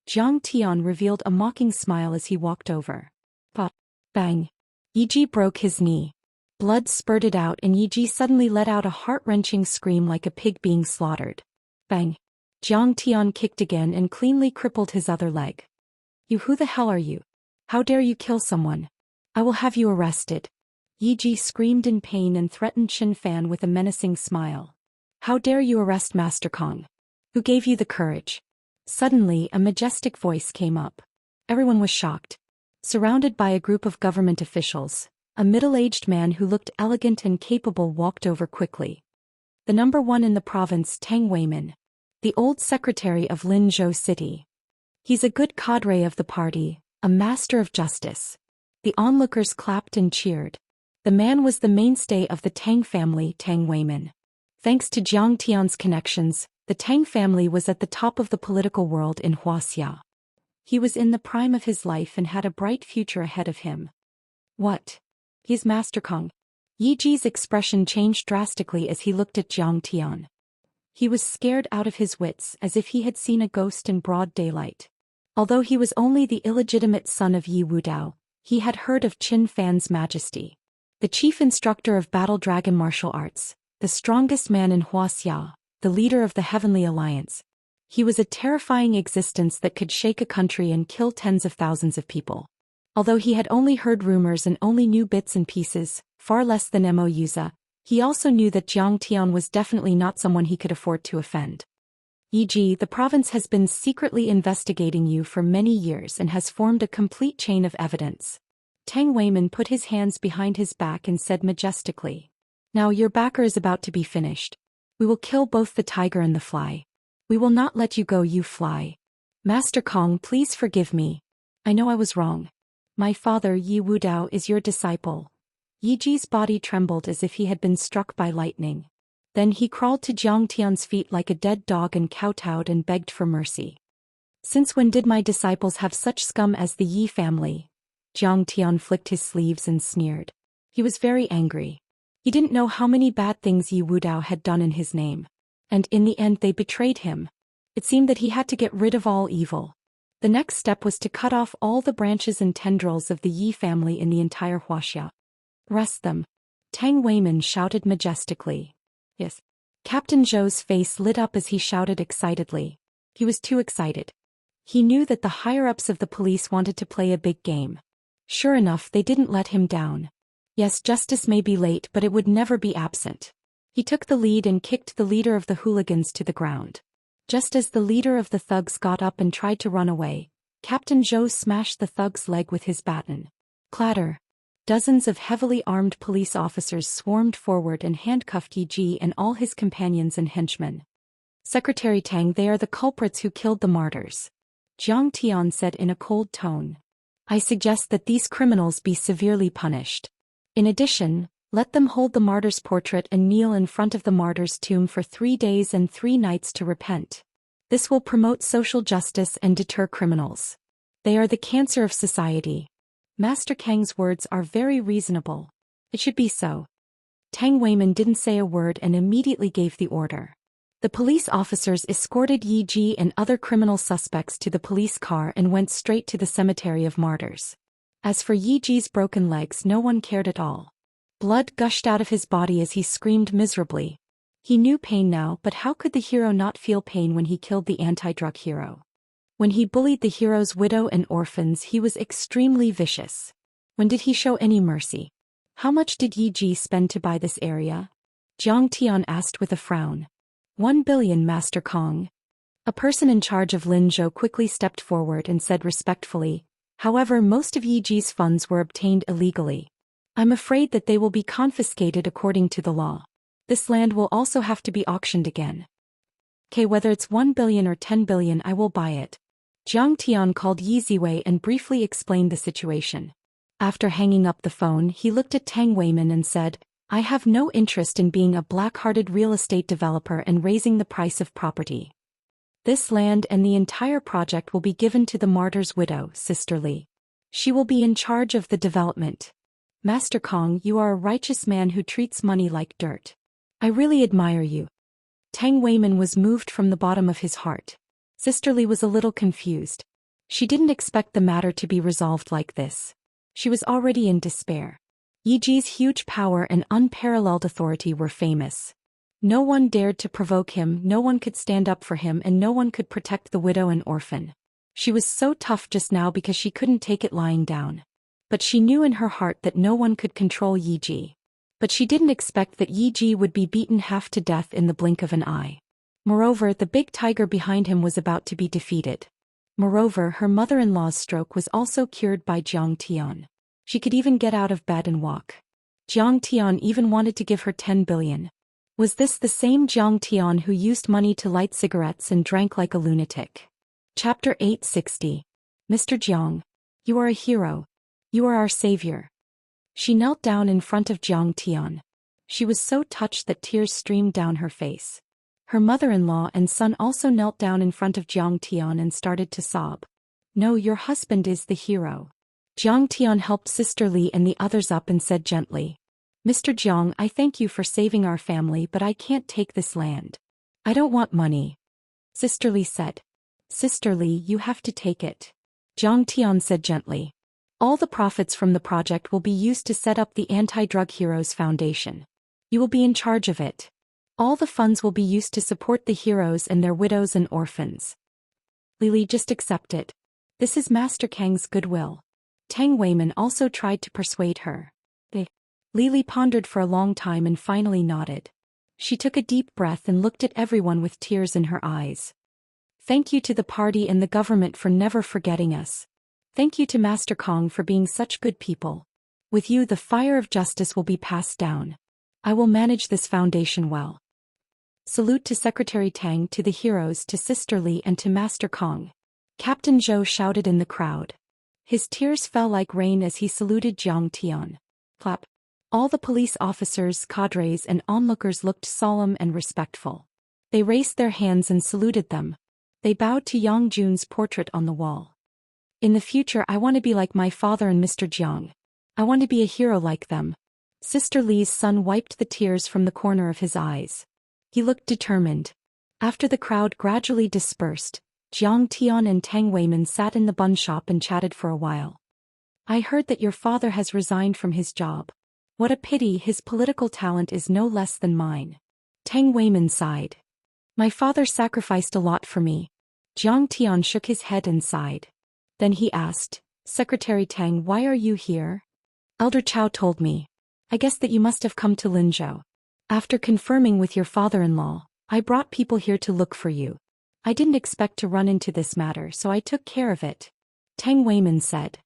Zhang Tian revealed a mocking smile as he walked over. Pop! Bang! Yiji broke his knee. Blood spurted out and Yiji suddenly let out a heart-wrenching scream like a pig being slaughtered. Bang! Zhang Tian kicked again and cleanly crippled his other leg. You, who the hell are you? How dare you kill someone? I will have you arrested. Yiji screamed in pain and threatened Qin Fan with a menacing smile. How dare you arrest Master Kong? Who gave you the courage? Suddenly, a majestic voice came up. Everyone was shocked. Surrounded by a group of government officials, a middle-aged man who looked elegant and capable walked over quickly. The number one in the province, Tang Weiman. The old secretary of Linzhou City. He's a good cadre of the party, a master of justice. The onlookers clapped and cheered. The man was the mainstay of the Tang family, Tang Weiman. Thanks to Jiang Tian's connections, the Tang family was at the top of the political world in Wuxia. He was in the prime of his life and had a bright future ahead of him. What? He's Master Kong. Yiji's expression changed drastically as he looked at Jiang Tian. He was scared out of his wits as if he had seen a ghost in broad daylight. Although he was only the illegitimate son of Yi Wudao, he had heard of Qin Fan's majesty. The chief instructor of Battle Dragon martial arts, the strongest man in Wuxia, the leader of the Heavenly Alliance. He was a terrifying existence that could shake a country and kill tens of thousands of people. Although he had only heard rumors and only knew bits and pieces, far less than Mo Yuza, he also knew that Jiang Tian was definitely not someone he could afford to offend. E.g., the province has been secretly investigating you for many years and has formed a complete chain of evidence. Tang Weiman put his hands behind his back and said majestically, Now your backer is about to be finished. We will kill both the tiger and the fly. We will not let you go, you fly. Master Kong, please forgive me. I know I was wrong. My father Yi Wudao is your disciple. Yiji's body trembled as if he had been struck by lightning. Then he crawled to Jiang Tian's feet like a dead dog and kowtowed and begged for mercy. Since when did my disciples have such scum as the Yi family? Jiang Tian flicked his sleeves and sneered. He was very angry. He didn't know how many bad things Yi Wudao had done in his name. And in the end they betrayed him. It seemed that he had to get rid of all evil. The next step was to cut off all the branches and tendrils of the Yi family in the entire Wuxia. Arrest them. Tang Weiman shouted majestically. Yes. Captain Zhou's face lit up as he shouted excitedly. He was too excited. He knew that the higher-ups of the police wanted to play a big game. Sure enough, they didn't let him down. Yes, justice may be late, but it would never be absent. He took the lead and kicked the leader of the hooligans to the ground. Just as the leader of the thugs got up and tried to run away, Captain Zhou smashed the thug's leg with his baton. Clatter. Dozens of heavily armed police officers swarmed forward and handcuffed Yi and all his companions and henchmen. Secretary Tang, they are the culprits who killed the martyrs. Jiang Tian said in a cold tone. I suggest that these criminals be severely punished. In addition, let them hold the martyr's portrait and kneel in front of the martyr's tomb for 3 days and 3 nights to repent. This will promote social justice and deter criminals. They are the cancer of society. Master Kang's words are very reasonable. It should be so. Tang Weiman didn't say a word and immediately gave the order. The police officers escorted Yi Ji and other criminal suspects to the police car and went straight to the cemetery of martyrs. As for Yi Ji's broken legs, no one cared at all. Blood gushed out of his body as he screamed miserably. He knew pain now, but how could the hero not feel pain when he killed the anti-drug hero? When he bullied the hero's widow and orphans, he was extremely vicious. When did he show any mercy? How much did Yi Ji spend to buy this area? Jiang Tian asked with a frown. 1 billion, Master Kong. A person in charge of Linzhou quickly stepped forward and said respectfully, however, most of Yi Ji's funds were obtained illegally. I'm afraid that they will be confiscated according to the law. This land will also have to be auctioned again. Okay, whether it's 1 billion or 10 billion, I will buy it. Jiang Tian called Yi Ziwei and briefly explained the situation. After hanging up the phone, he looked at Tang Weiman and said, I have no interest in being a black-hearted real estate developer and raising the price of property. This land and the entire project will be given to the martyr's widow, Sister Li. She will be in charge of the development. Master Kong, you are a righteous man who treats money like dirt. I really admire you. Tang Weiman was moved from the bottom of his heart. Sister Li was a little confused. She didn't expect the matter to be resolved like this. She was already in despair. Yi Ji's huge power and unparalleled authority were famous. No one dared to provoke him, no one could stand up for him, and no one could protect the widow and orphan. She was so tough just now because she couldn't take it lying down. But she knew in her heart that no one could control Yi Ji. But she didn't expect that Yi Ji would be beaten half to death in the blink of an eye. Moreover, the big tiger behind him was about to be defeated. Moreover, her mother-in-law's stroke was also cured by Jiang Tian. She could even get out of bed and walk. Jiang Tian even wanted to give her 10 billion. Was this the same Jiang Tian who used money to light cigarettes and drank like a lunatic? Chapter 860. Mr. Jiang. You are a hero. You are our savior. She knelt down in front of Jiang Tian. She was so touched that tears streamed down her face. Her mother-in-law and son also knelt down in front of Jiang Tian and started to sob. No, your husband is the hero. Jiang Tian helped Sister Li and the others up and said gently, Mr. Jiang, I thank you for saving our family, but I can't take this land. I don't want money. Sister Li said. Sister Li, you have to take it. Jiang Tian said gently. All the profits from the project will be used to set up the Anti-Drug Heroes Foundation. You will be in charge of it. All the funds will be used to support the heroes and their widows and orphans. Lili, just accept it. This is Master Kang's goodwill. Tang Weiman also tried to persuade her. Lili pondered for a long time and finally nodded. She took a deep breath and looked at everyone with tears in her eyes. Thank you to the party and the government for never forgetting us. Thank you to Master Kong for being such good people. With you the fire of justice will be passed down. I will manage this foundation well. Salute to Secretary Tang, to the heroes, to Sister Li and to Master Kong. Captain Zhou shouted in the crowd. His tears fell like rain as he saluted Jiang Tian. Clap. All the police officers, cadres and onlookers looked solemn and respectful. They raised their hands and saluted them. They bowed to Yang Jun's portrait on the wall. In the future I want to be like my father and Mr. Jiang. I want to be a hero like them. Sister Li's son wiped the tears from the corner of his eyes. He looked determined. After the crowd gradually dispersed, Jiang Tian and Tang Weiman sat in the bun shop and chatted for a while. I heard that your father has resigned from his job. What a pity, his political talent is no less than mine. Tang Weiman sighed. My father sacrificed a lot for me. Jiang Tian shook his head and sighed. Then he asked, Secretary Tang, why are you here? Elder Chow told me. I guess that you must have come to Linzhou. After confirming with your father-in-law, I brought people here to look for you. I didn't expect to run into this matter, so I took care of it. Tang Weiman said.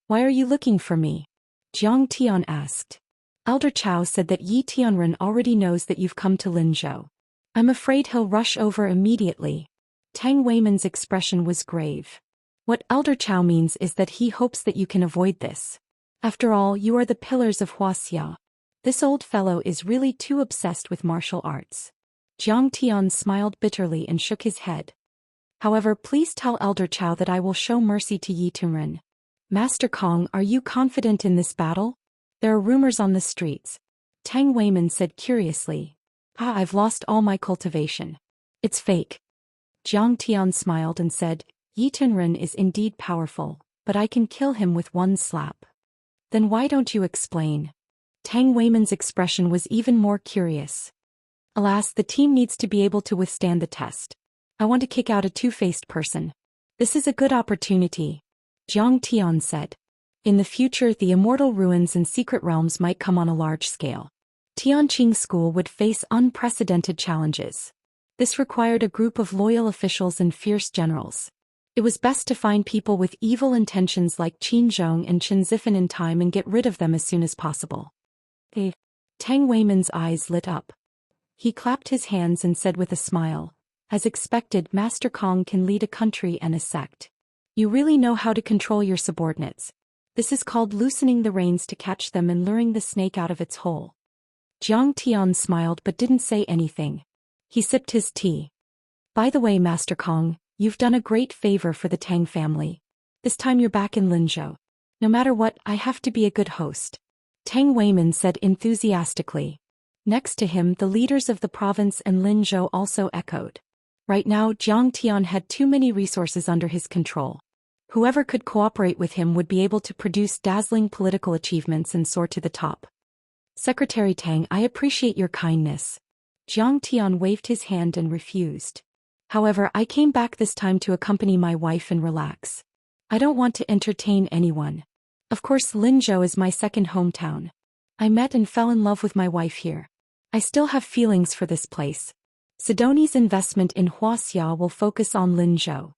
Why are you looking for me? Jiang Tian asked. Elder Chow said that Yi Tianren already knows that you've come to Linzhou. I'm afraid he'll rush over immediately. Tang Weiman's expression was grave. What Elder Chow means is that he hopes that you can avoid this. After all, you are the pillars of Wuxia. This old fellow is really too obsessed with martial arts. Jiang Tian smiled bitterly and shook his head. However, please tell Elder Chow that I will show mercy to Yi Tunren. Master Kong, are you confident in this battle? There are rumors on the streets. Tang Weiman said curiously. I've lost all my cultivation. It's fake. Jiang Tian smiled and said, Yi Tunren is indeed powerful, but I can kill him with one slap. Then why don't you explain? Tang Weiman's expression was even more curious. Alas, the team needs to be able to withstand the test. I want to kick out a two-faced person. This is a good opportunity. Jiang Tian said. In the future, the immortal ruins and secret realms might come on a large scale. Tianqing School would face unprecedented challenges. This required a group of loyal officials and fierce generals. It was best to find people with evil intentions like Qin Zhong and Chen Zifan in time and get rid of them as soon as possible. Tang Weiman's eyes lit up. He clapped his hands and said with a smile, as expected, Master Kong can lead a country and a sect. You really know how to control your subordinates. This is called loosening the reins to catch them and luring the snake out of its hole. Jiang Tian smiled but didn't say anything. He sipped his tea. By the way, Master Kong, you've done a great favor for the Tang family. This time you're back in Linzhou. No matter what, I have to be a good host. Tang Weiman said enthusiastically. Next to him, the leaders of the province and Linzhou also echoed. Right now, Jiang Tian had too many resources under his control. Whoever could cooperate with him would be able to produce dazzling political achievements and soar to the top. Secretary Tang, I appreciate your kindness. Jiang Tian waved his hand and refused. However, I came back this time to accompany my wife and relax. I don't want to entertain anyone. Of course, Linzhou is my second hometown. I met and fell in love with my wife here. I still have feelings for this place. Sidoni's investment in Wuxia will focus on Linzhou.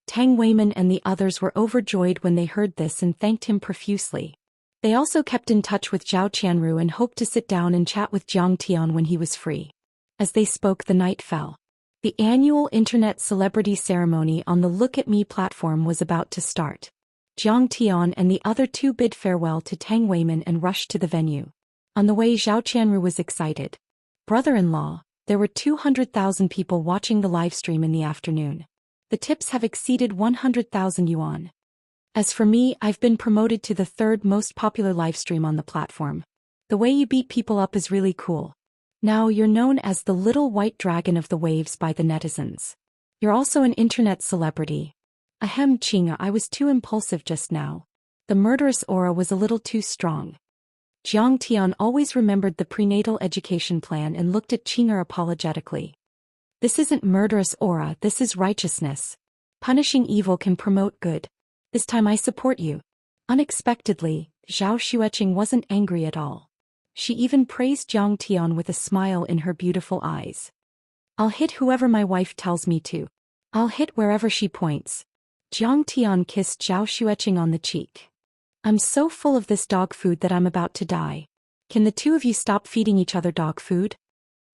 Tang Weiman and the others were overjoyed when they heard this and thanked him profusely. They also kept in touch with Zhao Qianru and hoped to sit down and chat with Jiang Tian when he was free. As they spoke, the night fell. The annual Internet Celebrity Ceremony on the Look at Me platform was about to start. Jiang Tian and the other two bid farewell to Tang Weiman and rushed to the venue. On the way, Zhao Qianru was excited. Brother-in-law, there were 200,000 people watching the livestream in the afternoon. The tips have exceeded 100,000 yuan. As for me, I've been promoted to the third most popular livestream on the platform. The way you beat people up is really cool. Now you're known as the Little White Dragon of the Waves by the netizens. You're also an internet celebrity. Ahem, Qinga, I was too impulsive just now. The murderous aura was a little too strong. Jiang Tian always remembered the prenatal education plan and looked at Qinga apologetically. This isn't murderous aura, this is righteousness. Punishing evil can promote good. This time I support you. Unexpectedly, Zhao Xueqing wasn't angry at all. She even praised Jiang Tian with a smile in her beautiful eyes. I'll hit whoever my wife tells me to. I'll hit wherever she points. Jiang Tian kissed Zhao Xueqing on the cheek. I'm so full of this dog food that I'm about to die. Can the two of you stop feeding each other dog food?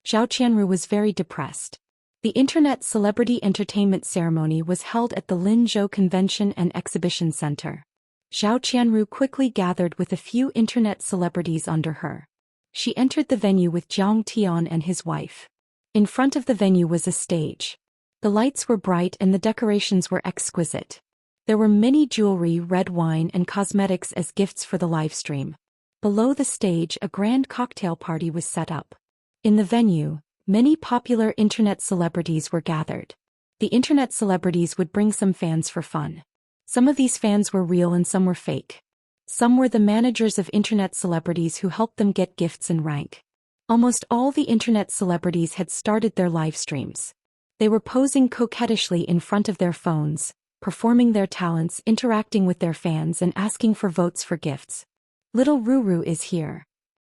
Zhao Qianru was very depressed. The Internet Celebrity Entertainment Ceremony was held at the Linzhou Convention and Exhibition Center. Zhao Qianru quickly gathered with a few Internet celebrities under her. She entered the venue with Jiang Tian and his wife. In front of the venue was a stage. The lights were bright and the decorations were exquisite. There were many jewelry, red wine, and cosmetics as gifts for the livestream. Below the stage, a grand cocktail party was set up. In the venue, many popular Internet celebrities were gathered. The Internet celebrities would bring some fans for fun. Some of these fans were real and some were fake. Some were the managers of Internet celebrities who helped them get gifts and rank. Almost all the Internet celebrities had started their live streams. They were posing coquettishly in front of their phones, performing their talents, interacting with their fans, and asking for votes for gifts. Little Ruru is here.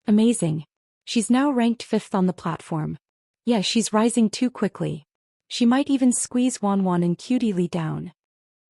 Amazing. She's now ranked 5th on the platform. Yeah, she's rising too quickly. She might even squeeze Wanwan and Cutie Li down.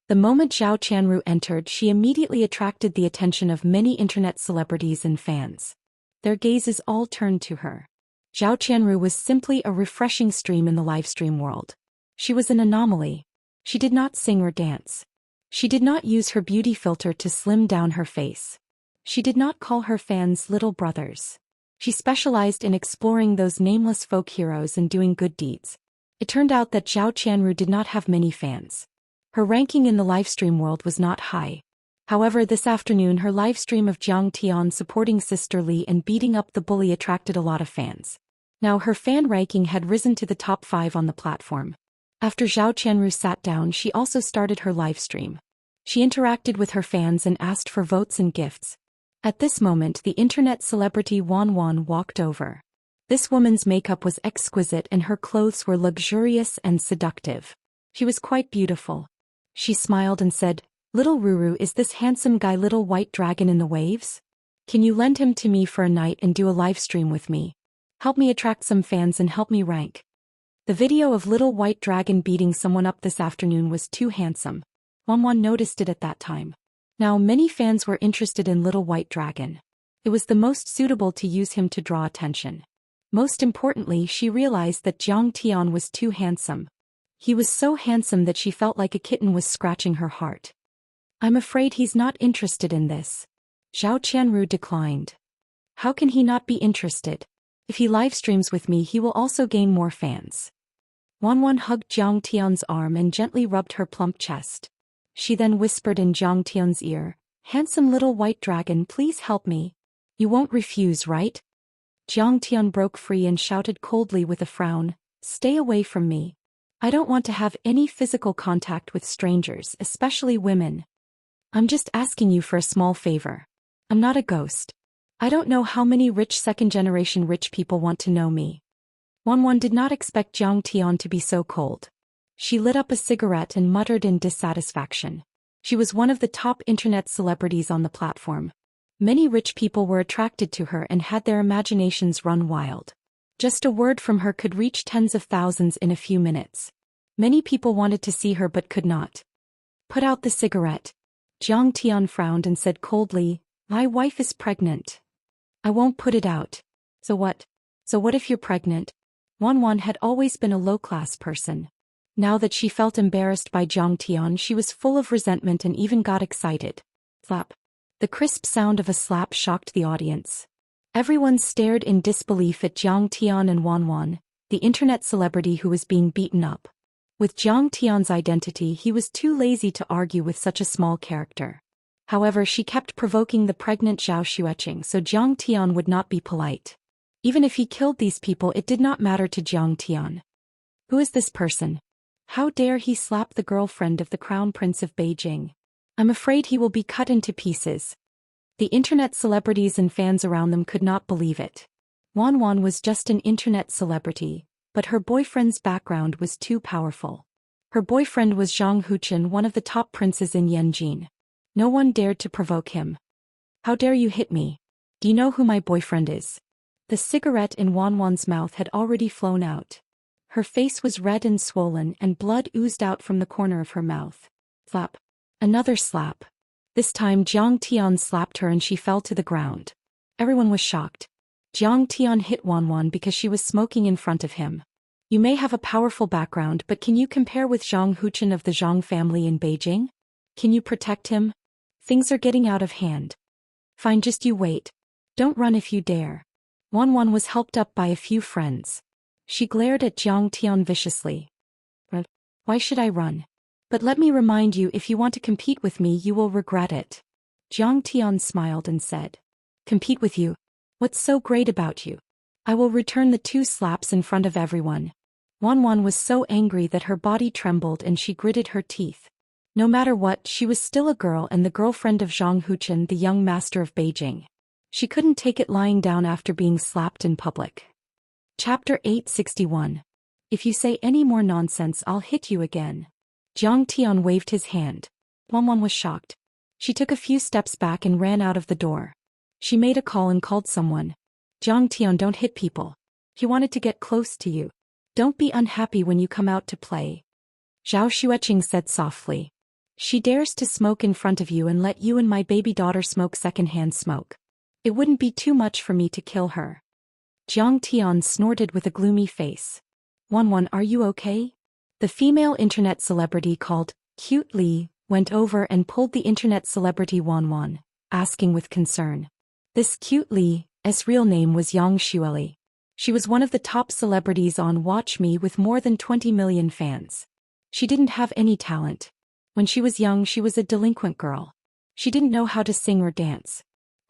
The moment Zhao Qianru entered, she immediately attracted the attention of many Internet celebrities and fans. Their gazes all turned to her. Zhao Qianru was simply a refreshing stream in the livestream world. She was an anomaly. She did not sing or dance. She did not use her beauty filter to slim down her face. She did not call her fans little brothers. She specialized in exploring those nameless folk heroes and doing good deeds. It turned out that Zhou Qianru did not have many fans. Her ranking in the livestream world was not high. However, this afternoon her livestream of Jiang Tian supporting Sister Li and beating up the bully attracted a lot of fans. Now her fan ranking had risen to the top 5 on the platform. After Zhou Qianru sat down, she also started her livestream. She interacted with her fans and asked for votes and gifts. At this moment the internet celebrity Wan Wan walked over. This woman's makeup was exquisite and her clothes were luxurious and seductive. She was quite beautiful. She smiled and said, "Little Ruru, is this handsome guy Little White Dragon in the waves? Can you lend him to me for a night and do a live stream with me? Help me attract some fans and help me rank." The video of Little White Dragon beating someone up this afternoon was too handsome. Wan noticed it at that time. Now many fans were interested in Little White Dragon. It was the most suitable to use him to draw attention. Most importantly, she realized that Jiang Tian was too handsome. He was so handsome that she felt like a kitten was scratching her heart. "I'm afraid he's not interested in this." Zhou Qianru declined. "How can he not be interested? If he live streams with me he will also gain more fans." Wan hugged Jiang Tian's arm and gently rubbed her plump chest. She then whispered in Jiang Tian's ear, "Handsome Little White Dragon, please help me. You won't refuse, right?" Jiang Tian broke free and shouted coldly with a frown, "Stay away from me. I don't want to have any physical contact with strangers, especially women. I'm just asking you for a small favor. I'm not a ghost. I don't know how many rich second-generation rich people want to know me." Wan did not expect Jiang Tian to be so cold. She lit up a cigarette and muttered in dissatisfaction. She was one of the top internet celebrities on the platform. Many rich people were attracted to her and had their imaginations run wild. Just a word from her could reach tens of thousands in a few minutes. Many people wanted to see her but could not. "Put out the cigarette." Jiang Tian frowned and said coldly, "My wife is pregnant. I won't put it out." So what if you're pregnant?" Wan had always been a low-class person. Now that she felt embarrassed by Jiang Tian, she was full of resentment and even got excited. Slap. The crisp sound of a slap shocked the audience. Everyone stared in disbelief at Jiang Tian and Wan, the internet celebrity who was being beaten up. With Jiang Tian's identity, he was too lazy to argue with such a small character. However, she kept provoking the pregnant Zhou Xian, so Jiang Tian would not be polite. Even if he killed these people, it did not matter to Jiang Tian. Who is this person? How dare he slap the girlfriend of the Crown Prince of Beijing? I'm afraid he will be cut into pieces. The internet celebrities and fans around them could not believe it. Wan was just an internet celebrity, but her boyfriend's background was too powerful. Her boyfriend was Zhang Huchen, one of the top princes in Yanjin. No one dared to provoke him. "How dare you hit me? Do you know who my boyfriend is?" The cigarette in Wan's mouth had already flown out. Her face was red and swollen and blood oozed out from the corner of her mouth. Slap. Another slap. This time Jiang Tian slapped her and she fell to the ground. Everyone was shocked. Jiang Tian hit Wan because she was smoking in front of him. "You may have a powerful background, but can you compare with Zhang Huchen of the Zhang family in Beijing? Can you protect him? Things are getting out of hand." "Fine, just you wait. Don't run if you dare." Wan was helped up by a few friends. She glared at Jiang Tian viciously. "Why should I run? But let me remind you, if you want to compete with me you will regret it." Jiang Tian smiled and said, "Compete with you? What's so great about you? I will return the 2 slaps in front of everyone." Wan was so angry that her body trembled and she gritted her teeth. No matter what, she was still a girl and the girlfriend of Zhang Huchen, the young master of Beijing. She couldn't take it lying down after being slapped in public. Chapter 861. If you say any more nonsense, I'll hit you again. Jiang Tian waved his hand. Wan was shocked. She took a few steps back and ran out of the door. She made a call and called someone. "Jiang Tian, don't hit people. He wanted to get close to you. Don't be unhappy when you come out to play." Zhou Xian said softly. "She dares to smoke in front of you and let you and my baby daughter smoke secondhand smoke. It wouldn't be too much for me to kill her." Jiang Tian snorted with a gloomy face. Wan, are you okay?" The female internet celebrity called, "Cute Li," went over and pulled the internet celebrity Wan, asking with concern. This cute Li's real name was Xianxia. She was one of the top celebrities on Watch Me with more than 20 million fans. She didn't have any talent. When she was young, she was a delinquent girl. She didn't know how to sing or dance.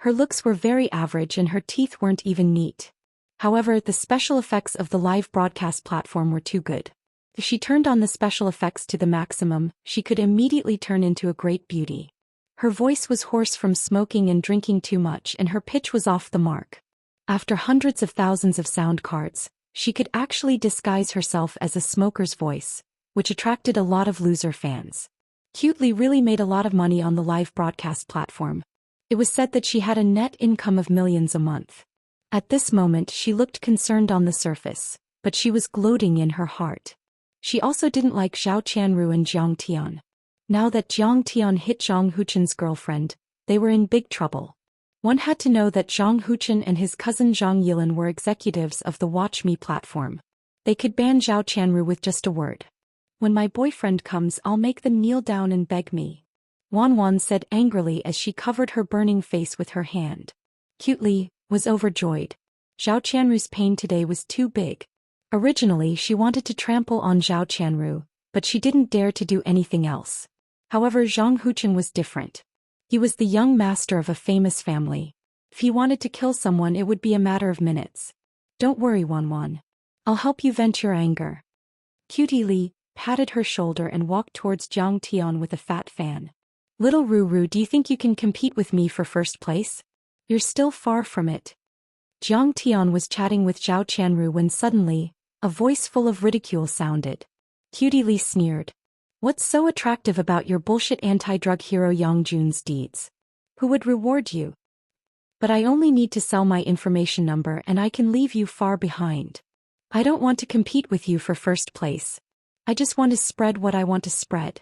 Her looks were very average and her teeth weren't even neat. However, the special effects of the live broadcast platform were too good. If she turned on the special effects to the maximum, she could immediately turn into a great beauty. Her voice was hoarse from smoking and drinking too much, and her pitch was off the mark. After hundreds of thousands of sound cards, she could actually disguise herself as a smoker's voice, which attracted a lot of loser fans. Cutely really made a lot of money on the live broadcast platform. It was said that she had a net income of millions a month. At this moment she looked concerned on the surface, but she was gloating in her heart. She also didn't like Zhou Qianru and Jiang Tian. Now that Jiang Tian hit Zhang Huchen's girlfriend, they were in big trouble. One had to know that Zhang Huchen and his cousin Zhang Yilan were executives of the Watch Me platform. They could ban Zhou Qianru with just a word. When my boyfriend comes, I'll make them kneel down and beg me. Wan said angrily as she covered her burning face with her hand. Cutely was overjoyed. Zhou Qianru's pain today was too big. Originally she wanted to trample on Zhou Qianru, but she didn't dare to do anything else. However, Zhang Huchen was different. He was the young master of a famous family. If he wanted to kill someone, it would be a matter of minutes. Don't worry, Wan. I'll help you vent your anger. Cutie Li patted her shoulder and walked towards Jiang Tian with a fat fan. Little Ruru, do you think you can compete with me for first place? You're still far from it. Jiang Tian was chatting with Zhou Qianru when suddenly, a voice full of ridicule sounded. Cutie Li sneered. What's so attractive about your bullshit anti-drug hero Yang Jun's deeds? Who would reward you? But I only need to sell my information number and I can leave you far behind. I don't want to compete with you for first place. I just want to spread what I want to spread.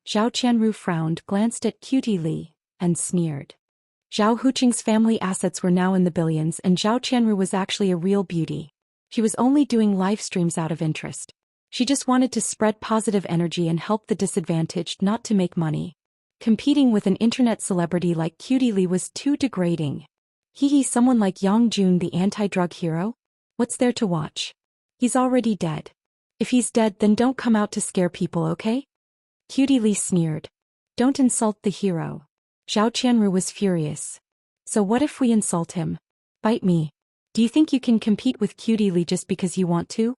Zhou Qianru frowned, glanced at Cutie Li, and sneered. Zhao Huqing's family assets were now in the billions and Zhou Qianru was actually a real beauty. She was only doing live streams out of interest. She just wanted to spread positive energy and help the disadvantaged, not to make money. Competing with an internet celebrity like Cutie Li was too degrading. Someone like Yang Jun, the anti-drug hero? What's there to watch? He's already dead. If he's dead, then don't come out to scare people, okay? Cutie Li sneered. Don't insult the hero. Zhou Qianru was furious. So what if we insult him? Bite me. Do you think you can compete with Cutie Li just because you want to?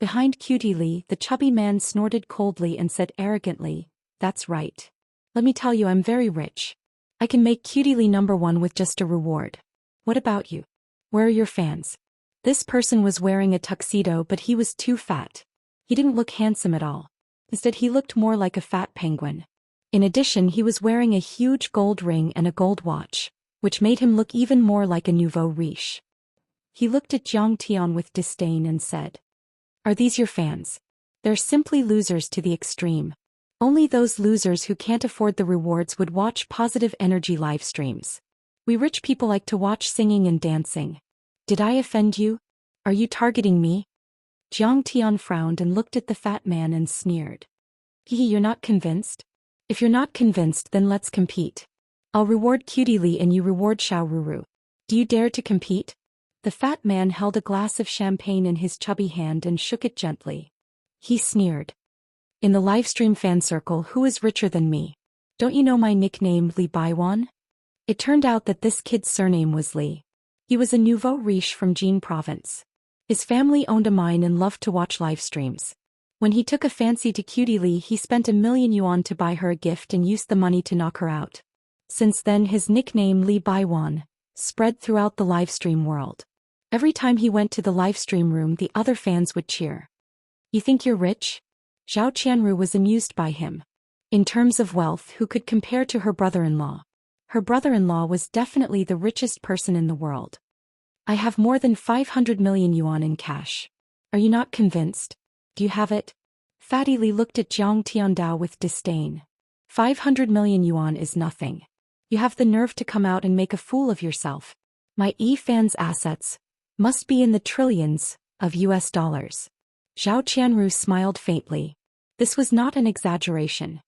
Behind Cutie Li, the chubby man snorted coldly and said arrogantly, That's right. Let me tell you, I'm very rich. I can make Cutie Li #1 with just a reward. What about you? Where are your fans? This person was wearing a tuxedo, but he was too fat. He didn't look handsome at all. Instead, he looked more like a fat penguin. In addition, he was wearing a huge gold ring and a gold watch, which made him look even more like a nouveau riche. He looked at Jiang Tian with disdain and said, Are these your fans? They're simply losers to the extreme. Only those losers who can't afford the rewards would watch positive energy live streams. We rich people like to watch singing and dancing. Did I offend you? Are you targeting me? Jiang Tian frowned and looked at the fat man and sneered. You're not convinced? If you're not convinced, then let's compete. I'll reward Cutie Li and you reward Xiao Ruru. Do you dare to compete? The fat man held a glass of champagne in his chubby hand and shook it gently. He sneered. In the livestream fan circle, who is richer than me? Don't you know my nickname, Li Baiwan? It turned out that this kid's surname was Li. He was a nouveau riche from Jin province. His family owned a mine and loved to watch live streams. When he took a fancy to Cutie Li, he spent 1,000,000 yuan to buy her a gift and used the money to knock her out. Since then, his nickname, Li Baiwan, spread throughout the livestream world. Every time he went to the livestream room, the other fans would cheer. You think you're rich? Zhou Qianru was amused by him. In terms of wealth, who could compare to her brother-in-law? Her brother-in-law was definitely the richest person in the world. I have more than 500 million yuan in cash. Are you not convinced? Do you have it? Fatty Li looked at Jiang Tiandao with disdain. 500 million yuan is nothing. You have the nerve to come out and make a fool of yourself. My fans' assets must be in the trillions of US dollars. Zhou Qianru smiled faintly. This was not an exaggeration.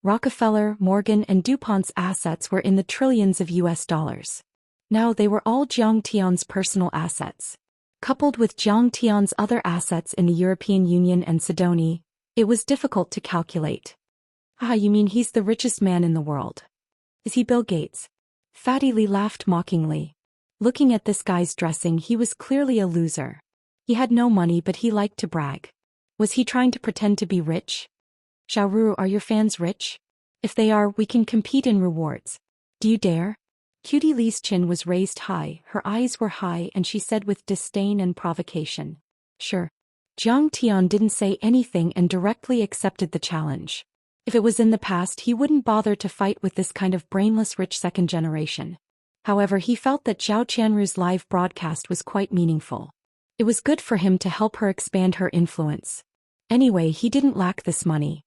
Rockefeller, Morgan, and DuPont's assets were in the trillions of US dollars. Now they were all Zhang Tian's personal assets. Coupled with Zhang Tian's other assets in the European Union and Sidonie, it was difficult to calculate. Ah, you mean he's the richest man in the world? Is he Bill Gates? Fatty Li laughed mockingly. Looking at this guy's dressing, he was clearly a loser. He had no money, but he liked to brag. Was he trying to pretend to be rich? Xiaoru, are your fans rich? If they are, we can compete in rewards. Do you dare? Cutie Li's chin was raised high, her eyes were high, and she said with disdain and provocation. Sure. Zhang Tian didn't say anything and directly accepted the challenge. If it was in the past, he wouldn't bother to fight with this kind of brainless rich second generation. However, he felt that Zhao Qianru's live broadcast was quite meaningful. It was good for him to help her expand her influence. Anyway, he didn't lack this money.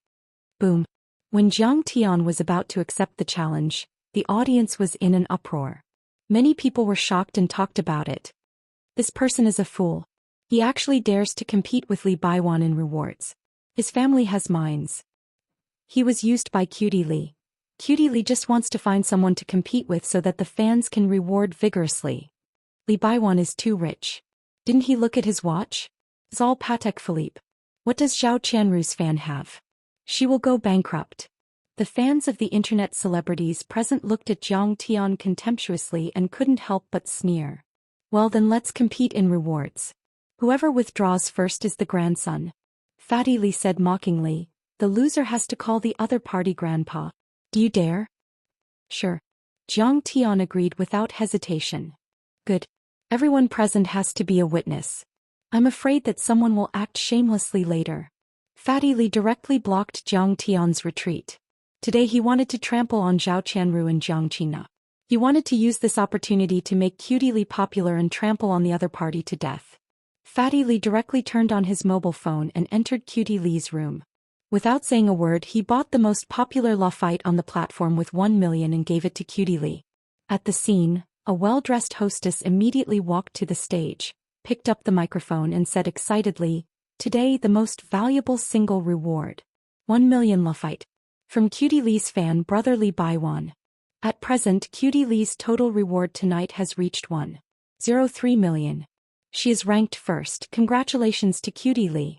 Boom. When Zhang Tian was about to accept the challenge, the audience was in an uproar. Many people were shocked and talked about it. This person is a fool. He actually dares to compete with Li Baiwan in rewards. His family has mines. He was used by Cutie Li. Cutie Li just wants to find someone to compete with so that the fans can reward vigorously. Li Baiwan is too rich. Didn't he look at his watch? It's all Patek Philippe. What does Zhao Qianru's fan have? She will go bankrupt. The fans of the internet celebrities present looked at Zhang Tian contemptuously and couldn't help but sneer. Well then, let's compete in rewards. Whoever withdraws first is the grandson. Fatty Li said mockingly, the loser has to call the other party grandpa. Do you dare? Sure. Zhang Tian agreed without hesitation. Good. Everyone present has to be a witness. I'm afraid that someone will act shamelessly later. Fatty Li directly blocked Zhang Tian's retreat. Today he wanted to trample on Zhao Qianru and Jiang Qina. He wanted to use this opportunity to make Cutie Li popular and trample on the other party to death. Fatty Li directly turned on his mobile phone and entered Cutie Li's room. Without saying a word, he bought the most popular law fight on the platform with 1 million and gave it to Cutie Li. At the scene, a well-dressed hostess immediately walked to the stage, picked up the microphone and said excitedly, "Today the most valuable single reward. 1 million law fight. From Cutie Li's fan brother Li Baiwan. At present, Cutie Li's total reward tonight has reached 1.03 million. She is ranked first. Congratulations to Cutie Li.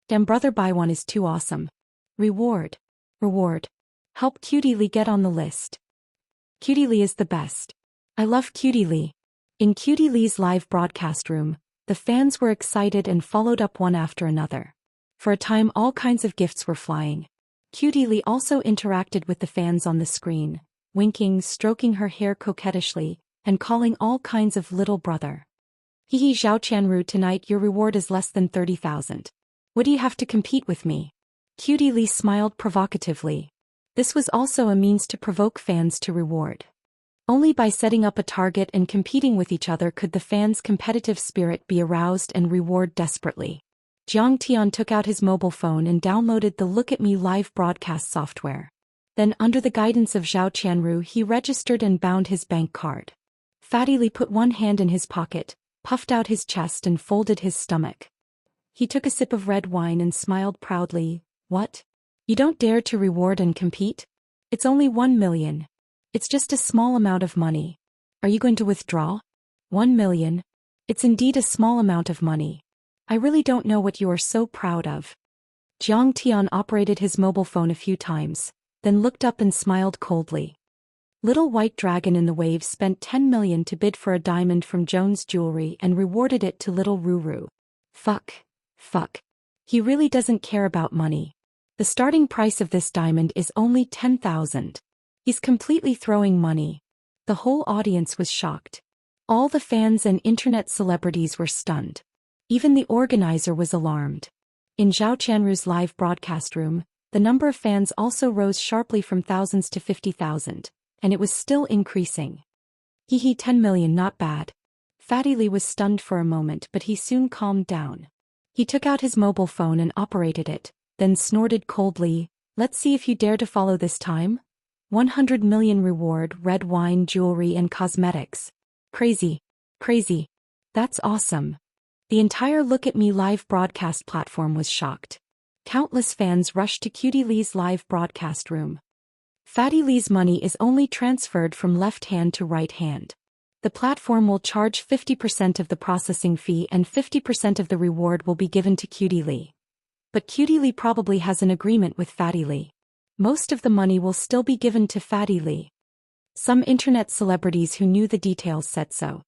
Damn, brother Baiwan is too awesome. Reward. Reward. Help Cutie Li get on the list. Cutie Li is the best. I love Cutie Li." In Cutie Li's live broadcast room, the fans were excited and followed up one after another. For a time, all kinds of gifts were flying. Cutie Li also interacted with the fans on the screen, winking, stroking her hair coquettishly, and calling all kinds of little brother. Hee Zhao Qianru, tonight your reward is less than 30,000. What do you have to compete with me? Cutie Li smiled provocatively. This was also a means to provoke fans to reward. Only by setting up a target and competing with each other could the fans' competitive spirit be aroused and reward desperately. Zhang Tian took out his mobile phone and downloaded the Look at Me live broadcast software. Then, under the guidance of Zhao Qianru, he registered and bound his bank card. Fatty Li put one hand in his pocket, puffed out his chest and folded his stomach. He took a sip of red wine and smiled proudly. What? You don't dare to reward and compete? It's only 1 million. It's just a small amount of money. Are you going to withdraw? 1 million? It's indeed a small amount of money. I really don't know what you are so proud of. Zhang Tian operated his mobile phone a few times, then looked up and smiled coldly. Little White Dragon in the Waves spent 10 million to bid for a diamond from Jones Jewelry and rewarded it to Little Ruru. Fuck. He really doesn't care about money. The starting price of this diamond is only 10,000. He's completely throwing money. The whole audience was shocked. All the fans and internet celebrities were stunned. Even the organizer was alarmed. In Zhao Qianru's live broadcast room, the number of fans also rose sharply from thousands to 50,000, and it was still increasing. 10 million, not bad. Fatty Li was stunned for a moment, but he soon calmed down. He took out his mobile phone and operated it, then snorted coldly, "Let's see if you dare to follow this time. 100 million reward, red wine, jewelry and cosmetics. Crazy. That's awesome." The entire Look at Me live broadcast platform was shocked. Countless fans rushed to Cutie Lee's live broadcast room. Fatty Lee's money is only transferred from left hand to right hand. The platform will charge 50% of the processing fee and 50% of the reward will be given to Cutie Lee. But Cutie Lee probably has an agreement with Fatty Lee. Most of the money will still be given to Fatty Lee. Some internet celebrities who knew the details said so.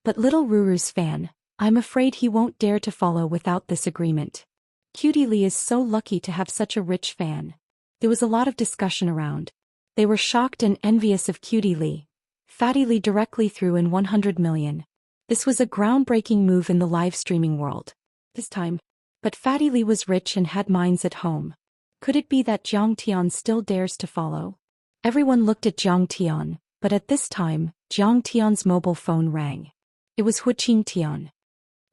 But little Ruru's fan, I'm afraid he won't dare to follow without this agreement. Cutie Lee is so lucky to have such a rich fan. There was a lot of discussion around. They were shocked and envious of Cutie Lee. Fatty Lee directly threw in 100 million. This was a groundbreaking move in the live streaming world. This time. But Fatty Lee was rich and had mines at home. Could it be that Zhang Tian still dares to follow? Everyone looked at Zhang Tian, but at this time, Zhang Tian's mobile phone rang. It was Wuxia Tian.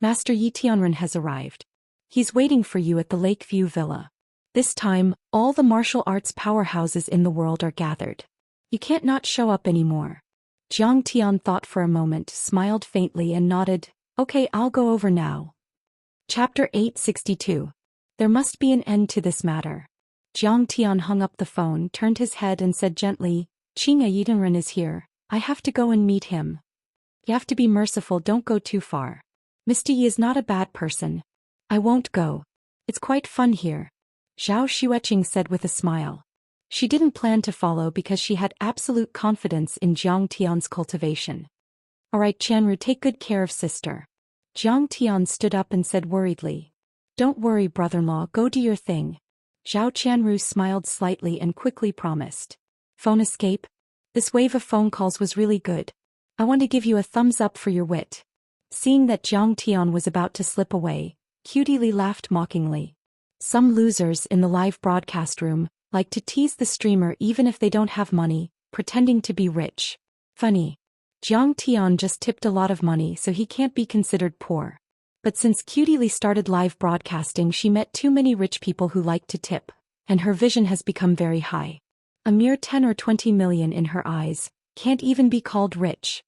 Master Yi Tianren has arrived. He's waiting for you at the Lakeview Villa. This time, all the martial arts powerhouses in the world are gathered. You can't not show up anymore. Zhang Tian thought for a moment, smiled faintly and nodded, okay, I'll go over now. Chapter 862. There must be an end to this matter. Zhang Tian hung up the phone, turned his head and said gently, Qing'a Yidenren is here. I have to go and meet him. You have to be merciful, don't go too far. Mr. Yi is not a bad person. I won't go. It's quite fun here. Zhao Xueqing said with a smile. She didn't plan to follow because she had absolute confidence in Zhang Tian's cultivation. Alright Chanru, take good care of sister. Zhang Tian stood up and said worriedly. Don't worry brother-in-law, go do your thing. Zhao Chanru smiled slightly and quickly promised. Phone escape? This wave of phone calls was really good. I want to give you a thumbs up for your wit. Seeing that Zhang Tian was about to slip away, Cutie Lee laughed mockingly. Some losers in the live broadcast room like to tease the streamer even if they don't have money, pretending to be rich. Funny. Zhang Tian just tipped a lot of money so he can't be considered poor. But since Cutie Lee started live broadcasting, she met too many rich people who like to tip, and her vision has become very high. A mere 10 or 20 million in her eyes, can't even be called rich.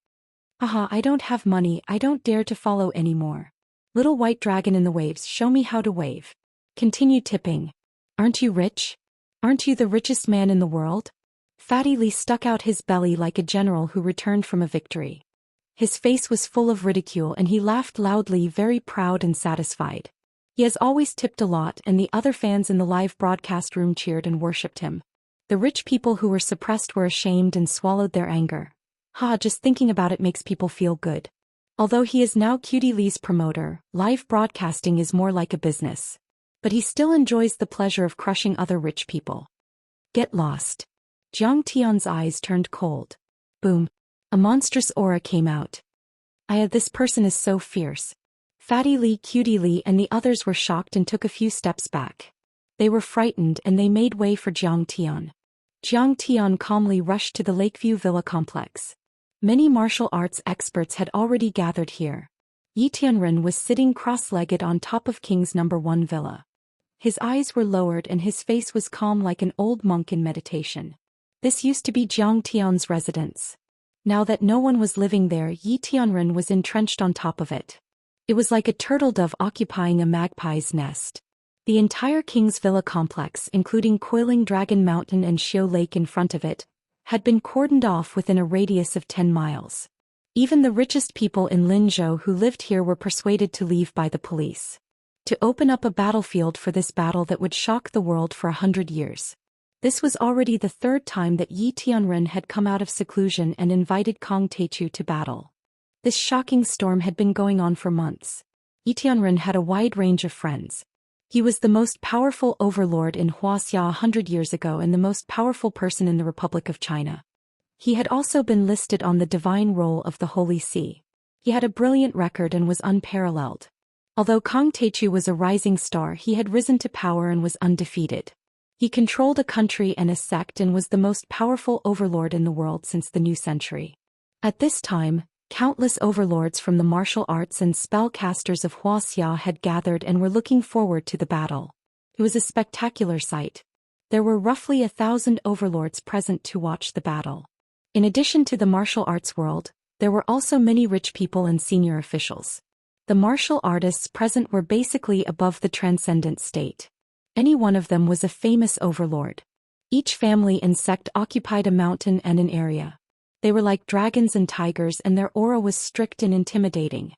Haha, I don't have money, I don't dare to follow anymore. Little white dragon in the waves, show me how to wave. Continue tipping. Aren't you rich? Aren't you the richest man in the world? Fatty Lee stuck out his belly like a general who returned from a victory. His face was full of ridicule and he laughed loudly, very proud and satisfied. He has always tipped a lot and the other fans in the live broadcast room cheered and worshipped him. The rich people who were suppressed were ashamed and swallowed their anger. Just thinking about it makes people feel good. Although he is now Cutie Lee's promoter, live broadcasting is more like a business. But he still enjoys the pleasure of crushing other rich people. Get lost. Zhang Tian's eyes turned cold. Boom. A monstrous aura came out. This person is so fierce. Fatty Lee, Cutie Lee and the others were shocked and took a few steps back. They were frightened and they made way for Zhang Tian. Zhang Tian calmly rushed to the Lakeview Villa complex. Many martial arts experts had already gathered here. Yi Tianren was sitting cross-legged on top of King's No. 1 villa. His eyes were lowered and his face was calm like an old monk in meditation. This used to be Zhang Tian's residence. Now that no one was living there, Yi Tianren was entrenched on top of it. It was like a turtle dove occupying a magpie's nest. The entire King's Villa complex, including Coiling Dragon Mountain and Xiu Lake in front of it, had been cordoned off within a radius of 10 miles. Even the richest people in Linzhou who lived here were persuaded to leave by the police. To open up a battlefield for this battle that would shock the world for 100 years. This was already the third time that Yi Tianren had come out of seclusion and invited Kong Teichu to battle. This shocking storm had been going on for months. Yi Tianren had a wide range of friends. He was the most powerful overlord in Wuxia 100 years ago and the most powerful person in the Republic of China. He had also been listed on the divine roll of the Holy See. He had a brilliant record and was unparalleled. Although Kong Teichu was a rising star, he had risen to power and was undefeated. He controlled a country and a sect and was the most powerful overlord in the world since the new century. At this time, countless overlords from the martial arts and spellcasters of Wuxia had gathered and were looking forward to the battle. It was a spectacular sight. There were roughly 1,000 overlords present to watch the battle. In addition to the martial arts world, there were also many rich people and senior officials. The martial artists present were basically above the transcendent state. Any one of them was a famous overlord. Each family and sect occupied a mountain and an area. They were like dragons and tigers, and their aura was strict and intimidating.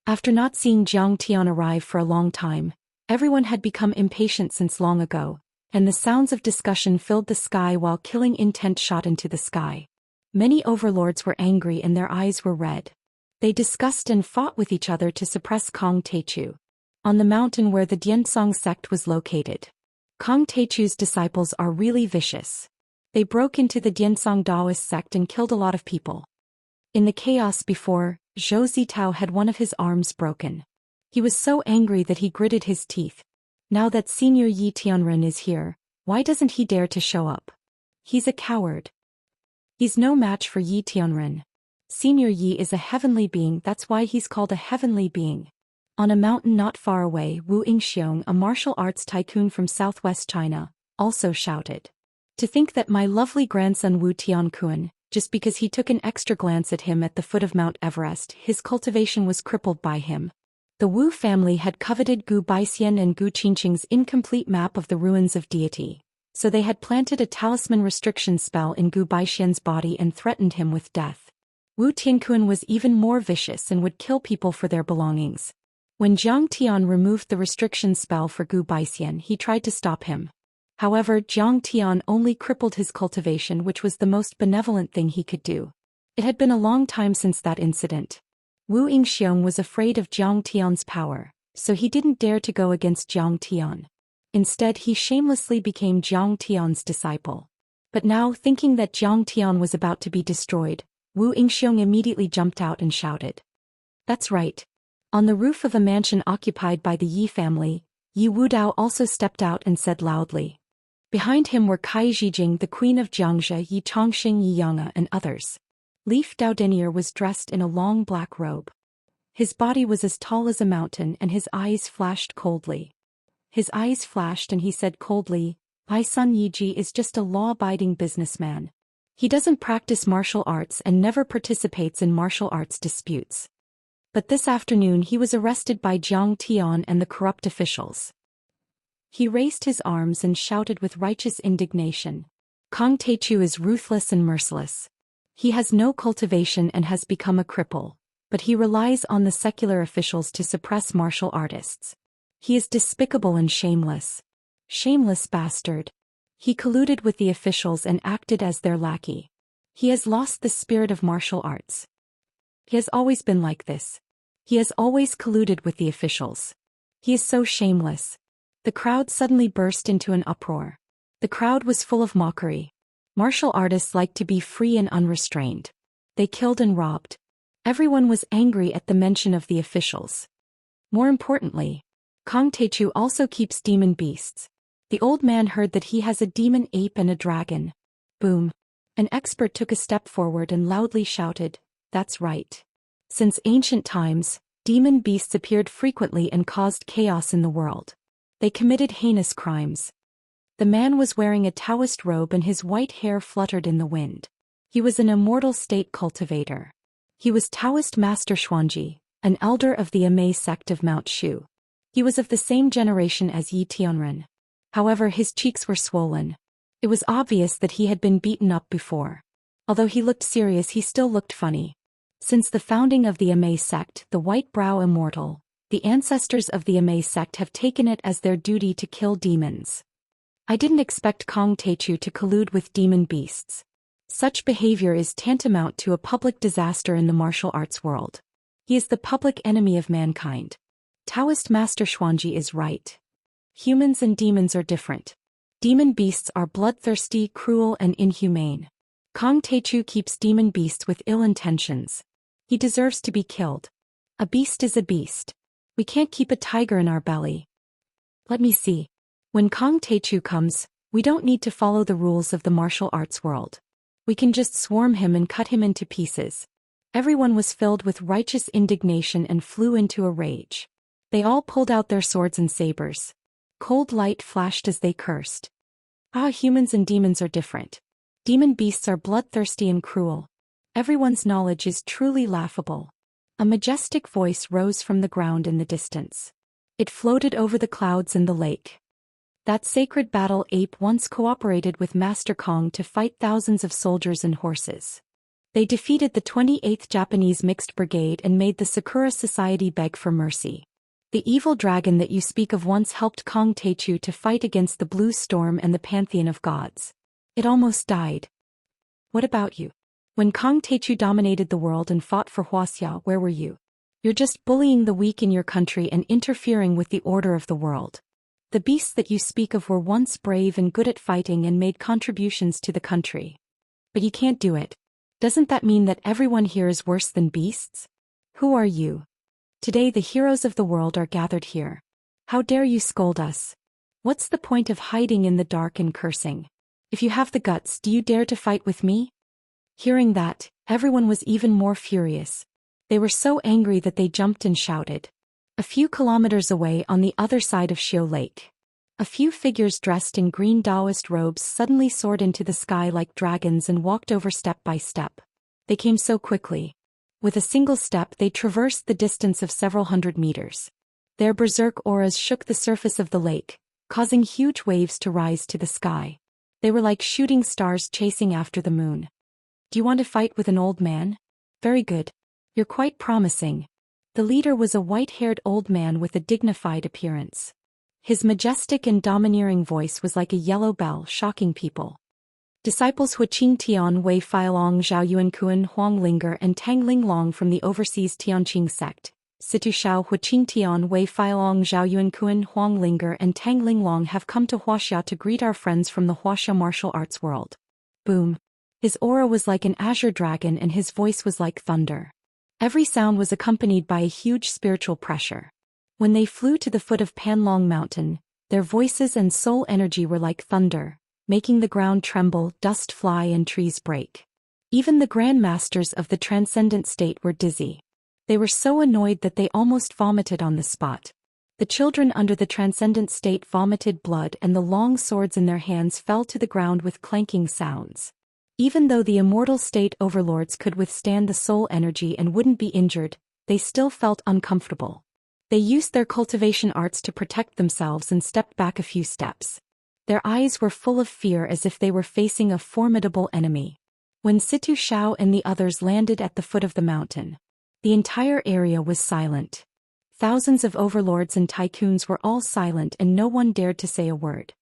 After not seeing Zhang Tian arrive for a long time, everyone had become impatient since long ago, and the sounds of discussion filled the sky while killing intent shot into the sky. Many overlords were angry and their eyes were red. They discussed and fought with each other to suppress Kong Teichu on the mountain where the Diansong sect was located. Kong Teichu's disciples are really vicious. They broke into the Diansong Daoist sect and killed a lot of people. In the chaos before, Zhou Xian had one of his arms broken. He was so angry that he gritted his teeth. Now that Senior Yi Tianren is here, why doesn't he dare to show up? He's a coward. He's no match for Yi Tianren. Senior Yi is a heavenly being, that's why he's called a heavenly being. On a mountain not far away, Wu Yingxiong, a martial arts tycoon from southwest China, also shouted. To think that my lovely grandson Wu Tiankuan, just because he took an extra glance at him at the foot of Mount Everest, his cultivation was crippled by him. The Wu family had coveted Gu Baixian and Gu Qingqing's incomplete map of the ruins of deity, so they had planted a talisman restriction spell in Gu Baixian's body and threatened him with death. Wu Tiankuan was even more vicious and would kill people for their belongings. When Zhang Tian removed the restriction spell for Gu Baixian, he tried to stop him. However, Zhang Tian only crippled his cultivation, which was the most benevolent thing he could do. It had been a long time since that incident. Wu Yingxiong was afraid of Zhang Tian's power, so he didn't dare to go against Zhang Tian. Instead, he shamelessly became Zhang Tian's disciple. But now, thinking that Zhang Tian was about to be destroyed, Wu Yingxiong immediately jumped out and shouted. That's right. On the roof of a mansion occupied by the Yi family, Yi Wudao also stepped out and said loudly. Behind him were Kai Zhijing, the queen of Jiangxia, Yi Chongxing, Yi Yang'e, and others. Leaf Daodenier was dressed in a long black robe. His body was as tall as a mountain and his eyes flashed coldly. His eyes flashed and he said coldly, "My son Yiji is just a law-abiding businessman. He doesn't practice martial arts and never participates in martial arts disputes." But this afternoon he was arrested by Zhang Tian and the corrupt officials. He raised his arms and shouted with righteous indignation. Kong Teichu is ruthless and merciless. He has no cultivation and has become a cripple, but he relies on the secular officials to suppress martial artists. He is despicable and shameless. Shameless bastard. He colluded with the officials and acted as their lackey. He has lost the spirit of martial arts. He has always been like this. He has always colluded with the officials. He is so shameless. The crowd suddenly burst into an uproar. The crowd was full of mockery. Martial artists like to be free and unrestrained. They killed and robbed. Everyone was angry at the mention of the officials. More importantly, Kong Teichu also keeps demon beasts. The old man heard that he has a demon ape and a dragon. Boom. An expert took a step forward and loudly shouted, "That's right. Since ancient times, demon beasts appeared frequently and caused chaos in the world. They committed heinous crimes." The man was wearing a Daoist robe and his white hair fluttered in the wind. He was an immortal state cultivator. He was Daoist Master Xuanji, an elder of the Immerse sect of Mount Shu. He was of the same generation as Yi Tianren. However, his cheeks were swollen. It was obvious that he had been beaten up before. Although he looked serious, he still looked funny. Since the founding of the Immerse sect, the White Brow Immortal, the ancestors of the Immerse sect have taken it as their duty to kill demons. I didn't expect Kong Teichu to collude with demon beasts. Such behavior is tantamount to a public disaster in the martial arts world. He is the public enemy of mankind. Daoist Master Xuanji is right. Humans and demons are different. Demon beasts are bloodthirsty, cruel, and inhumane. Kong Teichu keeps demon beasts with ill intentions. He deserves to be killed. A beast is a beast. We can't keep a tiger in our belly. Let me see. When Kong Teichu comes, we don't need to follow the rules of the martial arts world. We can just swarm him and cut him into pieces. Everyone was filled with righteous indignation and flew into a rage. They all pulled out their swords and sabers. Cold light flashed as they cursed. Ah, humans and demons are different. Demon beasts are bloodthirsty and cruel. Everyone's knowledge is truly laughable. A majestic voice rose from the ground in the distance. It floated over the clouds and the lake. That sacred battle ape once cooperated with Master Kong to fight thousands of soldiers and horses. They defeated the 28th Japanese Mixed Brigade and made the Sakura Society beg for mercy. The evil dragon that you speak of once helped Kong Techu to fight against the Blue Storm and the Pantheon of Gods. It almost died. What about you? When Kong Techu dominated the world and fought for Wuxia, where were you? You're just bullying the weak in your country and interfering with the order of the world. The beasts that you speak of were once brave and good at fighting and made contributions to the country. But you can't do it. Doesn't that mean that everyone here is worse than beasts? Who are you? Today the heroes of the world are gathered here. How dare you scold us? What's the point of hiding in the dark and cursing? If you have the guts, do you dare to fight with me? Hearing that, everyone was even more furious. They were so angry that they jumped and shouted. A few kilometers away on the other side of Xiu Lake, a few figures dressed in green Daoist robes suddenly soared into the sky like dragons and walked over step by step. They came so quickly. With a single step they traversed the distance of several hundred meters. Their berserk auras shook the surface of the lake, causing huge waves to rise to the sky. They were like shooting stars chasing after the moon. Do you want to fight with an old man? Very good. You're quite promising. The leader was a white-haired old man with a dignified appearance. His majestic and domineering voice was like a yellow bell, shocking people. Disciples Huaqing Tian Wei Feilong Zhao Yuankuan Huang Linger and Tang Linglong from the overseas Tianqing sect. Situ Shao Huaqing Tian Wei Feilong Zhao Yuankuan Huang Linger and Tang Linglong have come to Wuxia to greet our friends from the Wuxia martial arts world. Boom. His aura was like an azure dragon and his voice was like thunder. Every sound was accompanied by a huge spiritual pressure. When they flew to the foot of Panlong Mountain, their voices and soul energy were like thunder, making the ground tremble, dust fly and trees break. Even the Grand Masters of the Transcendent State were dizzy. They were so annoyed that they almost vomited on the spot. The children under the Transcendent State vomited blood and the long swords in their hands fell to the ground with clanking sounds. Even though the Immortal State overlords could withstand the soul energy and wouldn't be injured, they still felt uncomfortable. They used their cultivation arts to protect themselves and stepped back a few steps. Their eyes were full of fear as if they were facing a formidable enemy. When Situ Shao and the others landed at the foot of the mountain, the entire area was silent. Thousands of overlords and tycoons were all silent and no one dared to say a word.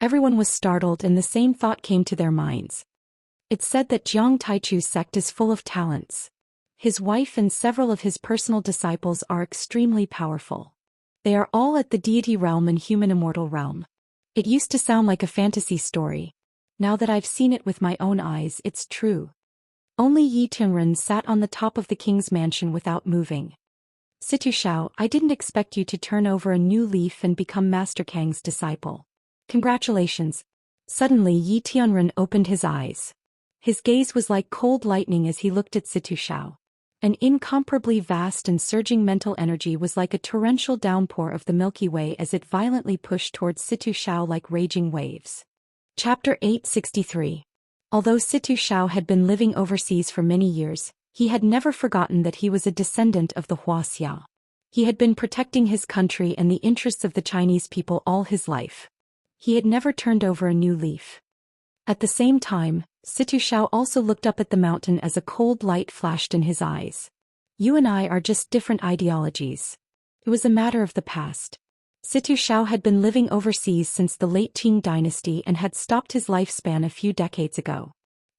Everyone was startled and the same thought came to their minds. It's said that Jiang Taichu's sect is full of talents. His wife and several of his personal disciples are extremely powerful. They are all at the deity realm and human immortal realm. It used to sound like a fantasy story. Now that I've seen it with my own eyes, it's true. Only Yi Tianren sat on the top of the king's mansion without moving. Situ Shao, I didn't expect you to turn over a new leaf and become Master Kang's disciple. Congratulations. Suddenly Yi Tianren opened his eyes. His gaze was like cold lightning as he looked at Situ Shao. An incomparably vast and surging mental energy was like a torrential downpour of the Milky Way as it violently pushed towards Situ Shao like raging waves. Chapter 863. Although Situ Shao had been living overseas for many years, he had never forgotten that he was a descendant of the Wuxia. He had been protecting his country and the interests of the Chinese people all his life. He had never turned over a new leaf. At the same time, Situ Shao also looked up at the mountain as a cold light flashed in his eyes. You and I are just different ideologies. It was a matter of the past. Situ Shao had been living overseas since the late Qing dynasty and had stopped his lifespan a few decades ago.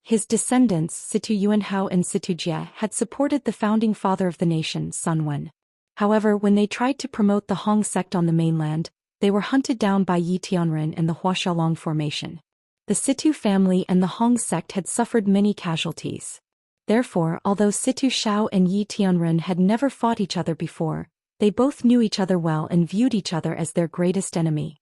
His descendants, Situ Yuanhao and Situ Jie, had supported the founding father of the nation, Sun Wen. However, when they tried to promote the Hong sect on the mainland, they were hunted down by Yi Tianren and the Huaxiaolong formation. The Situ family and the Hong sect had suffered many casualties. Therefore, although Situ Shao and Yi Tianren had never fought each other before, they both knew each other well and viewed each other as their greatest enemy.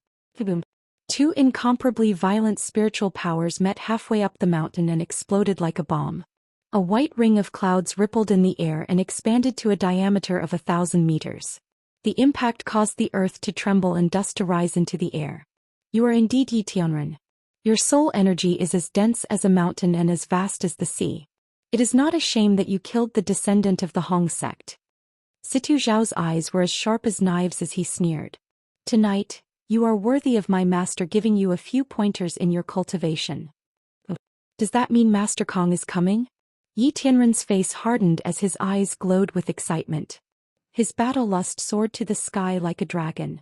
Two incomparably violent spiritual powers met halfway up the mountain and exploded like a bomb. A white ring of clouds rippled in the air and expanded to a diameter of 1,000 meters. The impact caused the earth to tremble and dust to rise into the air. You are indeed Yi Tianren. Your soul energy is as dense as a mountain and as vast as the sea. It is not a shame that you killed the descendant of the Hong sect. Situ Zhao's eyes were as sharp as knives as he sneered. Tonight, You are worthy of my master giving you a few pointers in your cultivation. Does that mean Master Kong is coming? Yi Tianren's face hardened as his eyes glowed with excitement. His battle lust soared to the sky like a dragon.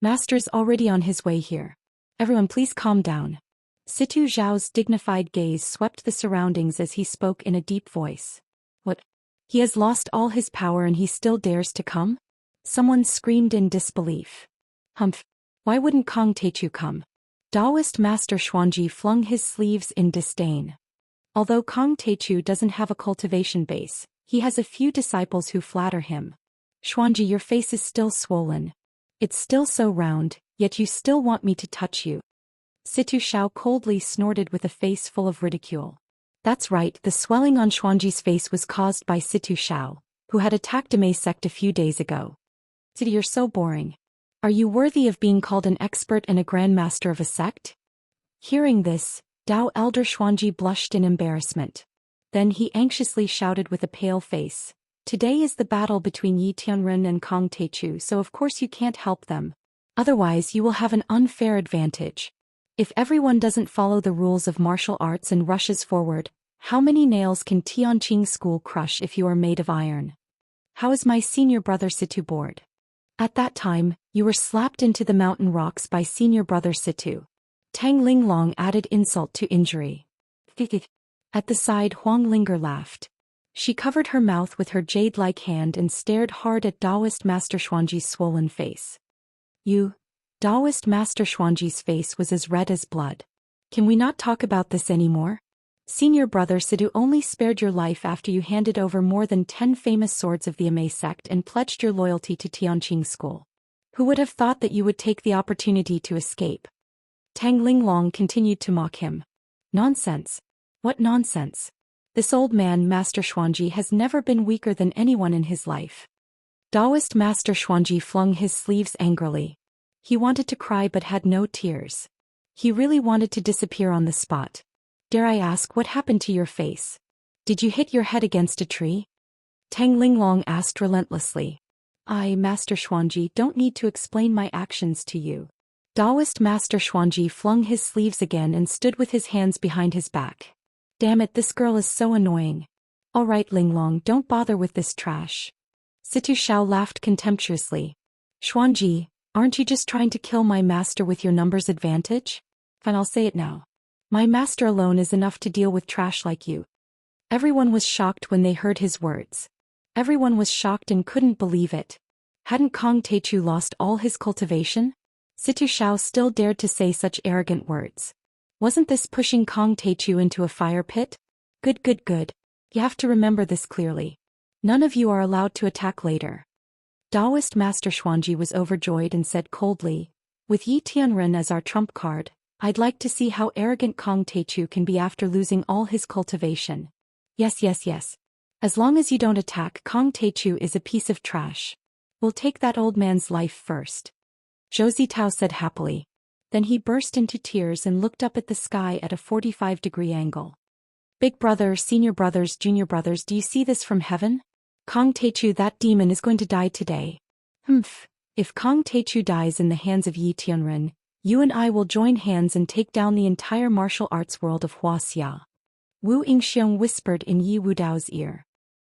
Master's already on his way here. Everyone please calm down. Situ Zhao's dignified gaze swept the surroundings as he spoke in a deep voice. What? He has lost all his power and he still dares to come? Someone screamed in disbelief. Humph. Why wouldn't Kong Techu come? Daoist Master Xuanji flung his sleeves in disdain. Although Kong Techu doesn't have a cultivation base, he has a few disciples who flatter him. Xuanji, your face is still swollen. It's still so round, yet you still want me to touch you. Situ Xiao coldly snorted with a face full of ridicule. That's right, the swelling on Xuanji's face was caused by Situ Xiao, who had attacked a Mei sect a few days ago. Situ, you're so boring. Are you worthy of being called an expert and a grandmaster of a sect? Hearing this, Dao Elder Xuanji blushed in embarrassment. Then he anxiously shouted with a pale face. Today is the battle between Yi Tianren and Kong Techu, so of course you can't help them. Otherwise you will have an unfair advantage. If everyone doesn't follow the rules of martial arts and rushes forward, how many nails can Tianqing School crush if you are made of iron? How is my senior brother Situ bored? At that time, you were slapped into the mountain rocks by senior brother Situ. Tang Linglong added insult to injury. At the side, Huang Linger laughed. She covered her mouth with her jade-like hand and stared hard at Daoist Master Xuanji's swollen face. Daoist Master Xuanji's face was as red as blood. Can we not talk about this anymore? Senior brother Situ only spared your life after you handed over more than 10 famous swords of the Immerse sect and pledged your loyalty to Tianqing School. Who would have thought that you would take the opportunity to escape? Tang Linglong continued to mock him. Nonsense. What nonsense? This old man, Master Xuanji, has never been weaker than anyone in his life. Daoist Master Xuanji flung his sleeves angrily. He wanted to cry but had no tears. He really wanted to disappear on the spot. Dare I ask what happened to your face? Did you hit your head against a tree? Tang Linglong asked relentlessly. I, Master Xuanji, don't need to explain my actions to you. Daoist Master Xuanji flung his sleeves again and stood with his hands behind his back. Damn it, this girl is so annoying. All right, Linglong, don't bother with this trash. Situ Xiao laughed contemptuously. Xuanji, aren't you just trying to kill my master with your numbers advantage? Fine, I'll say it now. My master alone is enough to deal with trash like you. Everyone was shocked when they heard his words. Everyone was shocked and couldn't believe it. Hadn't Kong Techu lost all his cultivation? Situ Xiao still dared to say such arrogant words. Wasn't this pushing Kong Techu into a fire pit? Good. You have to remember this clearly. None of you are allowed to attack later. Daoist Master Xuanji was overjoyed and said coldly, with Yi Tianren as our trump card, I'd like to see how arrogant Kong Techu can be after losing all his cultivation. Yes. As long as you don't attack, Kong Techu is a piece of trash. We'll take that old man's life first. Zhou Xian said happily. Then he burst into tears and looked up at the sky at a 45-degree angle. Big brother, senior brothers, junior brothers, do you see this from heaven? Kong Techu, that demon, is going to die today. Humph. If Kong Techu dies in the hands of Yi Tianren, you and I will join hands and take down the entire martial arts world of Wuxia. Wu Yingxiong whispered in Yi Wudao's ear.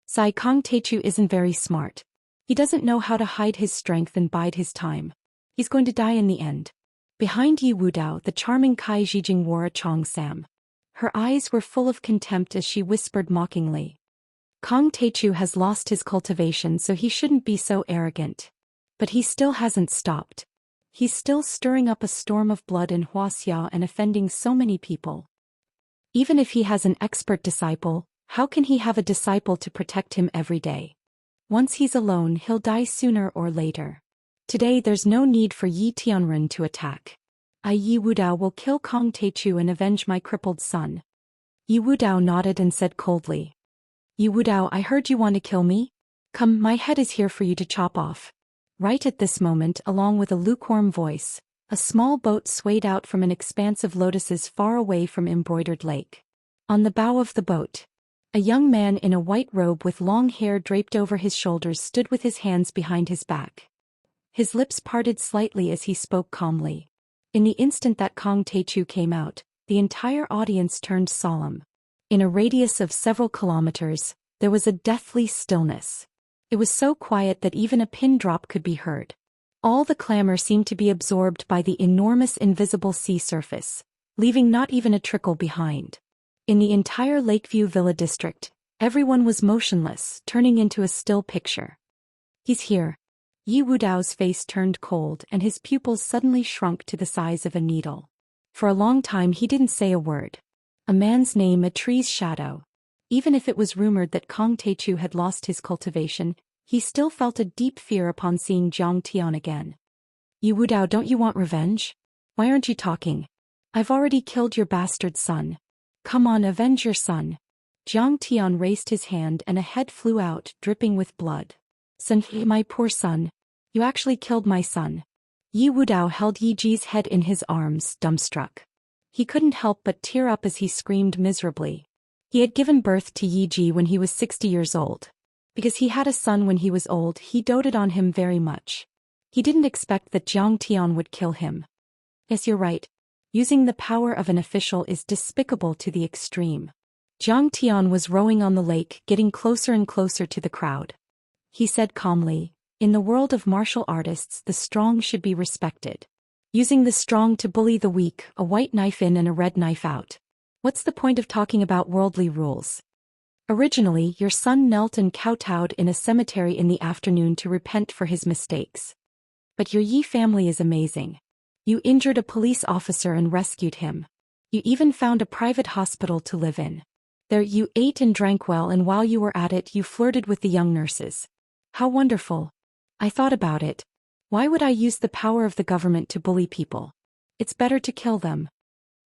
Sai, Kong Techu isn't very smart. He doesn't know how to hide his strength and bide his time. He's going to die in the end. Behind Yi Wudao, the charming Kai Zhijing wore a Chong Sam. Her eyes were full of contempt as she whispered mockingly. Kong Techu has lost his cultivation, so he shouldn't be so arrogant. But he still hasn't stopped. He's still stirring up a storm of blood in Wuxia and offending so many people. Even if he has an expert disciple, how can he have a disciple to protect him every day? Once he's alone, he'll die sooner or later. Today there's no need for Yi Tianren to attack. Yi Wudao will kill Kong Techu and avenge my crippled son. Yi Wudao nodded and said coldly. Yi Wudao, I heard you want to kill me? Come, my head is here for you to chop off. Right at this moment, along with a lukewarm voice, a small boat swayed out from an expanse of lotuses far away from embroidered lake. On the bow of the boat, a young man in a white robe with long hair draped over his shoulders stood with his hands behind his back. His lips parted slightly as he spoke calmly. In the instant that Kong Teichu came out, the entire audience turned solemn. In a radius of several kilometers, there was a deathly stillness. It was so quiet that even a pin drop could be heard. All the clamor seemed to be absorbed by the enormous invisible sea surface, leaving not even a trickle behind. In the entire Lakeview Villa district, everyone was motionless, turning into a still picture. He's here. Yi Wudao's face turned cold and his pupils suddenly shrunk to the size of a needle. For a long time he didn't say a word. A man's name, a tree's shadow. Even if it was rumored that Kong Teichu had lost his cultivation, he still felt a deep fear upon seeing Zhang Tian again. Yi Wudao, don't you want revenge? Why aren't you talking? I've already killed your bastard son. Come on, avenge your son. Zhang Tian raised his hand and a head flew out, dripping with blood. Son, my poor son. You actually killed my son. Yi Wudao held Yi Ji's head in his arms, dumbstruck. He couldn't help but tear up as he screamed miserably. He had given birth to Yi Ji when he was 60 years old. Because he had a son when he was old, he doted on him very much. He didn't expect that Zhang Tian would kill him. Yes, you're right. Using the power of an official is despicable to the extreme. Zhang Tian was rowing on the lake, getting closer and closer to the crowd. He said calmly, in the world of martial artists, the strong should be respected. Using the strong to bully the weak, a white knife in and a red knife out. What's the point of talking about worldly rules? Originally, your son knelt and kowtowed in a cemetery in the afternoon to repent for his mistakes. But your Yi family is amazing. You injured a police officer and rescued him. You even found a private hospital to live in. There you ate and drank well, and while you were at it you flirted with the young nurses. How wonderful. I thought about it. Why would I use the power of the government to bully people? It's better to kill them.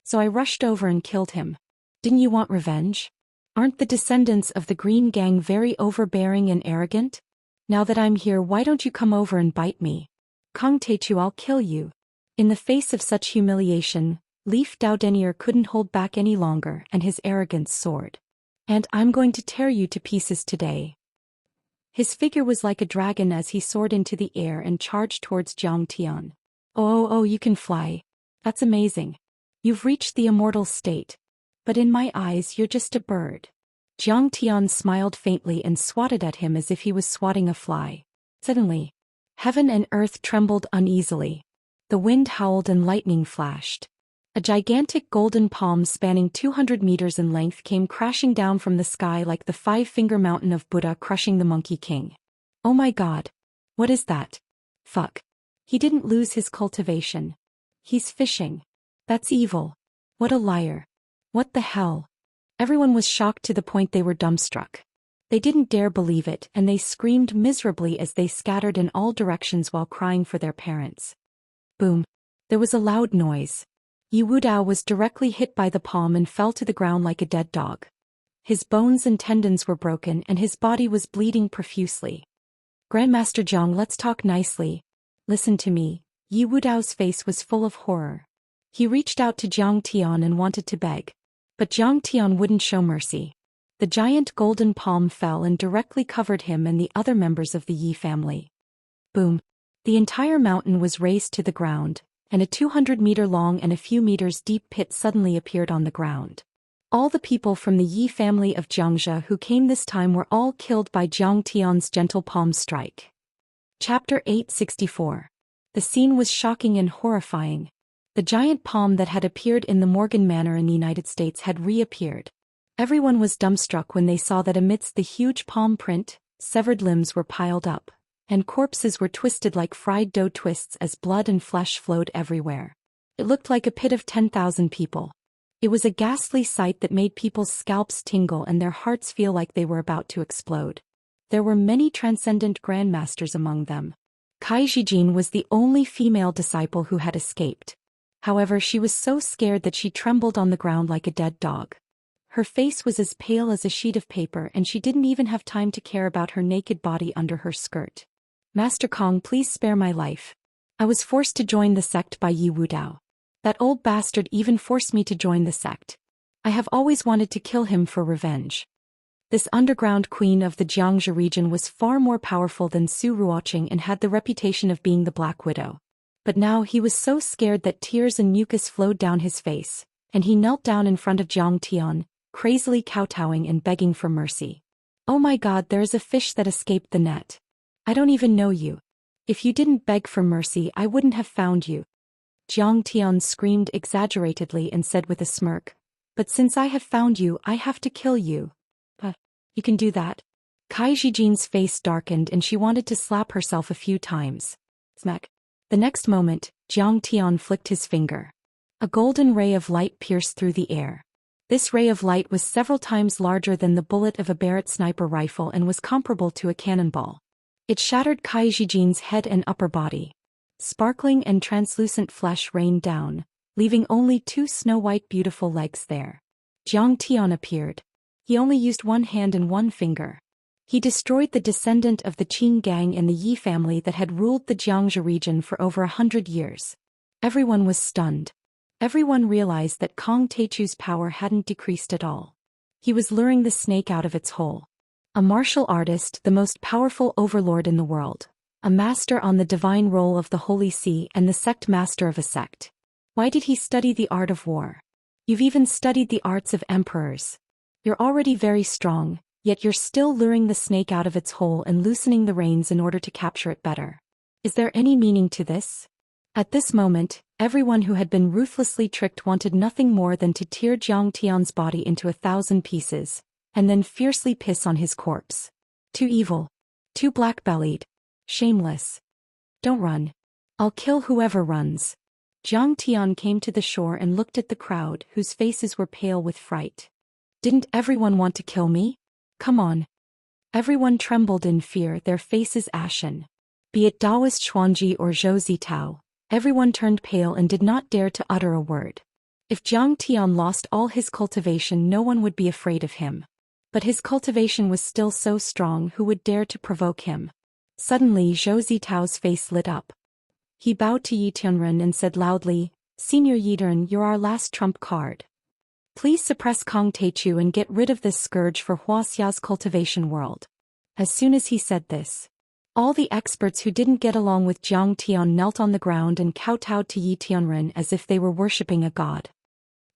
So I rushed over and killed him. Didn't you want revenge? Aren't the descendants of the Green Gang very overbearing and arrogant? Now that I'm here, why don't you come over and bite me? Kong Teichu, I'll kill you. In the face of such humiliation, Leaf Dao Denier couldn't hold back any longer and his arrogance soared. And I'm going to tear you to pieces today. His figure was like a dragon as he soared into the air and charged towards Zhang Tian. Oh, you can fly. That's amazing. You've reached the immortal state. But in my eyes you're just a bird. Zhang Tian smiled faintly and swatted at him as if he was swatting a fly. Suddenly, heaven and earth trembled uneasily. The wind howled and lightning flashed. A gigantic golden palm spanning 200 meters in length came crashing down from the sky like the five-finger mountain of Buddha crushing the Monkey King. Oh my god. What is that? Fuck. He didn't lose his cultivation. He's fishing. That's evil. What a liar. What the hell? Everyone was shocked to the point they were dumbstruck. They didn't dare believe it, and they screamed miserably as they scattered in all directions while crying for their parents. Boom. There was a loud noise. Yi Wudao was directly hit by the palm and fell to the ground like a dead dog. His bones and tendons were broken and his body was bleeding profusely. Grandmaster Zhang, let's talk nicely. Listen to me. Yi Wudao's face was full of horror. He reached out to Zhang Tian and wanted to beg. But Zhang Tian wouldn't show mercy. The giant golden palm fell and directly covered him and the other members of the Yi family. Boom. The entire mountain was razed to the ground, and a 200-meter-long and a few meters deep pit suddenly appeared on the ground. All the people from the Yi family of Xianxia who came this time were all killed by Zhang Tian's gentle palm strike. Chapter 864. The scene was shocking and horrifying. The giant palm that had appeared in the Morgan Manor in the United States had reappeared. Everyone was dumbstruck when they saw that amidst the huge palm print, severed limbs were piled up, and corpses were twisted like fried dough twists as blood and flesh flowed everywhere. It looked like a pit of 10,000 people. It was a ghastly sight that made people's scalps tingle and their hearts feel like they were about to explode. There were many transcendent grandmasters among them. Kai Zhijin was the only female disciple who had escaped. However, she was so scared that she trembled on the ground like a dead dog. Her face was as pale as a sheet of paper and she didn't even have time to care about her naked body under her skirt. Master Kong, please spare my life. I was forced to join the sect by Yi Wudao. That old bastard even forced me to join the sect. I have always wanted to kill him for revenge. This underground queen of the Xianxia region was far more powerful than Su Ruoqing and had the reputation of being the Black Widow. But now he was so scared that tears and mucus flowed down his face, and he knelt down in front of Zhang Tian, crazily kowtowing and begging for mercy. "Oh my God, there is a fish that escaped the net. I don't even know you. If you didn't beg for mercy, I wouldn't have found you." Zhang Tian screamed exaggeratedly and said with a smirk, "But since I have found you, I have to kill you." You can do that?" Kai Zhijin's face darkened and she wanted to slap herself a few times. Smack. The next moment, Zhang Tian flicked his finger. A golden ray of light pierced through the air. This ray of light was several times larger than the bullet of a Barrett sniper rifle and was comparable to a cannonball. It shattered Kai Zhijin's head and upper body. Sparkling and translucent flesh rained down, leaving only two snow-white beautiful legs there. Zhang Tian appeared. He only used one hand and one finger. He destroyed the descendant of the Qin gang and the Yi family that had ruled the Xianxia region for over 100 years. Everyone was stunned. Everyone realized that Kong Teichu's power hadn't decreased at all. He was luring the snake out of its hole. A martial artist, the most powerful overlord in the world. A master on the divine roll of the Holy See and the sect master of a sect. Why did he study the art of war? You've even studied the arts of emperors. You're already very strong, yet you're still luring the snake out of its hole and loosening the reins in order to capture it better. Is there any meaning to this? At this moment, everyone who had been ruthlessly tricked wanted nothing more than to tear Zhang Tian's body into 1,000 pieces, and then fiercely piss on his corpse. Too evil. Too black-bellied. Shameless. Don't run. I'll kill whoever runs. Zhang Tian came to the shore and looked at the crowd whose faces were pale with fright. Didn't everyone want to kill me? Come on. Everyone trembled in fear, their faces ashen. Be it Daoist Xuanji or Zhou Zitao, everyone turned pale and did not dare to utter a word. If Zhang Tian lost all his cultivation, no one would be afraid of him. But his cultivation was still so strong, who would dare to provoke him? Suddenly Zhou Zitao's face lit up. He bowed to Yi Tianren and said loudly, "Senior Yi Tianren, you're our last trump card. Please suppress Kong Teichu and get rid of this scourge for Wuxia's cultivation world." As soon as he said this, all the experts who didn't get along with Zhang Tian knelt on the ground and kowtowed to Yi Tianren as if they were worshipping a god.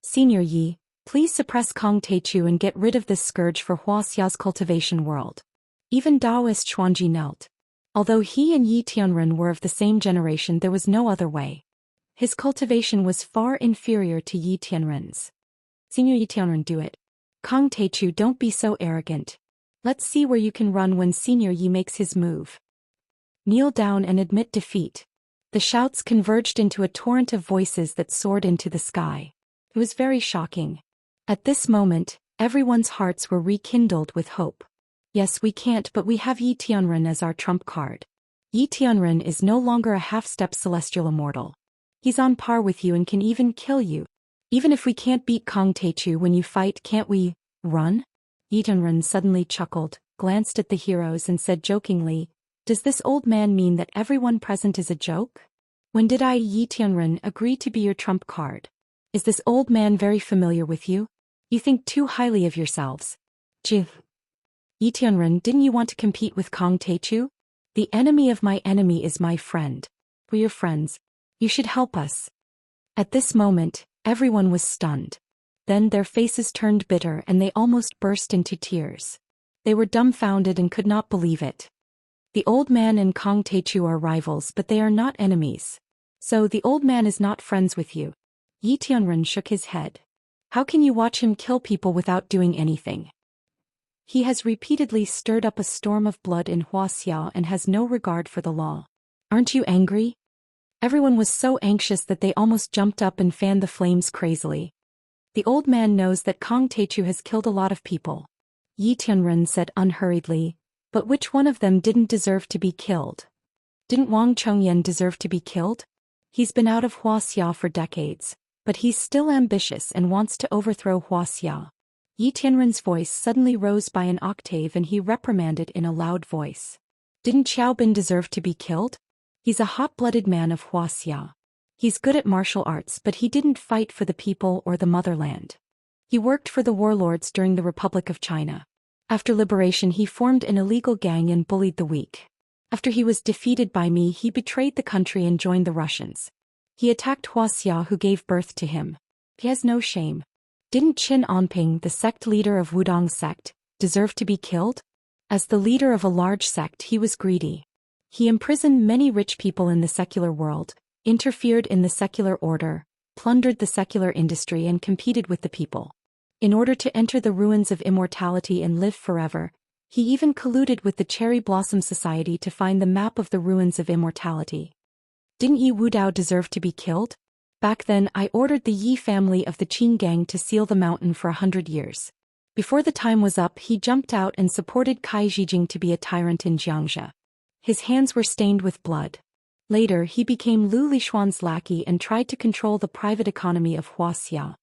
"Senior Yi, please suppress Kong Teichu and get rid of this scourge for Wuxia's cultivation world." Even Daoist Xuanji knelt. Although he and Yi Tianren were of the same generation, there was no other way. His cultivation was far inferior to Yi Tianren's. "Senior Yi Tianren, do it. Kong Teichu, don't be so arrogant. Let's see where you can run when Senior Yi makes his move. Kneel down and admit defeat." The shouts converged into a torrent of voices that soared into the sky. It was very shocking. At this moment, everyone's hearts were rekindled with hope. Yes, we can't, but we have Yi Tianren as our trump card. Yi Tianren is no longer a half-step celestial immortal. He's on par with you and can even kill you. Even if we can't beat Kong Teichu when you fight, can't we run? Yi Tianren suddenly chuckled, glanced at the heroes and said jokingly, "Does this old man mean that everyone present is a joke? When did I, Yi Tianren, agree to be your trump card? Is this old man very familiar with you? You think too highly of yourselves." Yi Tianren, didn't you want to compete with Kong Teichu? The enemy of my enemy is my friend. We're your friends. You should help us. At this moment, everyone was stunned. Then their faces turned bitter and they almost burst into tears. They were dumbfounded and could not believe it. The old man and Kong Teichu are rivals, but they are not enemies. So the old man is not friends with you. Yi Tianren shook his head. How can you watch him kill people without doing anything? He has repeatedly stirred up a storm of blood in Wuxia and has no regard for the law. Aren't you angry? Everyone was so anxious that they almost jumped up and fanned the flames crazily. The old man knows that Kong Teichu has killed a lot of people. Yi Tianren said unhurriedly, but which one of them didn't deserve to be killed? Didn't Wang Chongyan deserve to be killed? He's been out of Wuxia for decades, but he's still ambitious and wants to overthrow Wuxia. Yi Tianren's voice suddenly rose by an octave and he reprimanded in a loud voice. Didn't Xiaobin deserve to be killed? He's a hot-blooded man of Wuxia. He's good at martial arts, but he didn't fight for the people or the motherland. He worked for the warlords during the Republic of China. After liberation he formed an illegal gang and bullied the weak. After he was defeated by me he betrayed the country and joined the Russians. He attacked Wuxia who gave birth to him. He has no shame. Didn't Qin Anping, the sect leader of Wudong sect, deserve to be killed? As the leader of a large sect he was greedy. He imprisoned many rich people in the secular world, interfered in the secular order, plundered the secular industry and competed with the people. In order to enter the ruins of immortality and live forever, he even colluded with the Cherry Blossom Society to find the map of the ruins of immortality. Didn't Yi Wudao deserve to be killed? Back then I ordered the Yi family of the Qin gang to seal the mountain for 100 years. Before the time was up he jumped out and supported Kai Zhijing to be a tyrant in Xianxia. His hands were stained with blood. Later he became Lu Lishuan's lackey and tried to control the private economy of Wuxia.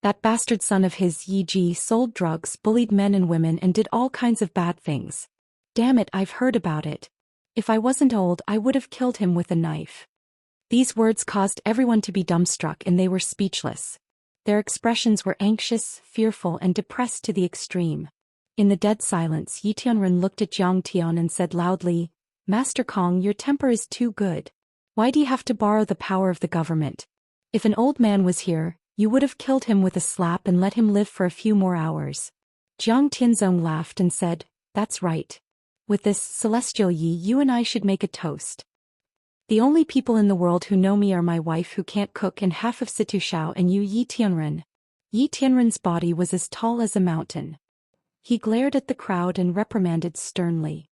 That bastard son of his, Yi Ji, sold drugs, bullied men and women and did all kinds of bad things. Damn it, I've heard about it. If I wasn't old I would have killed him with a knife. These words caused everyone to be dumbstruck and they were speechless. Their expressions were anxious, fearful and depressed to the extreme. In the dead silence Yi Tianren looked at Jiang Tian and said loudly, "Master Kong, your temper is too good. Why do you have to borrow the power of the government? If an old man was here, you would have killed him with a slap and let him live for a few more hours." Jiang Tianzong laughed and said, "That's right. With this, Celestial Yi, you and I should make a toast. The only people in the world who know me are my wife who can't cook and half of Situ Shao and you, Yi Tianren." Yi Tianren's body was as tall as a mountain. He glared at the crowd and reprimanded sternly.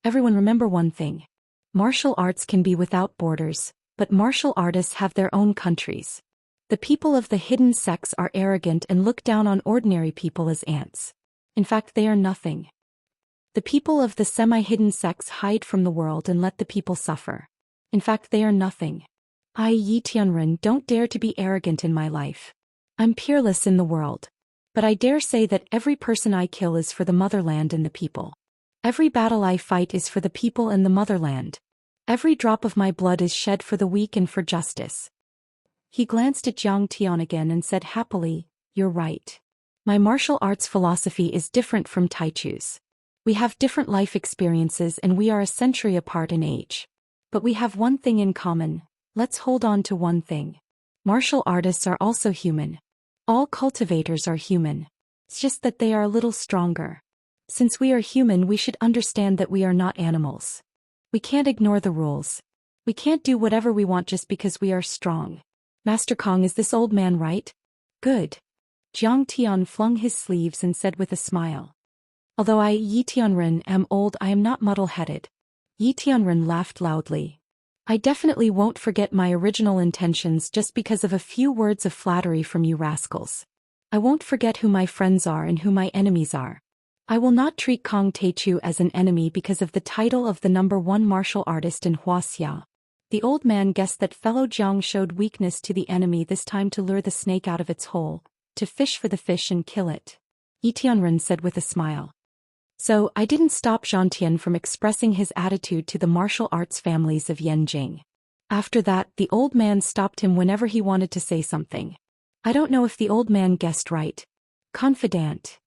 "Everyone remember one thing. Martial arts can be without borders, but martial artists have their own countries. The people of the hidden sects are arrogant and look down on ordinary people as ants. In fact, they are nothing. The people of the semi-hidden sects hide from the world and let the people suffer. In fact, they are nothing. I, Yi Tianren, don't dare to be arrogant in my life. I'm peerless in the world. But I dare say that every person I kill is for the motherland and the people. Every battle I fight is for the people and the motherland. Every drop of my blood is shed for the weak and for justice." He glanced at Jiang Tian again and said happily, "You're right. My martial arts philosophy is different from Taichu's. We have different life experiences and we are a century apart in age. But we have one thing in common. Let's hold on to one thing. Martial artists are also human. All cultivators are human. It's just that they are a little stronger. Since we are human, we should understand that we are not animals. We can't ignore the rules. We can't do whatever we want just because we are strong. Master Kong, is this old man right?" "Good." Jiang Tian flung his sleeves and said with a smile. "Although I, Yi Tianren, am old, I am not muddle-headed." Yi Tianren laughed loudly. "I definitely won't forget my original intentions just because of a few words of flattery from you rascals. I won't forget who my friends are and who my enemies are. I will not treat Kong Teichu as an enemy because of the title of the #1 martial artist in Wuxia." The old man guessed that fellow Jiang showed weakness to the enemy this time to lure the snake out of its hole, to fish for the fish and kill it. Yi Tianren said with a smile. "So, I didn't stop Zhantian from expressing his attitude to the martial arts families of Yanjing. After that, the old man stopped him whenever he wanted to say something. I don't know if the old man guessed right. Confidant."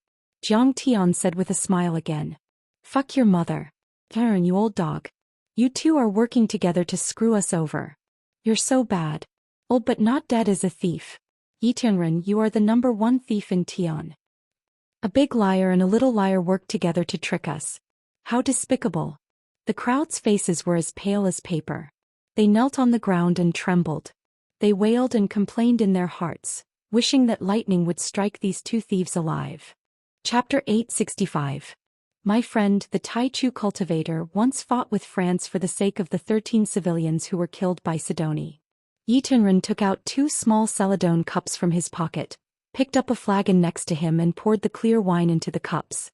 Jiang Tian said with a smile again. "Fuck your mother. Karen, you old dog. You two are working together to screw us over. You're so bad. Old but not dead as a thief. Yi Tianren, you are the #1 thief in Tian. A big liar and a little liar worked together to trick us. How despicable." The crowd's faces were as pale as paper. They knelt on the ground and trembled. They wailed and complained in their hearts, wishing that lightning would strike these two thieves alive. Chapter 865. My friend, the Taichu cultivator, once fought with France for the sake of the 13 civilians who were killed by Sidoni. Yi Tianren took out 2 small celadone cups from his pocket, picked up a flagon next to him and poured the clear wine into the cups.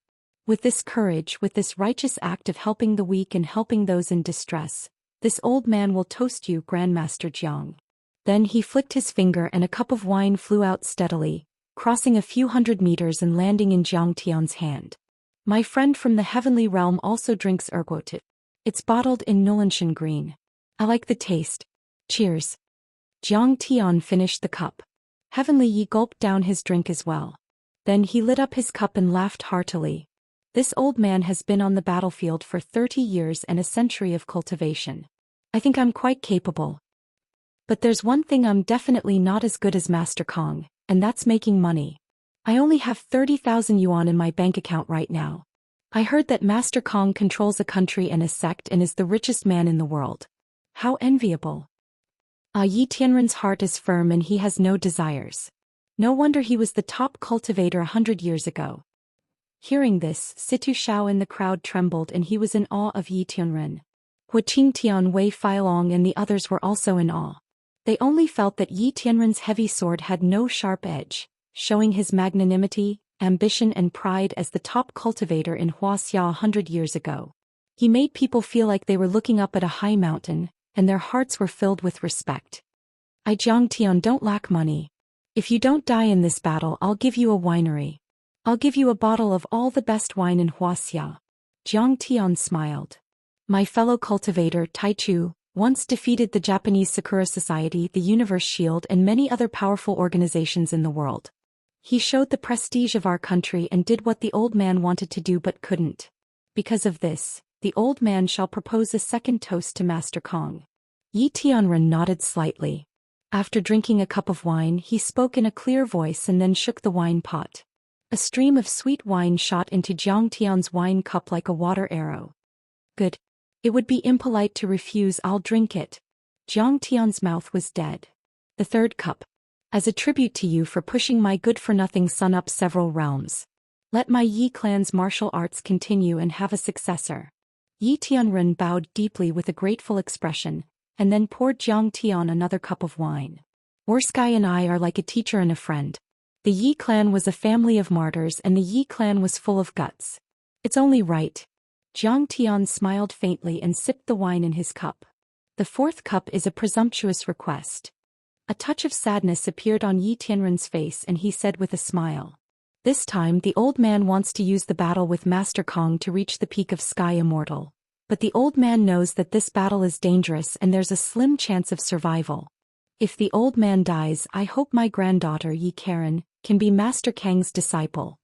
With this courage, with this righteous act of helping the weak and helping those in distress, this old man will toast you, Grandmaster Jiang. Then he flicked his finger and a cup of wine flew out steadily, crossing a few hundred meters and landing in Jiang Tian's hand. My friend from the heavenly realm also drinks ergotit. It's bottled in Nulanshan green. I like the taste. Cheers. Jiang Tian finished the cup. Heavenly Yi gulped down his drink as well. Then he lit up his cup and laughed heartily. This old man has been on the battlefield for 30 years and a century of cultivation. I think I'm quite capable. But there's one thing I'm definitely not as good as Master Kong, and that's making money. I only have 30,000 yuan in my bank account right now. I heard that Master Kong controls a country and a sect and is the richest man in the world. How enviable. Yi Tianren's heart is firm and he has no desires. No wonder he was the top cultivator 100 years ago. Hearing this, Situ Shao in the crowd trembled and he was in awe of Yi Tianren. Hu Qingtian, Wei Feilong and the others were also in awe. They only felt that Yi Tianren's heavy sword had no sharp edge, showing his magnanimity, ambition and pride as the top cultivator in Wuxia 100 years ago. He made people feel like they were looking up at a high mountain, and their hearts were filled with respect. I Jiangtian don't lack money. If you don't die in this battle, I'll give you a winery. I'll give you a bottle of all the best wine in Wuxia. Jiangtian smiled. My fellow cultivator Taichu once defeated the Japanese Sakura Society, the Universe Shield and many other powerful organizations in the world. He showed the prestige of our country and did what the old man wanted to do but couldn't. Because of this, the old man shall propose a second toast to Master Kong. Yi Tianren nodded slightly. After drinking a cup of wine, he spoke in a clear voice and then shook the wine pot. A stream of sweet wine shot into Jiangtian's wine cup like a water arrow. Good. It would be impolite to refuse. I'll drink it. Jiangtian's mouth was dead. The third cup. As a tribute to you for pushing my good-for-nothing son up several realms. Let my Yi clan's martial arts continue and have a successor. Yi Tianren bowed deeply with a grateful expression, and then poured Jiangtian another cup of wine. Orsky and I are like a teacher and a friend. The Yi clan was a family of martyrs and the Yi clan was full of guts. It's only right. Jiangtian smiled faintly and sipped the wine in his cup. The fourth cup is a presumptuous request. A touch of sadness appeared on Yi Tianren's face and he said with a smile. This time the old man wants to use the battle with Master Kong to reach the peak of Sky Immortal. But the old man knows that this battle is dangerous and there's a slim chance of survival. If the old man dies, I hope my granddaughter Yi Karen can be Master Kang's disciple.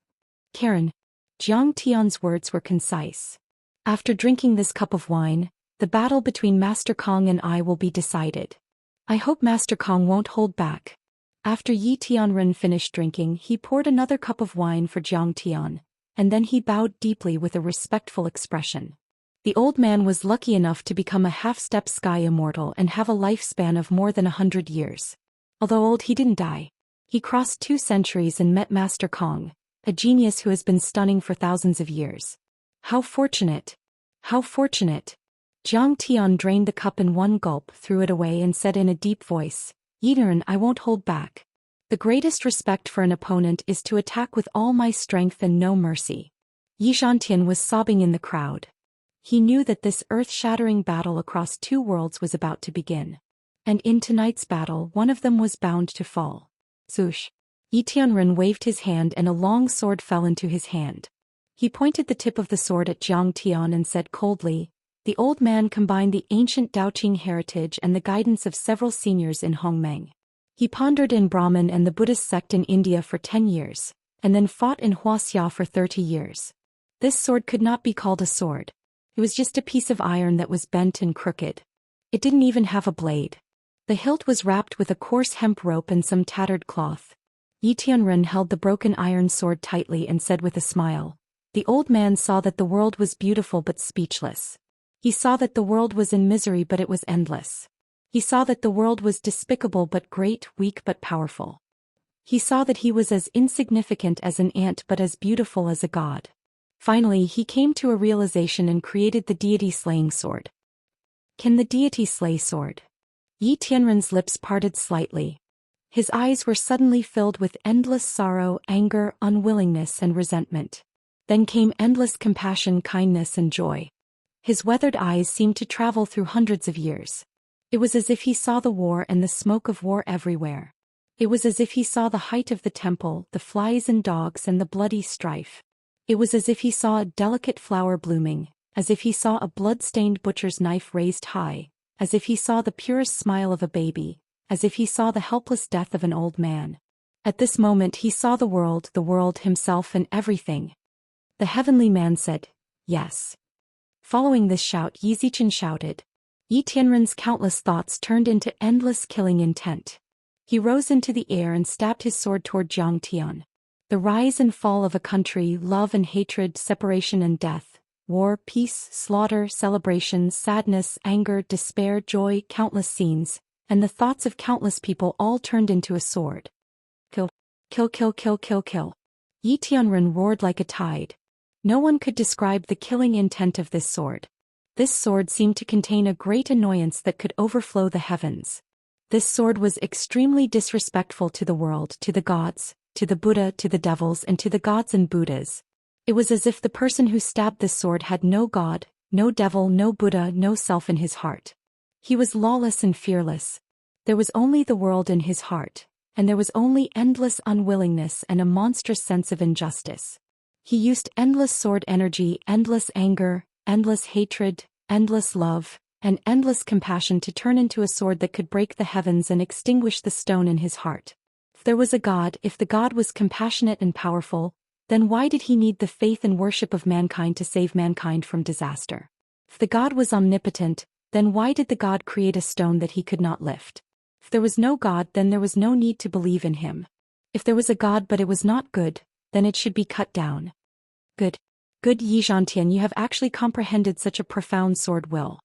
Karen. Jiangtian's words were concise. After drinking this cup of wine, the battle between Master Kong and I will be decided. I hope Master Kong won't hold back. After Yi Tianren finished drinking, he poured another cup of wine for Jiangtian, and then he bowed deeply with a respectful expression. The old man was lucky enough to become a half-step Sky Immortal and have a lifespan of more than 100 years. Although old, he didn't die. He crossed 2 centuries and met Master Kong, a genius who has been stunning for thousands of years. How fortunate! How fortunate! Jiangtian drained the cup in one gulp, threw it away and said in a deep voice, Yiren, I won't hold back. The greatest respect for an opponent is to attack with all my strength and no mercy. Yi Zhantian was sobbing in the crowd. He knew that this earth-shattering battle across 2 worlds was about to begin. And in tonight's battle, one of them was bound to fall. Zoosh. Yi Tianren waved his hand and a long sword fell into his hand. He pointed the tip of the sword at Jiangtian and said coldly, the old man combined the ancient Daoqing heritage and the guidance of several seniors in Hongmeng. He pondered in Brahmin and the Buddhist sect in India for 10 years, and then fought in Wuxia for 30 years. This sword could not be called a sword. It was just a piece of iron that was bent and crooked. It didn't even have a blade. The hilt was wrapped with a coarse hemp rope and some tattered cloth. Yi Tianren held the broken iron sword tightly and said with a smile, the old man saw that the world was beautiful but speechless. He saw that the world was in misery but it was endless. He saw that the world was despicable but great, weak but powerful. He saw that he was as insignificant as an ant but as beautiful as a god. Finally he came to a realization and created the deity-slaying sword. Can the deity slay sword? Yi Tianren's lips parted slightly. His eyes were suddenly filled with endless sorrow, anger, unwillingness and resentment. Then came endless compassion, kindness and joy. His weathered eyes seemed to travel through hundreds of years. It was as if he saw the war and the smoke of war everywhere. It was as if he saw the height of the temple, the flies and dogs and the bloody strife. It was as if he saw a delicate flower blooming, as if he saw a blood-stained butcher's knife raised high, as if he saw the purest smile of a baby, as if he saw the helpless death of an old man. At this moment he saw the world himself and everything. The heavenly man said, yes. Following this shout, Yi Zichen shouted. Yi Tianren's countless thoughts turned into endless killing intent. He rose into the air and stabbed his sword toward Zhang Tian. The rise and fall of a country, love and hatred, separation and death, war, peace, slaughter, celebration, sadness, anger, despair, joy, countless scenes, and the thoughts of countless people all turned into a sword. Kill, kill, kill, kill, kill, kill. Yi Tianren roared like a tide. No one could describe the killing intent of this sword. This sword seemed to contain a great annoyance that could overflow the heavens. This sword was extremely disrespectful to the world, to the gods, to the Buddha, to the devils, and to the gods and Buddhas. It was as if the person who stabbed this sword had no god, no devil, no Buddha, no self in his heart. He was lawless and fearless. There was only the world in his heart, and there was only endless unwillingness and a monstrous sense of injustice. He used endless sword energy, endless anger, endless hatred, endless love, and endless compassion to turn into a sword that could break the heavens and extinguish the stone in his heart. If there was a God, if the God was compassionate and powerful, then why did he need the faith and worship of mankind to save mankind from disaster? If the God was omnipotent, then why did the God create a stone that he could not lift? If there was no God, then there was no need to believe in him. If there was a God but it was not good, then it should be cut down. Good. Good Yi Zhantian, you have actually comprehended such a profound sword will.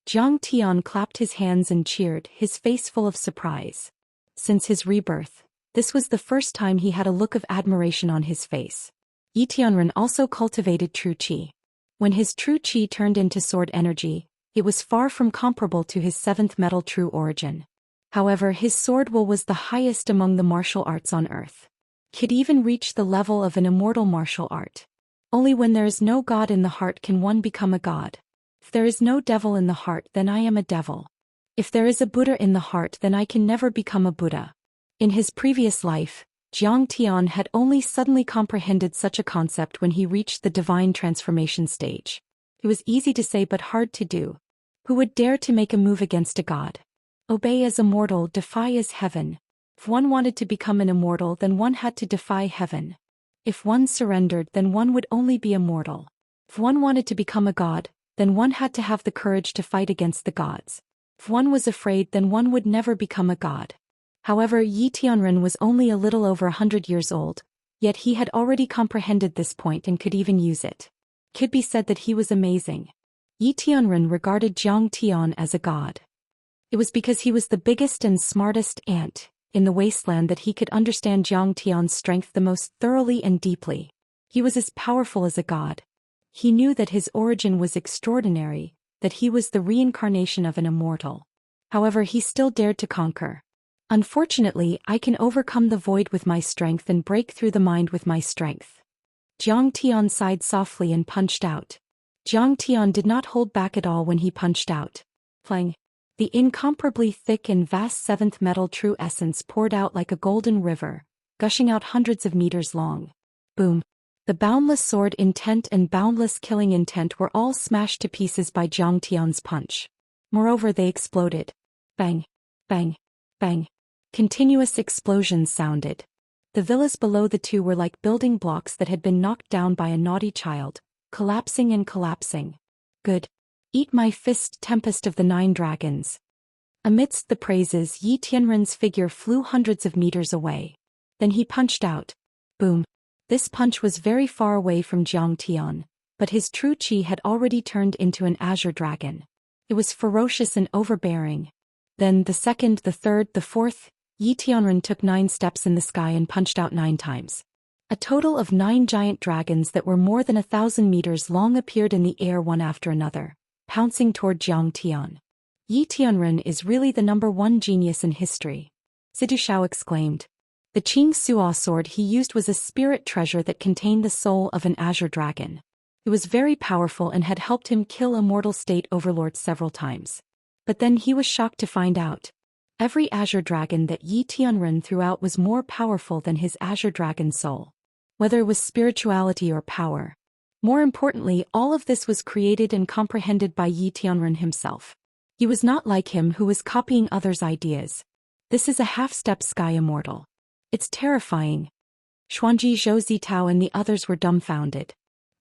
Zhang Tian clapped his hands and cheered, his face full of surprise. Since his rebirth, this was the first time he had a look of admiration on his face. Yi Tianren also cultivated true qi. When his true qi turned into sword energy, it was far from comparable to his seventh metal true origin. However, his sword will was the highest among the martial arts on earth. Could even reach the level of an immortal martial art. Only when there is no God in the heart can one become a god. If there is no devil in the heart, then I am a devil. If there is a Buddha in the heart, then I can never become a Buddha. In his previous life, Zhang Tian had only suddenly comprehended such a concept when he reached the divine transformation stage. It was easy to say but hard to do. Who would dare to make a move against a god? Obey as immortal, defy as heaven. If one wanted to become an immortal, then one had to defy heaven. If one surrendered, then one would only be immortal. If one wanted to become a god, then one had to have the courage to fight against the gods. If one was afraid, then one would never become a god. However, Yi Tianren was only a little over 100 years old, yet he had already comprehended this point and could even use it. It could be said that he was amazing. Yi Tianren regarded Zhang Tian as a god. It was because he was the biggest and smartest ant in the wasteland that he could understand Zhang Tian's strength the most thoroughly and deeply. He was as powerful as a god. He knew that his origin was extraordinary, that he was the reincarnation of an immortal. However, he still dared to conquer. Unfortunately, I can overcome the void with my strength and break through the mind with my strength. Zhang Tian sighed softly and punched out. Zhang Tian did not hold back at all when he punched out. Clang. The incomparably thick and vast seventh metal true essence poured out like a golden river, gushing out hundreds of meters long. Boom. The boundless sword intent and boundless killing intent were all smashed to pieces by Zhang Tian's punch. Moreover, they exploded. Bang. Bang. Bang. Continuous explosions sounded. The villas below the two were like building blocks that had been knocked down by a naughty child, collapsing and collapsing. Good. Eat my fist, tempest of the 9 dragons. Amidst the praises, Yi Tianren's figure flew hundreds of meters away. Then he punched out. Boom. This punch was very far away from Zhang Tian, but his true qi had already turned into an azure dragon. It was ferocious and overbearing. Then the second, the third, the fourth, Yi Tianren took 9 steps in the sky and punched out 9 times. A total of 9 giant dragons that were more than 1,000 meters long appeared in the air one after another, pouncing toward Zhang Tian. Yi Tianren is really the #1 genius in history. Zidu Shao exclaimed. The Qing Suo sword he used was a spirit treasure that contained the soul of an azure dragon. It was very powerful and had helped him kill immortal state overlords several times. But then he was shocked to find out. Every azure dragon that Yi Tianren threw out was more powerful than his azure dragon soul. Whether it was spirituality or power. More importantly, all of this was created and comprehended by Yi Tianren himself. He was not like him who was copying others' ideas. This is a half-step sky immortal. It's terrifying. Xuanji, Zhou Zitao and the others were dumbfounded.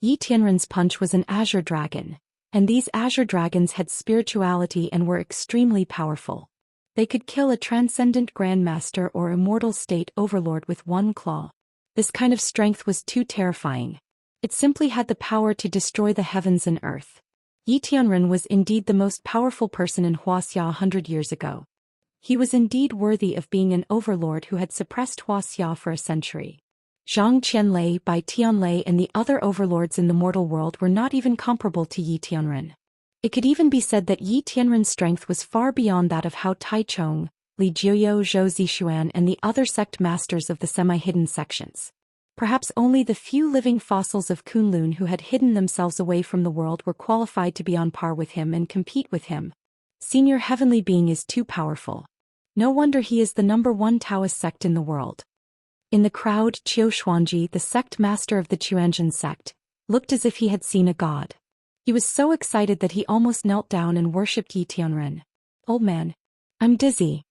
Yi Tianren's punch was an azure dragon, and these azure dragons had spirituality and were extremely powerful. They could kill a transcendent grandmaster or immortal state overlord with one claw. This kind of strength was too terrifying. It simply had the power to destroy the heavens and earth. Yi Tianren was indeed the most powerful person in Wuxia 100 years ago. He was indeed worthy of being an overlord who had suppressed Wuxia for a century. Zhang Qianlei, Bai Tianlei and the other overlords in the mortal world were not even comparable to Yi Tianren. It could even be said that Yi Tianren's strength was far beyond that of Hao Taichong, Li Jiuyou, Zhou Xian and the other sect masters of the semi-hidden sections. Perhaps only the few living fossils of Kunlun who had hidden themselves away from the world were qualified to be on par with him and compete with him. Senior heavenly being is too powerful. No wonder he is the #1 Taoist sect in the world. In the crowd, Qiu Xuanji, the sect master of the Quanzhen sect, looked as if he had seen a god. He was so excited that he almost knelt down and worshipped Yi Tianren. "Old man, I'm dizzy."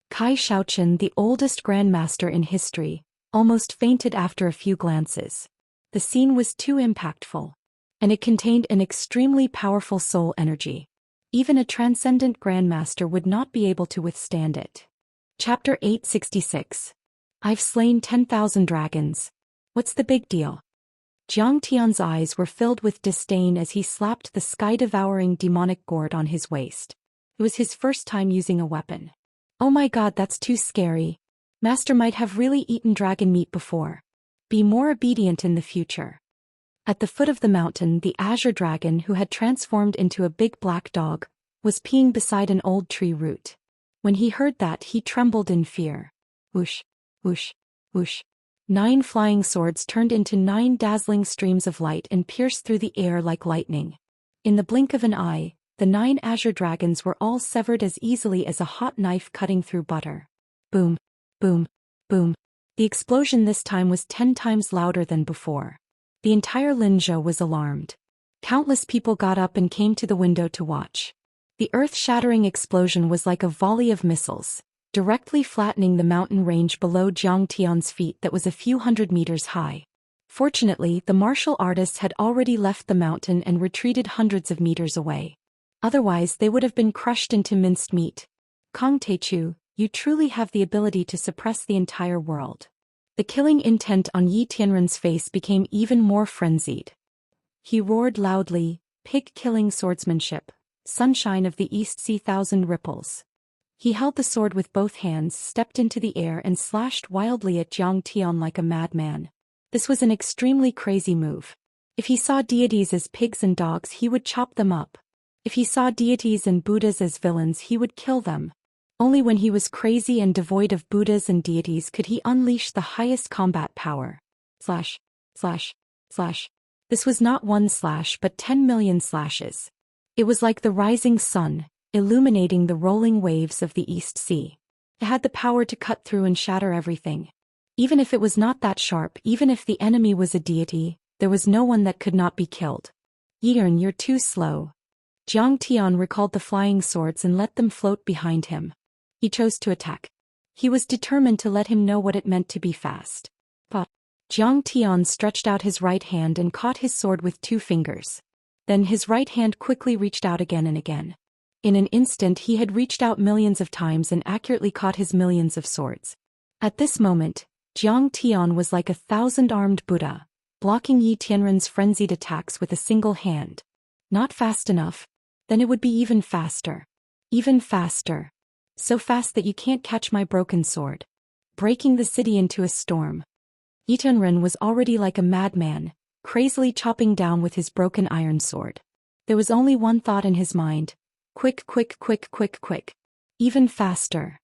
Kai Shaochen, the oldest grandmaster in history, almost fainted after a few glances. The scene was too impactful, and it contained an extremely powerful soul energy. Even a transcendent grandmaster would not be able to withstand it. Chapter 866. I've slain 10,000 dragons. What's the big deal? Jiang Tian's eyes were filled with disdain as he slapped the sky-devouring demonic gourd on his waist. It was his first time using a weapon. Oh my god, that's too scary. Master might have really eaten dragon meat before. Be more obedient in the future. At the foot of the mountain, the azure dragon, who had transformed into a big black dog, was peeing beside an old tree root. When he heard that, he trembled in fear. Whoosh, whoosh, whoosh. 9 flying swords turned into 9 dazzling streams of light and pierced through the air like lightning. In the blink of an eye, the 9 azure dragons were all severed as easily as a hot knife cutting through butter. Boom. Boom, boom. The explosion this time was 10 times louder than before. The entire Linzhou was alarmed. Countless people got up and came to the window to watch. The earth-shattering explosion was like a volley of missiles, directly flattening the mountain range below Jiang Tian's feet that was a few hundred meters high. Fortunately, the martial artists had already left the mountain and retreated hundreds of meters away. Otherwise, they would have been crushed into minced meat. Kong Teichu, you truly have the ability to suppress the entire world. The killing intent on Yi Tianren's face became even more frenzied. He roared loudly, "Pig-killing swordsmanship, sunshine of the East Sea, 1,000 ripples." He held the sword with both hands, stepped into the air and slashed wildly at Jiang Tian like a madman. This was an extremely crazy move. If he saw deities as pigs and dogs, he would chop them up. If he saw deities and Buddhas as villains, he would kill them. Only when he was crazy and devoid of Buddhas and deities could he unleash the highest combat power. Slash, slash, slash. This was not 1 slash but 10 million slashes. It was like the rising sun, illuminating the rolling waves of the East Sea. It had the power to cut through and shatter everything. Even if it was not that sharp, even if the enemy was a deity, there was no one that could not be killed. Yiren, you're too slow. Jiang Tian recalled the flying swords and let them float behind him. He chose to attack. He was determined to let him know what it meant to be fast. But Jiang Tian stretched out his right hand and caught his sword with 2 fingers. Then his right hand quickly reached out again and again. In an instant he had reached out millions of times and accurately caught his millions of swords. At this moment, Jiang Tian was like a 1,000-armed Buddha, blocking Yi Tianren's frenzied attacks with a single hand. Not fast enough. Then it would be even faster. Even faster. So fast that you can't catch my broken sword. Breaking the city into a storm. Yi Tianren was already like a madman, crazily chopping down with his broken iron sword. There was only one thought in his mind. Quick, quick, quick, quick, quick. Even faster.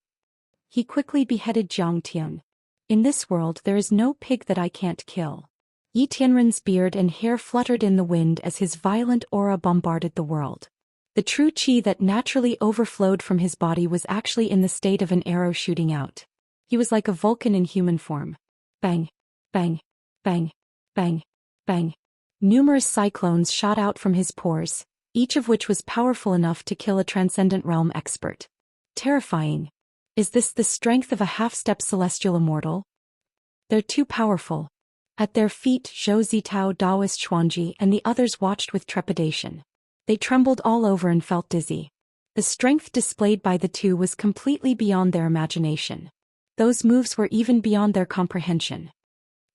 He quickly beheaded Jiang Tian. In this world there is no pig that I can't kill. Yi Tianren's beard and hair fluttered in the wind as his violent aura bombarded the world. The true qi that naturally overflowed from his body was actually in the state of an arrow shooting out. He was like a Vulcan in human form. Bang, bang, bang, bang, bang. Numerous cyclones shot out from his pores, each of which was powerful enough to kill a transcendent realm expert. Terrifying. Is this the strength of a half-step celestial immortal? They're too powerful. At their feet, Zhou Zitao, Daoist Xuanji, and the others watched with trepidation. They trembled all over and felt dizzy. The strength displayed by the two was completely beyond their imagination. Those moves were even beyond their comprehension.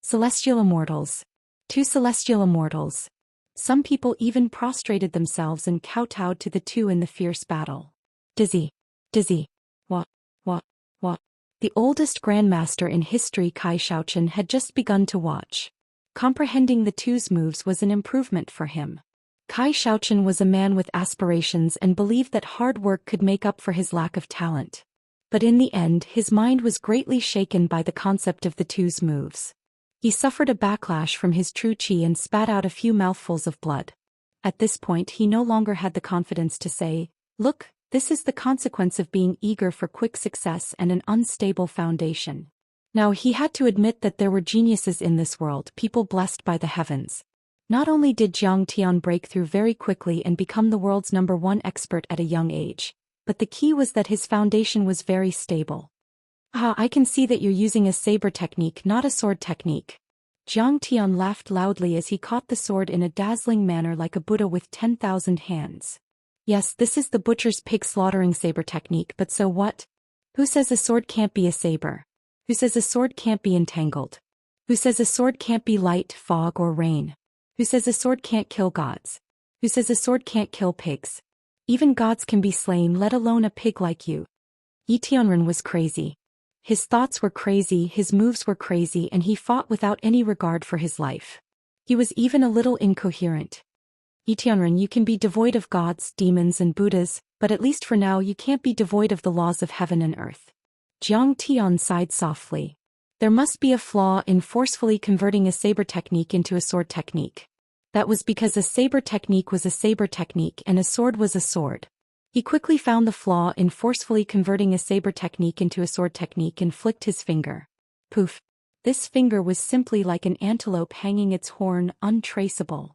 Celestial Immortals. Two Celestial Immortals. Some people even prostrated themselves and kowtowed to the two in the fierce battle. Dizzy. Dizzy. What? The oldest grandmaster in history, Xiaoqian, had just begun to watch. Comprehending the two's moves was an improvement for him. Xiaoqian was a man with aspirations and believed that hard work could make up for his lack of talent. But in the end, his mind was greatly shaken by the concept of the two's moves. He suffered a backlash from his true qi and spat out a few mouthfuls of blood. At this point, he no longer had the confidence to say, "Look, this is the consequence of being eager for quick success and an unstable foundation." Now he had to admit that there were geniuses in this world, people blessed by the heavens. Not only did Jiang Tian break through very quickly and become the world's #1 expert at a young age, but the key was that his foundation was very stable. I can see that you're using a saber technique, not a sword technique. Jiang Tian laughed loudly as he caught the sword in a dazzling manner like a Buddha with 10,000 hands. Yes, this is the butcher's pig slaughtering saber technique, but so what? Who says a sword can't be a saber? Who says a sword can't be entangled? Who says a sword can't be light, fog, or rain? Who says a sword can't kill gods? Who says a sword can't kill pigs? Even gods can be slain, let alone a pig like you. Yi Tianren was crazy. His thoughts were crazy, his moves were crazy, and he fought without any regard for his life. He was even a little incoherent. Yi Tianren, you can be devoid of gods, demons, and Buddhas, but at least for now you can't be devoid of the laws of heaven and earth. Jiang Tian sighed softly. There must be a flaw in forcefully converting a saber technique into a sword technique. That was because a saber technique was a saber technique and a sword was a sword. He quickly found the flaw in forcefully converting a saber technique into a sword technique and flicked his finger. Poof! This finger was simply like an antelope hanging its horn, untraceable.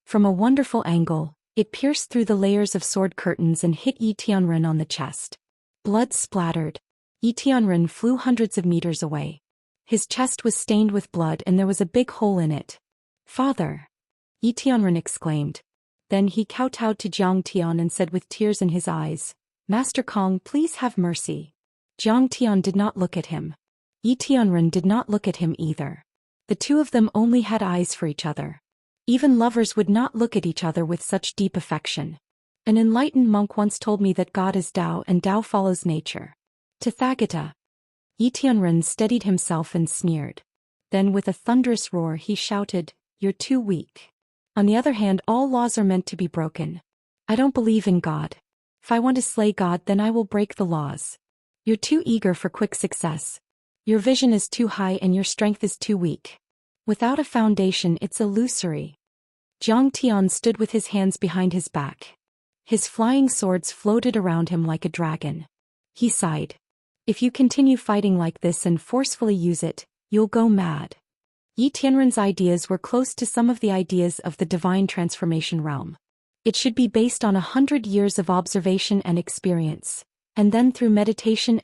From a wonderful angle, it pierced through the layers of sword curtains and hit Yi Tianren on the chest. Blood splattered. Yi Tianren flew hundreds of meters away. His chest was stained with blood and there was a big hole in it. "Father!" Yi Tianren exclaimed. Then he kowtowed to Jiang Tian and said with tears in his eyes, "Master Kong, please have mercy." Jiang Tian did not look at him. Yi Tianren did not look at him either. The two of them only had eyes for each other. Even lovers would not look at each other with such deep affection. An enlightened monk once told me that God is Tao and Tao follows nature. Tathagata. Yi Tianren steadied himself and sneered. Then with a thunderous roar he shouted, "You're too weak. On the other hand, all laws are meant to be broken. I don't believe in God. If I want to slay God, then I will break the laws. You're too eager for quick success. Your vision is too high and your strength is too weak. Without a foundation, it's illusory." Jiang Tian stood with his hands behind his back. His flying swords floated around him like a dragon. He sighed. "If you continue fighting like this and forcefully use it, you'll go mad." Yi Tianren's ideas were close to some of the ideas of the divine transformation realm. It should be based on 100 years of observation and experience, and then through meditation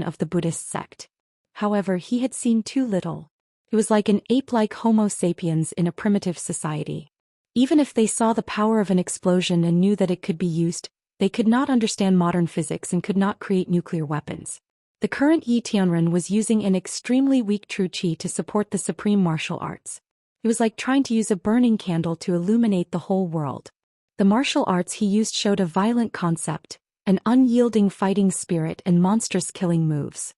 of the Buddhist sect. However, he had seen too little. It was like an ape-like Homo sapiens in a primitive society. Even if they saw the power of an explosion and knew that it could be used, they could not understand modern physics and could not create nuclear weapons. The current Yi Tianren was using an extremely weak true qi to support the supreme martial arts. It was like trying to use a burning candle to illuminate the whole world. The martial arts he used showed a violent concept, an unyielding fighting spirit and monstrous killing moves.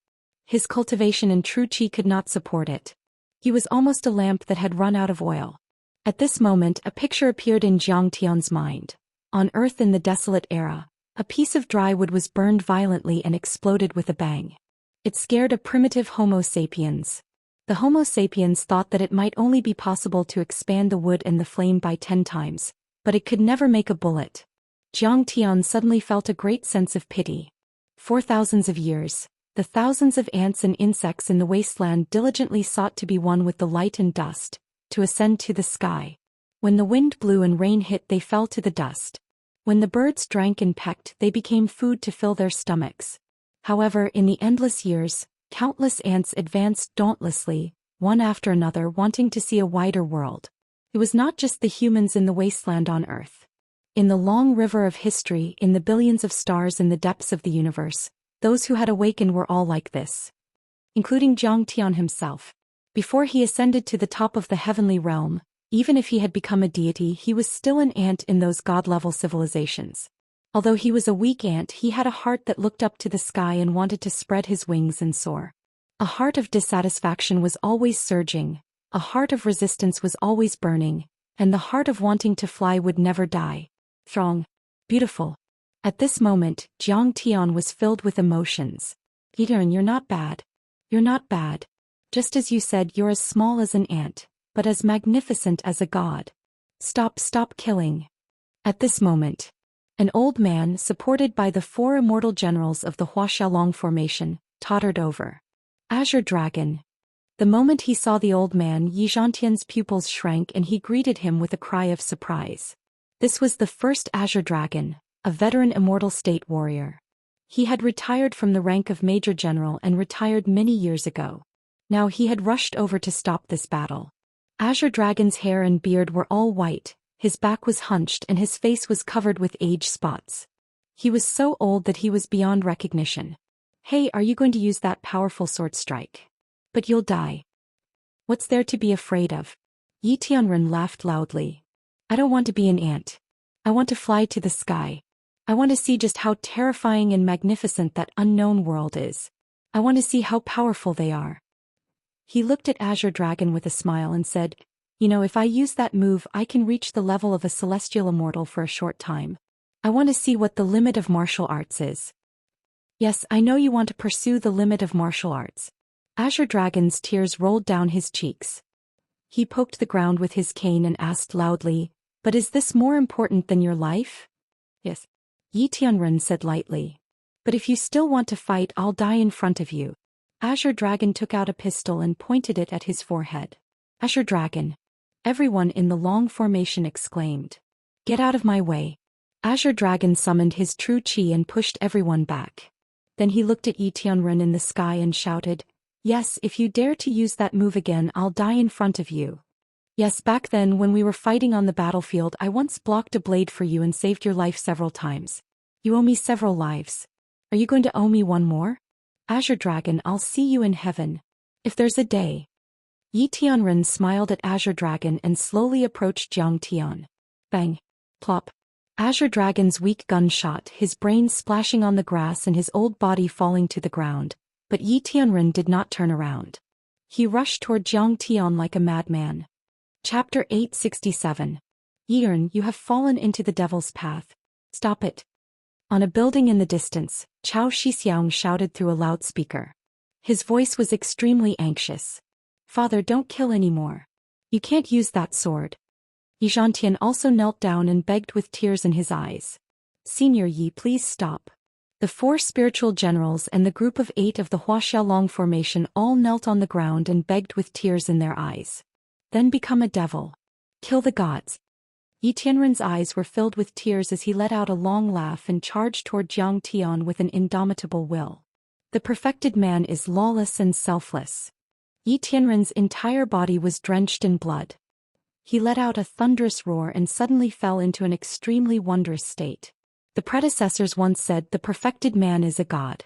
His cultivation and true qi could not support it. He was almost a lamp that had run out of oil. At this moment, a picture appeared in Jiang Tian's mind. On Earth in the desolate era, a piece of dry wood was burned violently and exploded with a bang. It scared a primitive Homo sapiens. The Homo sapiens thought that it might only be possible to expand the wood and the flame by 10 times, but it could never make a bullet. Jiang Tian suddenly felt a great sense of pity. For thousands of years, the thousands of ants and insects in the wasteland diligently sought to be one with the light and dust, to ascend to the sky. When the wind blew and rain hit, they fell to the dust. When the birds drank and pecked, they became food to fill their stomachs. However, in the endless years, countless ants advanced dauntlessly, one after another wanting to see a wider world. It was not just the humans in the wasteland on Earth. In the long river of history, in the billions of stars in the depths of the universe, those who had awakened were all like this. Including Zhang Tian himself. Before he ascended to the top of the heavenly realm, even if he had become a deity, he was still an ant in those god-level civilizations. Although he was a weak ant, he had a heart that looked up to the sky and wanted to spread his wings and soar. A heart of dissatisfaction was always surging, a heart of resistance was always burning, and the heart of wanting to fly would never die. Strong. Beautiful. At this moment, Zhang Tian was filled with emotions. Yiren, you're not bad. You're not bad. Just as you said, you're as small as an ant, but as magnificent as a god. Stop killing. At this moment, an old man, supported by the 4 immortal generals of the Wuxia formation, tottered over. Azure Dragon. The moment he saw the old man, Yi Zhantian's pupils shrank and he greeted him with a cry of surprise. This was the first Azure Dragon, a veteran immortal state warrior. He had retired from the rank of Major General and retired many years ago. Now he had rushed over to stop this battle. Azure Dragon's hair and beard were all white, his back was hunched and his face was covered with age spots. He was so old that he was beyond recognition. Hey, are you going to use that powerful sword strike? But you'll die. What's there to be afraid of? Yi Tianren laughed loudly. I don't want to be an ant. I want to fly to the sky. I want to see just how terrifying and magnificent that unknown world is. I want to see how powerful they are. He looked at Azure Dragon with a smile and said, if I use that move, I can reach the level of a celestial immortal for a short time. I want to see what the limit of martial arts is. Yes, I know you want to pursue the limit of martial arts. Azure Dragon's tears rolled down his cheeks. He poked the ground with his cane and asked loudly, but is this more important than your life? Yes. Yi Tianren said lightly. But if you still want to fight, I'll die in front of you. Azure Dragon took out a pistol and pointed it at his forehead. Azure Dragon. Everyone in the long formation exclaimed. Get out of my way. Azure Dragon summoned his true chi and pushed everyone back. Then he looked at Yi Tianren in the sky and shouted, Yes, if you dare to use that move again, I'll die in front of you. Yes, back then when we were fighting on the battlefield, I once blocked a blade for you and saved your life several times. You owe me several lives. Are you going to owe me one more? Azure Dragon, I'll see you in heaven. If there's a day. Yi Tianren smiled at Azure Dragon and slowly approached Zhang Tian. Bang. Plop. Azure Dragon's weak gunshot, his brain splashing on the grass and his old body falling to the ground, but Yi Tianren did not turn around. He rushed toward Zhang Tian like a madman. Chapter 867. Yiren, you have fallen into the devil's path. Stop it. On a building in the distance, Chao Shixiang shouted through a loudspeaker. His voice was extremely anxious. Father, don't kill anymore. You can't use that sword. Yi Zhantian also knelt down and begged with tears in his eyes. Senior Yi, please stop. The 4 spiritual generals and the group of 8 of the Wuxia formation all knelt on the ground and begged with tears in their eyes. Then become a devil. Kill the gods. Yi Tianren's eyes were filled with tears as he let out a long laugh and charged toward Zhang Tian with an indomitable will. The perfected man is lawless and selfless. Yi Tianren's entire body was drenched in blood. He let out a thunderous roar and suddenly fell into an extremely wondrous state. The predecessors once said the perfected man is a god.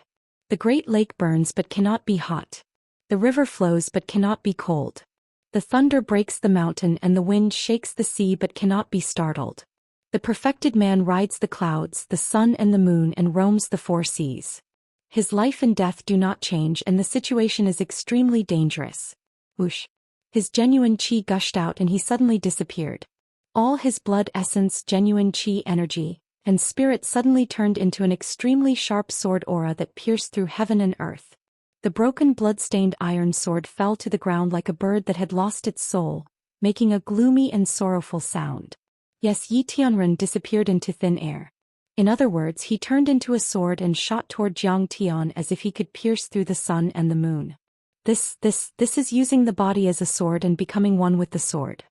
The great lake burns but cannot be hot. The river flows but cannot be cold. The thunder breaks the mountain and the wind shakes the sea but cannot be startled. The perfected man rides the clouds, the sun and the moon and roams the 4 seas. His life and death do not change and the situation is extremely dangerous. Whoosh. His genuine qi gushed out and he suddenly disappeared. All his blood essence, genuine qi energy, and spirit suddenly turned into an extremely sharp sword aura that pierced through heaven and earth. The broken blood-stained iron sword fell to the ground like a bird that had lost its soul, making a gloomy and sorrowful sound. Yes, Yi Tianren disappeared into thin air. In other words, he turned into a sword and shot toward Zhang Tian as if he could pierce through the sun and the moon. This is using the body as a sword and becoming one with the sword.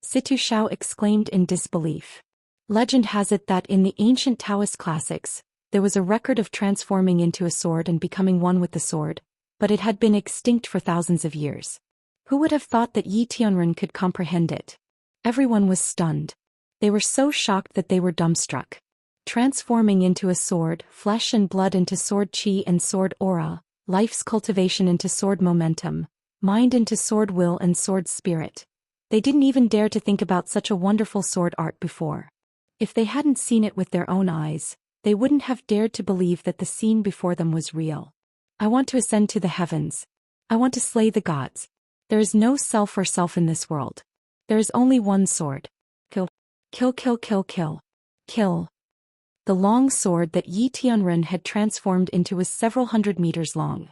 Situ Shao exclaimed in disbelief. Legend has it that in the ancient Taoist classics, there was a record of transforming into a sword and becoming one with the sword, but it had been extinct for thousands of years. Who would have thought that Yi Tianren could comprehend it? Everyone was stunned. They were so shocked that they were dumbstruck. Transforming into a sword, flesh and blood into sword chi and sword aura, life's cultivation into sword momentum, mind into sword will and sword spirit. They didn't even dare to think about such a wonderful sword art before. If they hadn't seen it with their own eyes, they wouldn't have dared to believe that the scene before them was real. I want to ascend to the heavens. I want to slay the gods. There is no self or self in this world. There is only one sword. Kill. Kill, kill, kill, kill. Kill. The long sword that Yi Tianren had transformed into was several hundred meters long.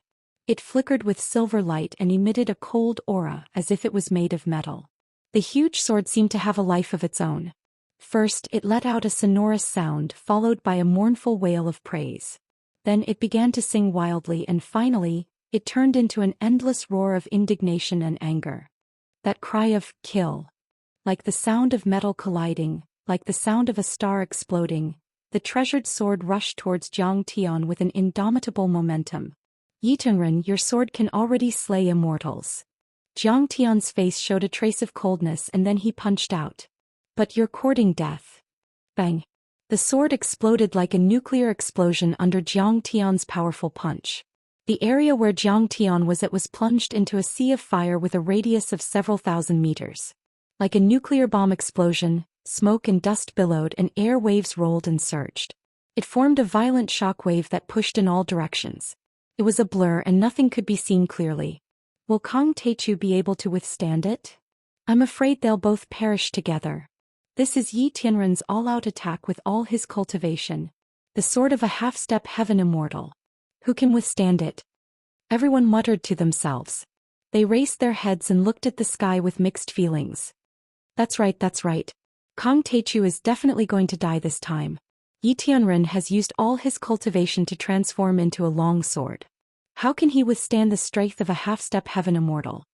It flickered with silver light and emitted a cold aura as if it was made of metal. The huge sword seemed to have a life of its own. First, it let out a sonorous sound followed by a mournful wail of praise. Then it began to sing wildly and finally, it turned into an endless roar of indignation and anger. That cry of kill. Like the sound of metal colliding, like the sound of a star exploding, the treasured sword rushed towards Zhang Tian with an indomitable momentum. Yi Tianren, your sword can already slay immortals. Zhang Tian's face showed a trace of coldness and then he punched out. But you're courting death. Bang. The sword exploded like a nuclear explosion under Zhang Tian's powerful punch. The area where Zhang Tian was at was plunged into a sea of fire with a radius of several thousand meters. Like a nuclear bomb explosion, smoke and dust billowed and air waves rolled and surged. It formed a violent shock wave that pushed in all directions. It was a blur and nothing could be seen clearly. Will Kang Teichu be able to withstand it? I'm afraid they'll both perish together. This is Yi Tianren's all-out attack with all his cultivation. The sword of a half-step heaven immortal. Who can withstand it? Everyone muttered to themselves. They raised their heads and looked at the sky with mixed feelings. That's right, that's right. Kang Teichu is definitely going to die this time. Yi Tianren has used all his cultivation to transform into a long sword. How can he withstand the strength of a half-step heaven immortal?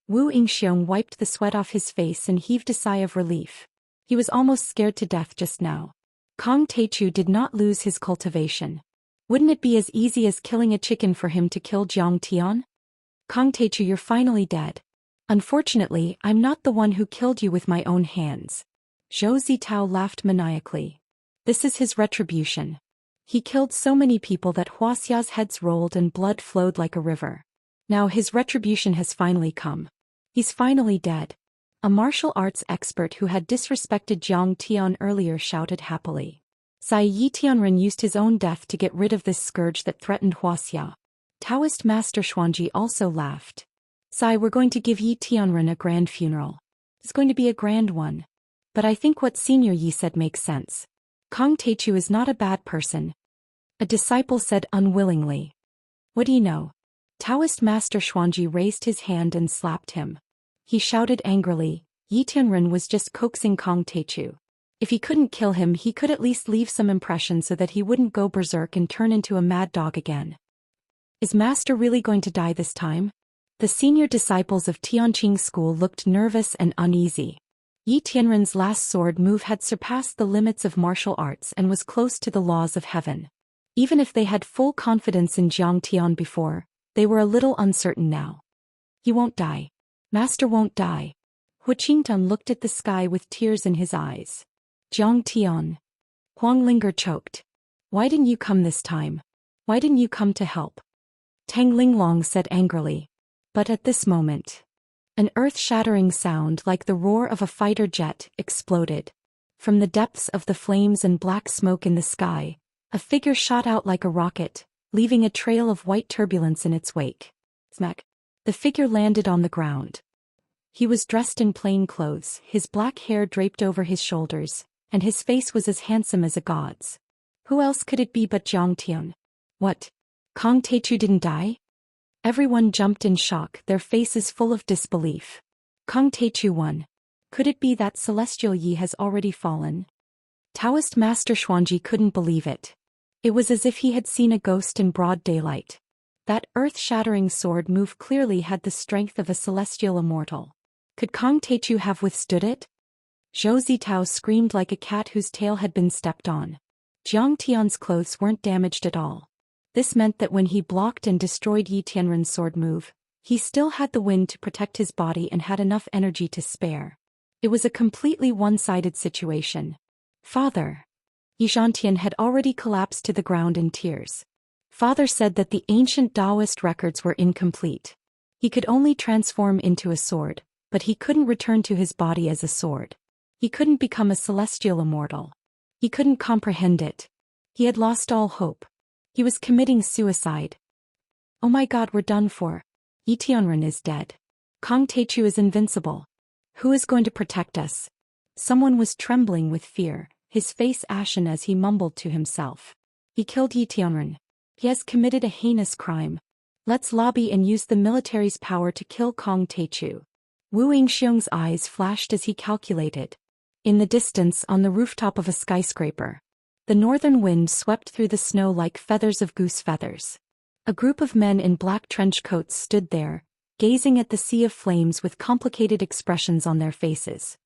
Wu Yingxiong wiped the sweat off his face and heaved a sigh of relief. He was almost scared to death just now. Kang Teichu did not lose his cultivation. Wouldn't it be as easy as killing a chicken for him to kill Zhang Tian? Kang Teichu, you're finally dead. Unfortunately, I'm not the one who killed you with my own hands. Zhou Zitao laughed maniacally. This is his retribution. He killed so many people that Wuxia's heads rolled and blood flowed like a river. Now his retribution has finally come. He's finally dead. A martial arts expert who had disrespected Zhang Tian earlier shouted happily. Yi Tianren used his own death to get rid of this scourge that threatened Wuxia. Daoist Master Xuanji also laughed. We're going to give Yi Tianren a grand funeral. It's going to be a grand one. But I think what Senior Yi said makes sense. Kang Teichu is not a bad person. A disciple said unwillingly. What do you know? Daoist Master Xuanji raised his hand and slapped him. He shouted angrily, Yi Tianren was just coaxing Kang Teichu. If he couldn't kill him, he could at least leave some impression so that he wouldn't go berserk and turn into a mad dog again. Is Master really going to die this time? The senior disciples of Tianqing School looked nervous and uneasy. Yi Tianren's last sword move had surpassed the limits of martial arts and was close to the laws of heaven. Even if they had full confidence in Zhang Tian before, they were a little uncertain now. He won't die. Master won't die. Hu Qingtun looked at the sky with tears in his eyes. Zhang Tian. Huang Linger choked. Why didn't you come this time? Why didn't you come to help? Tang Linglong said angrily. But at this moment, an earth-shattering sound like the roar of a fighter jet exploded. From the depths of the flames and black smoke in the sky, a figure shot out like a rocket, leaving a trail of white turbulence in its wake. Smack. The figure landed on the ground. He was dressed in plain clothes, his black hair draped over his shoulders, and his face was as handsome as a god's. Who else could it be but Zhang Tian? What? Kang Teichu didn't die? Everyone jumped in shock, their faces full of disbelief. Kang Teichu won. Could it be that Celestial Yi has already fallen? Taoist Master Xuanji couldn't believe it. It was as if he had seen a ghost in broad daylight. That earth-shattering sword move clearly had the strength of a celestial immortal. Could Kang Teichu have withstood it? Zhou Zitao screamed like a cat whose tail had been stepped on. Zhang Tian's clothes weren't damaged at all. This meant that when he blocked and destroyed Yi Tianren's sword move, He still had the wind to protect his body and had enough energy to spare. It was a completely one-sided situation. Father. Xianxia had already collapsed to the ground in tears. Father said that the ancient Daoist records were incomplete. He could only transform into a sword, but he couldn't return to his body as a sword. He couldn't become a celestial immortal. He couldn't comprehend it. He had lost all hope. He was committing suicide. Oh my God, we're done for. Yi Tianren is dead. Kong Teichu is invincible. Who is going to protect us? Someone was trembling with fear, his face ashen as he mumbled to himself. He killed Yi Tianren. He has committed a heinous crime. Let's lobby and use the military's power to kill Kong Teichu. Wu Yingxiong's eyes flashed as he calculated. In the distance, on the rooftop of a skyscraper, the northern wind swept through the snow like feathers of goose feathers. A group of men in black trench coats stood there, gazing at the sea of flames with complicated expressions on their faces.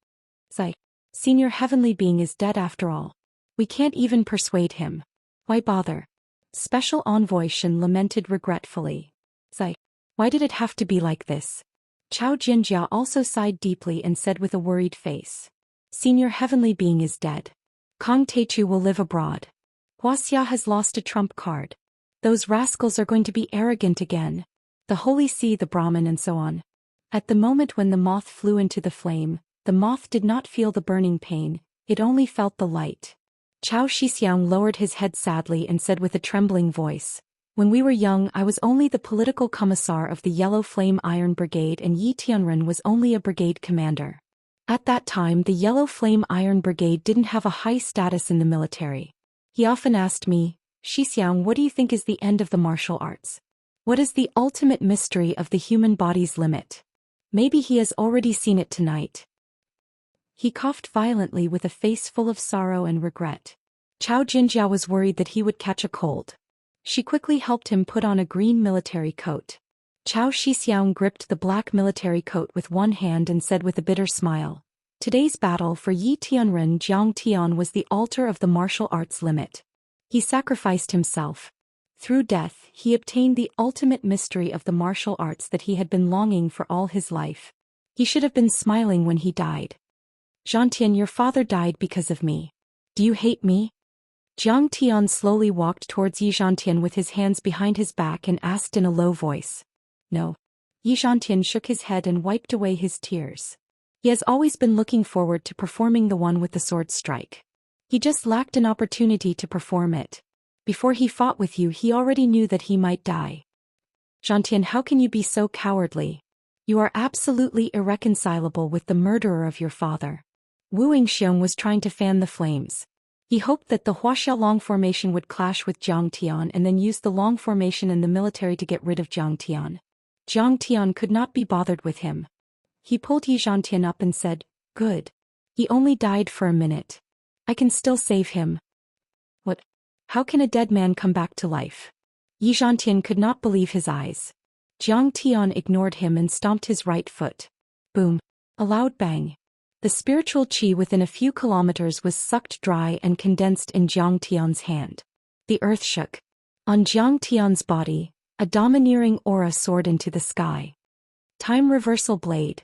Zai, Senior Heavenly Being is dead after all. We can't even persuade him. Why bother? Special Envoy Shen lamented regretfully. Zai, why did it have to be like this? Chao Jinjia also sighed deeply and said with a worried face. Senior Heavenly Being is dead. Kong Teichu will live abroad. Wuxia has lost a trump card. Those rascals are going to be arrogant again. The Holy See, the Brahmin, and so on. At the moment when the moth flew into the flame, the moth did not feel the burning pain, it only felt the light. Chao Xixiang lowered his head sadly and said with a trembling voice, When we were young, I was only the political commissar of the Yellow Flame Iron Brigade and Yi Tianren was only a brigade commander. At that time, the Yellow Flame Iron Brigade didn't have a high status in the military. He often asked me, Xixiang, what do you think is the end of the martial arts? What is the ultimate mystery of the human body's limit? Maybe he has already seen it tonight. He coughed violently with a face full of sorrow and regret. Chao Jinjia was worried that he would catch a cold. She quickly helped him put on a green military coat. Chao Xixiang gripped the black military coat with one hand and said with a bitter smile, Today's battle for Yi Tianren Jiang Tian was the altar of the martial arts limit. He sacrificed himself. Through death, he obtained the ultimate mystery of the martial arts that he had been longing for all his life. He should have been smiling when he died. Jiangtian, your father died because of me. Do you hate me? Jiang Tian slowly walked towards Yi Jiangtian with his hands behind his back and asked in a low voice. No. Yi Jiangtian shook his head and wiped away his tears. He has always been looking forward to performing the one with the sword strike. He just lacked an opportunity to perform it. Before he fought with you, he already knew that he might die. Jiangtian, how can you be so cowardly? You are absolutely irreconcilable with the murderer of your father. Wu Yingxiong was trying to fan the flames. He hoped that the Wuxia Long Formation would clash with Jiang Tian and then use the Long Formation and the military to get rid of Jiang Tian. Jiang Tian could not be bothered with him. He pulled Yi Jiangtian up and said, Good. He only died for a minute. I can still save him. What? How can a dead man come back to life? Yi Jiangtian could not believe his eyes. Jiang Tian ignored him and stomped his right foot. Boom. A loud bang. The spiritual qi within a few kilometers was sucked dry and condensed in Jiang Tian's hand. The earth shook. On Jiang Tian's body, a domineering aura soared into the sky. Time reversal blade.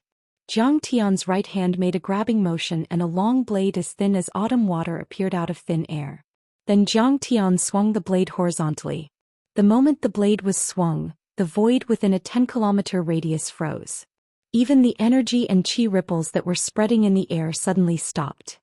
Jiang Tian's right hand made a grabbing motion and a long blade as thin as autumn water appeared out of thin air. Then Jiang Tian swung the blade horizontally. The moment the blade was swung, the void within a 10-kilometer radius froze. Even the energy and qi ripples that were spreading in the air suddenly stopped.